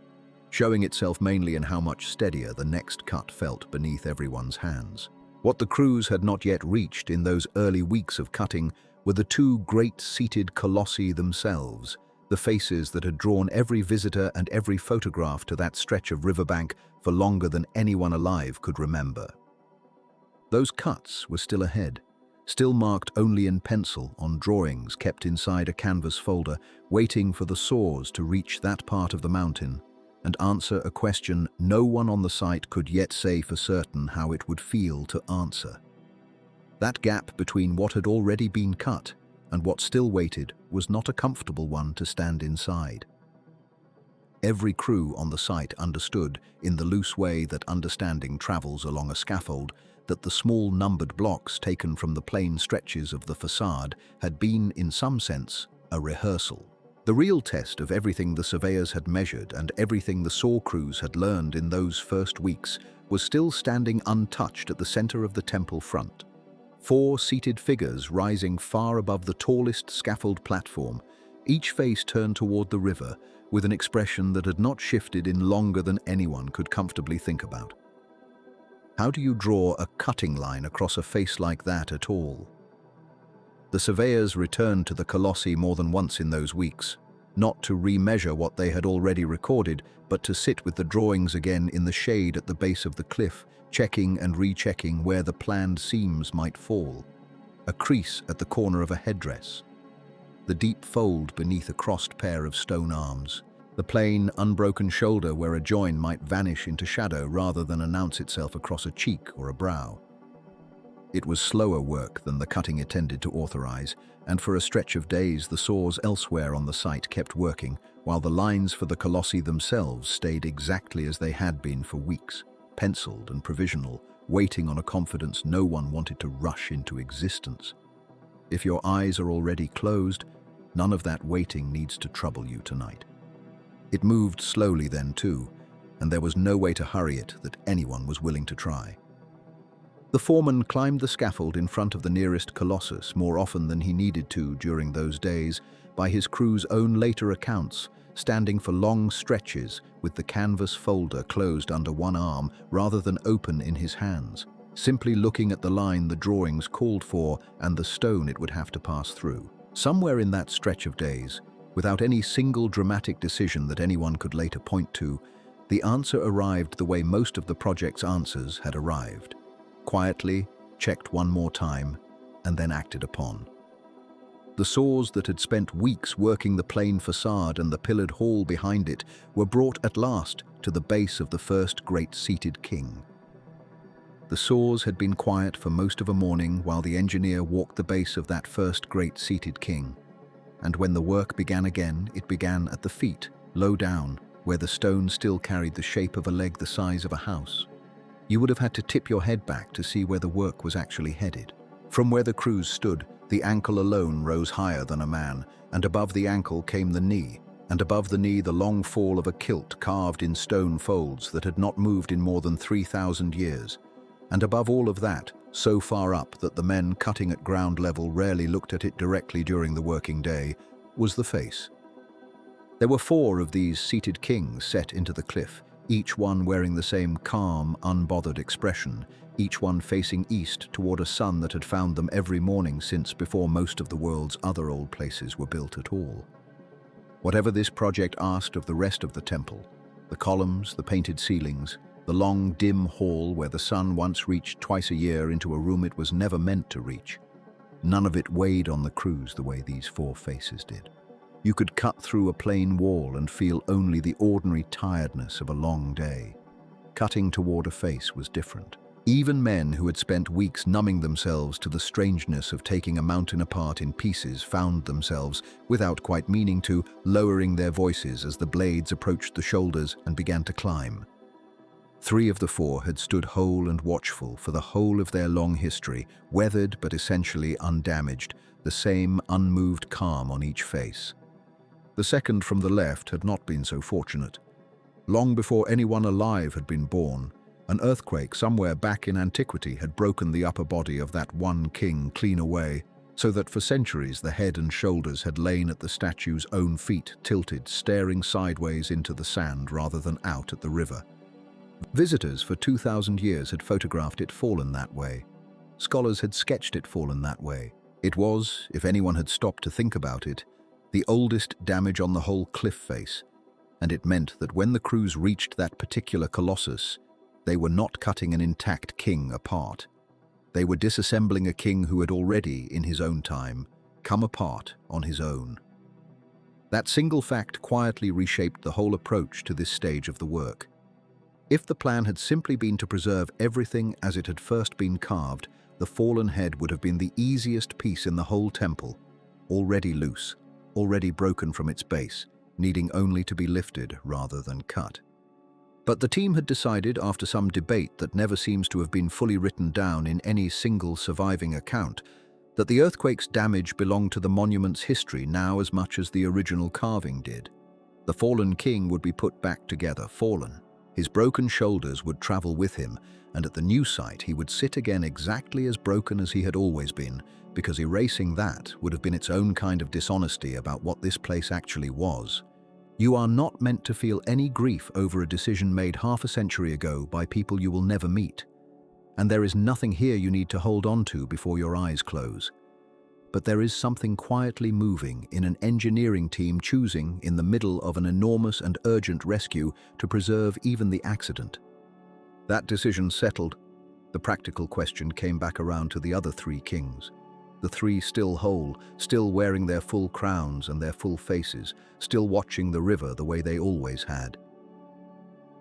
showing itself mainly in how much steadier the next cut felt beneath everyone's hands. What the crews had not yet reached in those early weeks of cutting were the two great seated colossi themselves, the faces that had drawn every visitor and every photograph to that stretch of riverbank for longer than anyone alive could remember. Those cuts were still ahead, still marked only in pencil on drawings kept inside a canvas folder, waiting for the saws to reach that part of the mountain and answer a question no one on the site could yet say for certain how it would feel to answer. That gap between what had already been cut and what still waited was not a comfortable one to stand inside. Every crew on the site understood, in the loose way that understanding travels along a scaffold, that the small numbered blocks taken from the plain stretches of the facade had been, in some sense, a rehearsal. The real test of everything the surveyors had measured and everything the saw crews had learned in those first weeks was still standing untouched at the center of the temple front. 4 seated figures rising far above the tallest scaffold platform, each face turned toward the river with an expression that had not shifted in longer than anyone could comfortably think about. How do you draw a cutting line across a face like that at all? The surveyors returned to the colossi more than once in those weeks, not to remeasure what they had already recorded, but to sit with the drawings again in the shade at the base of the cliff, checking and rechecking where the planned seams might fall. A crease at the corner of a headdress, the deep fold beneath a crossed pair of stone arms, the plain, unbroken shoulder where a join might vanish into shadow rather than announce itself across a cheek or a brow. It was slower work than the cutting intended to authorize, and for a stretch of days the saws elsewhere on the site kept working, while the lines for the colossi themselves stayed exactly as they had been for weeks, penciled and provisional, waiting on a confidence no one wanted to rush into existence. If your eyes are already closed, none of that waiting needs to trouble you tonight. It moved slowly then too, and there was no way to hurry it that anyone was willing to try. The foreman climbed the scaffold in front of the nearest colossus more often than he needed to during those days, by his crew's own later accounts, standing for long stretches with the canvas folder closed under one arm rather than open in his hands, simply looking at the line the drawings called for and the stone it would have to pass through. Somewhere in that stretch of days, without any single dramatic decision that anyone could later point to, the answer arrived the way most of the project's answers had arrived. Quietly, checked one more time, and then acted upon. The saws that had spent weeks working the plain facade and the pillared hall behind it were brought at last to the base of the first great seated king. The saws had been quiet for most of a morning while the engineer walked the base of that first great seated king. And when the work began again, it began at the feet, low down, where the stone still carried the shape of a leg the size of a house. You would have had to tip your head back to see where the work was actually headed. From where the crews stood, the ankle alone rose higher than a man, and above the ankle came the knee, and above the knee the long fall of a kilt carved in stone folds that had not moved in more than 3,000 years. And above all of that, so far up that the men cutting at ground level rarely looked at it directly during the working day, was the face. There were 4 of these seated kings set into the cliff, each one wearing the same calm, unbothered expression, each one facing east toward a sun that had found them every morning since before most of the world's other old places were built at all. Whatever this project asked of the rest of the temple, the columns, the painted ceilings, the long, dim hall where the sun once reached twice a year into a room it was never meant to reach, none of it weighed on the crews the way these 4 faces did. You could cut through a plain wall and feel only the ordinary tiredness of a long day. Cutting toward a face was different. Even men who had spent weeks numbing themselves to the strangeness of taking a mountain apart in pieces found themselves, without quite meaning to, lowering their voices as the blades approached the shoulders and began to climb. 3 of the 4 had stood whole and watchful for the whole of their long history, weathered but essentially undamaged, the same unmoved calm on each face. The second from the left had not been so fortunate. Long before anyone alive had been born, an earthquake somewhere back in antiquity had broken the upper body of that one king clean away, so that for centuries the head and shoulders had lain at the statue's own feet, tilted, staring sideways into the sand rather than out at the river. Visitors for 2,000 years had photographed it fallen that way. Scholars had sketched it fallen that way. It was, if anyone had stopped to think about it, the oldest damage on the whole cliff face, and it meant that when the crews reached that particular colossus, they were not cutting an intact king apart. They were disassembling a king who had already, in his own time, come apart on his own. That single fact quietly reshaped the whole approach to this stage of the work. If the plan had simply been to preserve everything as it had first been carved, the fallen head would have been the easiest piece in the whole temple, already loose, already broken from its base, needing only to be lifted rather than cut. But the team had decided, after some debate that never seems to have been fully written down in any single surviving account, that the earthquake's damage belonged to the monument's history now as much as the original carving did. The fallen king would be put back together, fallen. His broken shoulders would travel with him, and at the new site he would sit again exactly as broken as he had always been, because erasing that would have been its own kind of dishonesty about what this place actually was. You are not meant to feel any grief over a decision made half a century ago by people you will never meet. And there is nothing here you need to hold on to before your eyes close. But there is something quietly moving in an engineering team choosing, in the middle of an enormous and urgent rescue, to preserve even the accident. That decision settled, the practical question came back around to the other three kings. The three still whole, still wearing their full crowns and their full faces, still watching the river the way they always had.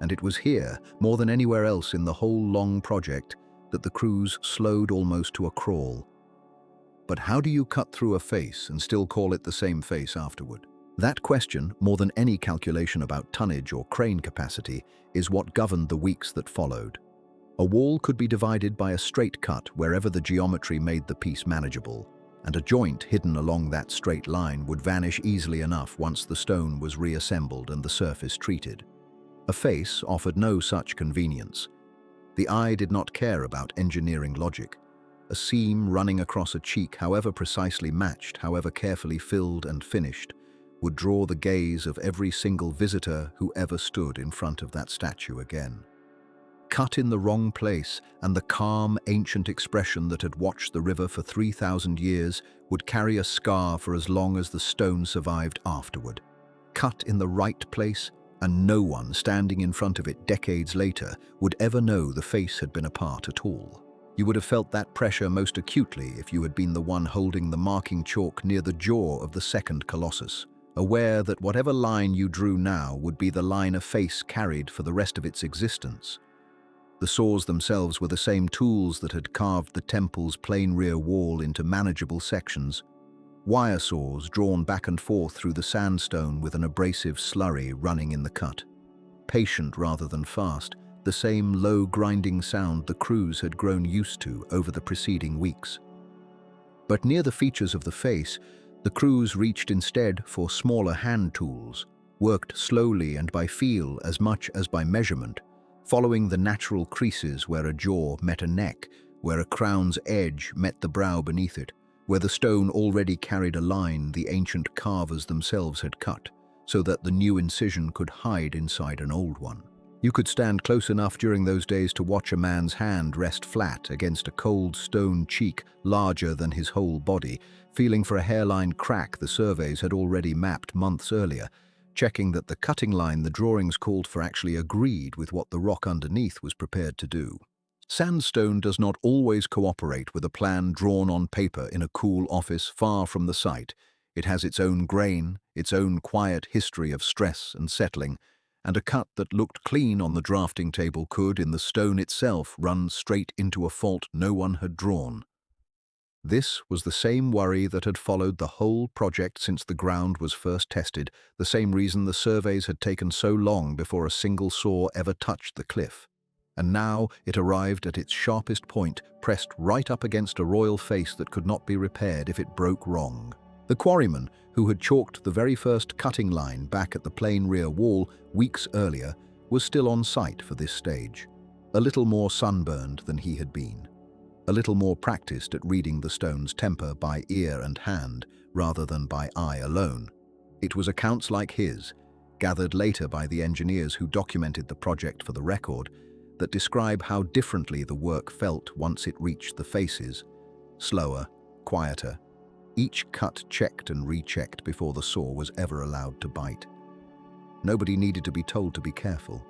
And it was here, more than anywhere else in the whole long project, that the crews slowed almost to a crawl. But how do you cut through a face and still call it the same face afterward? That question, more than any calculation about tonnage or crane capacity, is what governed the weeks that followed. A wall could be divided by a straight cut wherever the geometry made the piece manageable, and a joint hidden along that straight line would vanish easily enough once the stone was reassembled and the surface treated. A face offered no such convenience. The eye did not care about engineering logic. A seam running across a cheek, however precisely matched, however carefully filled and finished, would draw the gaze of every single visitor who ever stood in front of that statue again. Cut in the wrong place, and the calm, ancient expression that had watched the river for 3,000 years would carry a scar for as long as the stone survived afterward. Cut in the right place, and no one standing in front of it decades later would ever know the face had been apart at all. You would have felt that pressure most acutely if you had been the one holding the marking chalk near the jaw of the second colossus, aware that whatever line you drew now would be the line a face carried for the rest of its existence. The saws themselves were the same tools that had carved the temple's plain rear wall into manageable sections. Wire saws drawn back and forth through the sandstone with an abrasive slurry running in the cut. Patient rather than fast, the same low grinding sound the crews had grown used to over the preceding weeks. But near the features of the face, the crews reached instead for smaller hand tools, worked slowly and by feel as much as by measurement, following the natural creases where a jaw met a neck, where a crown's edge met the brow beneath it, where the stone already carried a line the ancient carvers themselves had cut, so that the new incision could hide inside an old one. You could stand close enough during those days to watch a man's hand rest flat against a cold stone cheek larger than his whole body, feeling for a hairline crack the surveys had already mapped months earlier, checking that the cutting line the drawings called for actually agreed with what the rock underneath was prepared to do. Sandstone does not always cooperate with a plan drawn on paper in a cool office far from the site. It has its own grain, its own quiet history of stress and settling, and a cut that looked clean on the drafting table could, in the stone itself, run straight into a fault no one had drawn. This was the same worry that had followed the whole project since the ground was first tested, the same reason the surveys had taken so long before a single saw ever touched the cliff. And now it arrived at its sharpest point, pressed right up against a royal face that could not be repaired if it broke wrong. The quarryman, who had chalked the very first cutting line back at the plain rear wall weeks earlier, was still on site for this stage, a little more sunburned than he had been, a little more practiced at reading the stone's temper by ear and hand rather than by eye alone. It was accounts like his, gathered later by the engineers who documented the project for the record, that describe how differently the work felt once it reached the faces, slower, quieter, each cut checked and rechecked before the saw was ever allowed to bite. Nobody needed to be told to be careful.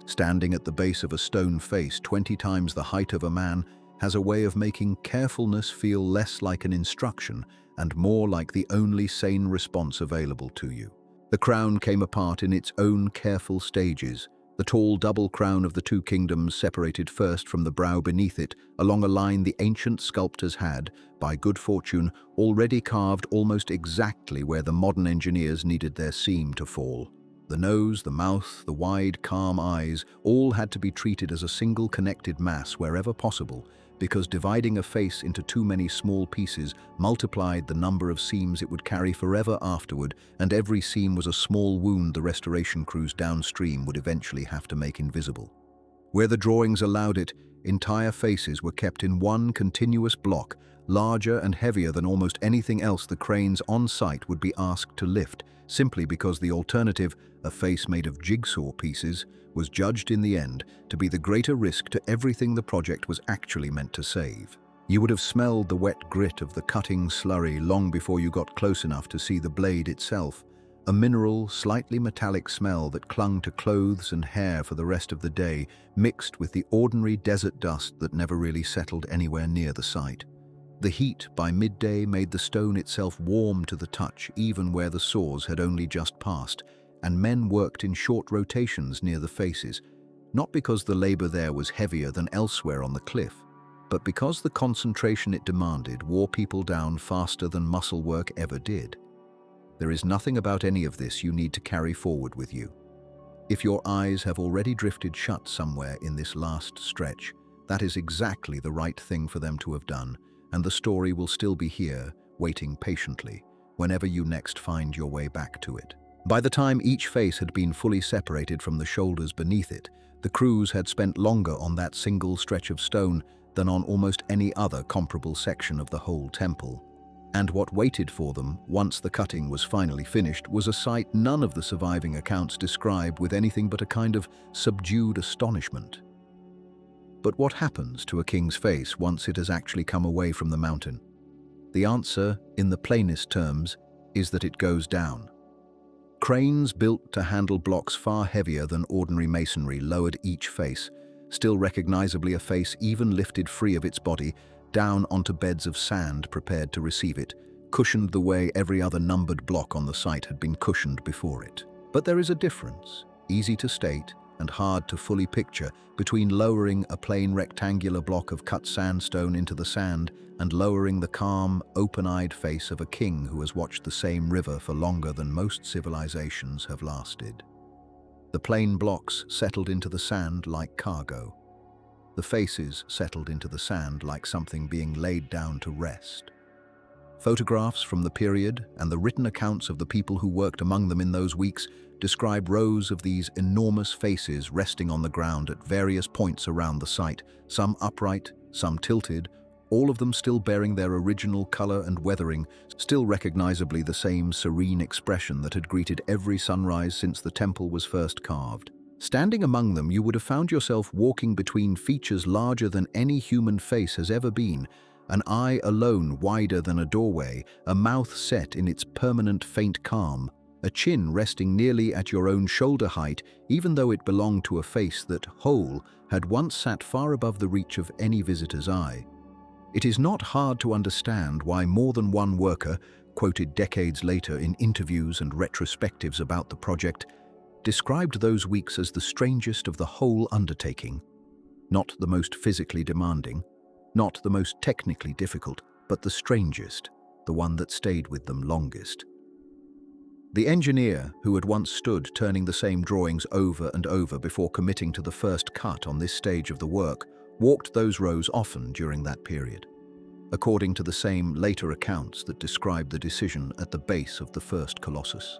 Standing at the base of a stone face 20 times the height of a man has a way of making carefulness feel less like an instruction and more like the only sane response available to you. The crown came apart in its own careful stages. The tall double crown of the two kingdoms separated first from the brow beneath it, along a line the ancient sculptors had, by good fortune, already carved almost exactly where the modern engineers needed their seam to fall. The nose, the mouth, the wide, calm eyes, all had to be treated as a single connected mass wherever possible, because dividing a face into too many small pieces multiplied the number of seams it would carry forever afterward, and every seam was a small wound the restoration crews downstream would eventually have to make invisible. Where the drawings allowed it, entire faces were kept in one continuous block, larger and heavier than almost anything else the cranes on site would be asked to lift, simply because the alternative, a face made of jigsaw pieces, was judged in the end to be the greater risk to everything the project was actually meant to save. You would have smelled the wet grit of the cutting slurry long before you got close enough to see the blade itself, a mineral, slightly metallic smell that clung to clothes and hair for the rest of the day, mixed with the ordinary desert dust that never really settled anywhere near the site. The heat by midday made the stone itself warm to the touch even where the saws had only just passed, and men worked in short rotations near the faces, not because the labor there was heavier than elsewhere on the cliff, but because the concentration it demanded wore people down faster than muscle work ever did. There is nothing about any of this you need to carry forward with you. If your eyes have already drifted shut somewhere in this last stretch, that is exactly the right thing for them to have done, and the story will still be here, waiting patiently, whenever you next find your way back to it. By the time each face had been fully separated from the shoulders beneath it, the crews had spent longer on that single stretch of stone than on almost any other comparable section of the whole temple. And what waited for them, once the cutting was finally finished, was a sight none of the surviving accounts describe with anything but a kind of subdued astonishment. But what happens to a king's face once it has actually come away from the mountain? The answer, in the plainest terms, is that it goes down. Cranes built to handle blocks far heavier than ordinary masonry lowered each face, still recognizably a face even lifted free of its body, down onto beds of sand prepared to receive it, cushioned the way every other numbered block on the site had been cushioned before it. But there is a difference, easy to state and hard to fully picture, between lowering a plain rectangular block of cut sandstone into the sand and lowering the calm, open-eyed face of a king who has watched the same river for longer than most civilizations have lasted. The plain blocks settled into the sand like cargo. The faces settled into the sand like something being laid down to rest. Photographs from the period and the written accounts of the people who worked among them in those weeks describe rows of these enormous faces resting on the ground at various points around the site, some upright, some tilted, all of them still bearing their original color and weathering, still recognizably the same serene expression that had greeted every sunrise since the temple was first carved. Standing among them, you would have found yourself walking between features larger than any human face has ever been, an eye alone wider than a doorway, a mouth set in its permanent faint calm, a chin resting nearly at your own shoulder height, even though it belonged to a face that, whole, had once sat far above the reach of any visitor's eye. It is not hard to understand why more than one worker, quoted decades later in interviews and retrospectives about the project, described those weeks as the strangest of the whole undertaking. Not the most physically demanding, not the most technically difficult, but the strangest, the one that stayed with them longest. The engineer, who had once stood turning the same drawings over and over before committing to the first cut on this stage of the work, walked those rows often during that period, according to the same later accounts that describe the decision at the base of the first Colossus.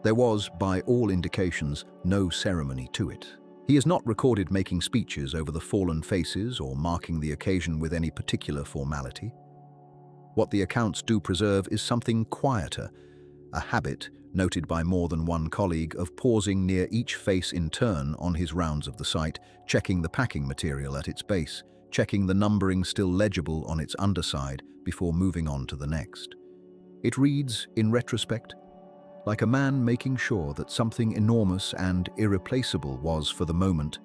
There was, by all indications, no ceremony to it. He is not recorded making speeches over the fallen faces or marking the occasion with any particular formality. What the accounts do preserve is something quieter, a habit, noted by more than one colleague, of pausing near each face in turn on his rounds of the site, checking the packing material at its base, checking the numbering still legible on its underside before moving on to the next. It reads, in retrospect, like a man making sure that something enormous and irreplaceable was, for the moment,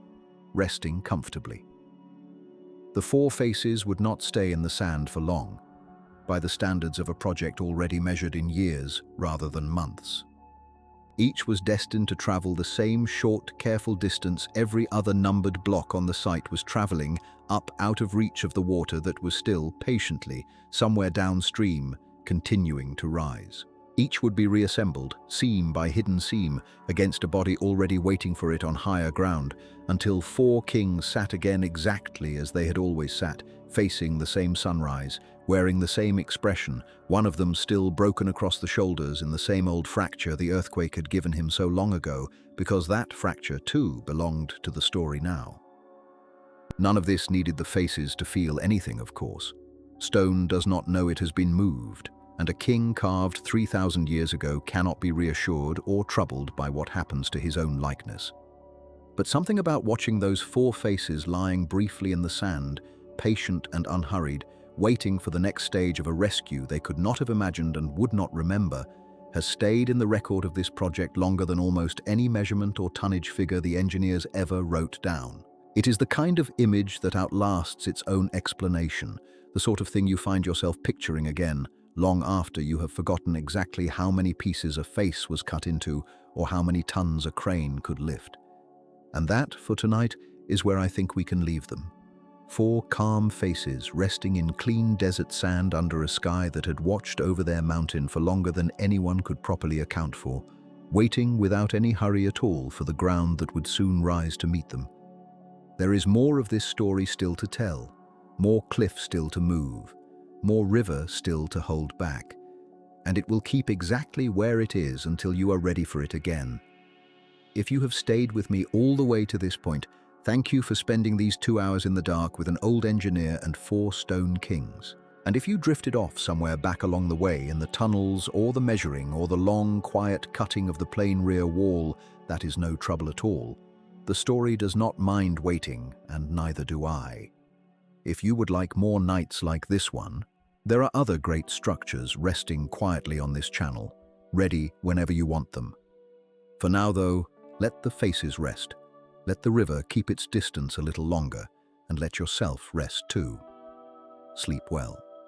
resting comfortably. The four faces would not stay in the sand for long, by the standards of a project already measured in years rather than months. Each was destined to travel the same short, careful distance every other numbered block on the site was traveling, up out of reach of the water that was still, patiently, somewhere downstream, continuing to rise. Each would be reassembled, seam by hidden seam, against a body already waiting for it on higher ground, until four kings sat again exactly as they had always sat, facing the same sunrise, wearing the same expression, one of them still broken across the shoulders in the same old fracture the earthquake had given him so long ago, because that fracture too belonged to the story now. None of this needed the faces to feel anything, of course. Stone does not know it has been moved, and a king carved 3,000 years ago cannot be reassured or troubled by what happens to his own likeness. But something about watching those four faces lying briefly in the sand, patient and unhurried, waiting for the next stage of a rescue they could not have imagined and would not remember, has stayed in the record of this project longer than almost any measurement or tonnage figure the engineers ever wrote down. It is the kind of image that outlasts its own explanation, the sort of thing you find yourself picturing again, long after you have forgotten exactly how many pieces a face was cut into or how many tons a crane could lift. And that, for tonight, is where I think we can leave them. Four calm faces resting in clean desert sand under a sky that had watched over their mountain for longer than anyone could properly account for, waiting without any hurry at all for the ground that would soon rise to meet them. There is more of this story still to tell, more cliff still to move, more river still to hold back, and it will keep exactly where it is until you are ready for it again. If you have stayed with me all the way to this point, thank you for spending these 2 hours in the dark with an old engineer and four stone kings. And if you drifted off somewhere back along the way in the tunnels or the measuring or the long, quiet cutting of the plain rear wall, that is no trouble at all. The story does not mind waiting, and neither do I. If you would like more nights like this one, there are other great structures resting quietly on this channel, ready whenever you want them. For now, though, let the faces rest. Let the river keep its distance a little longer, and let yourself rest too. Sleep well.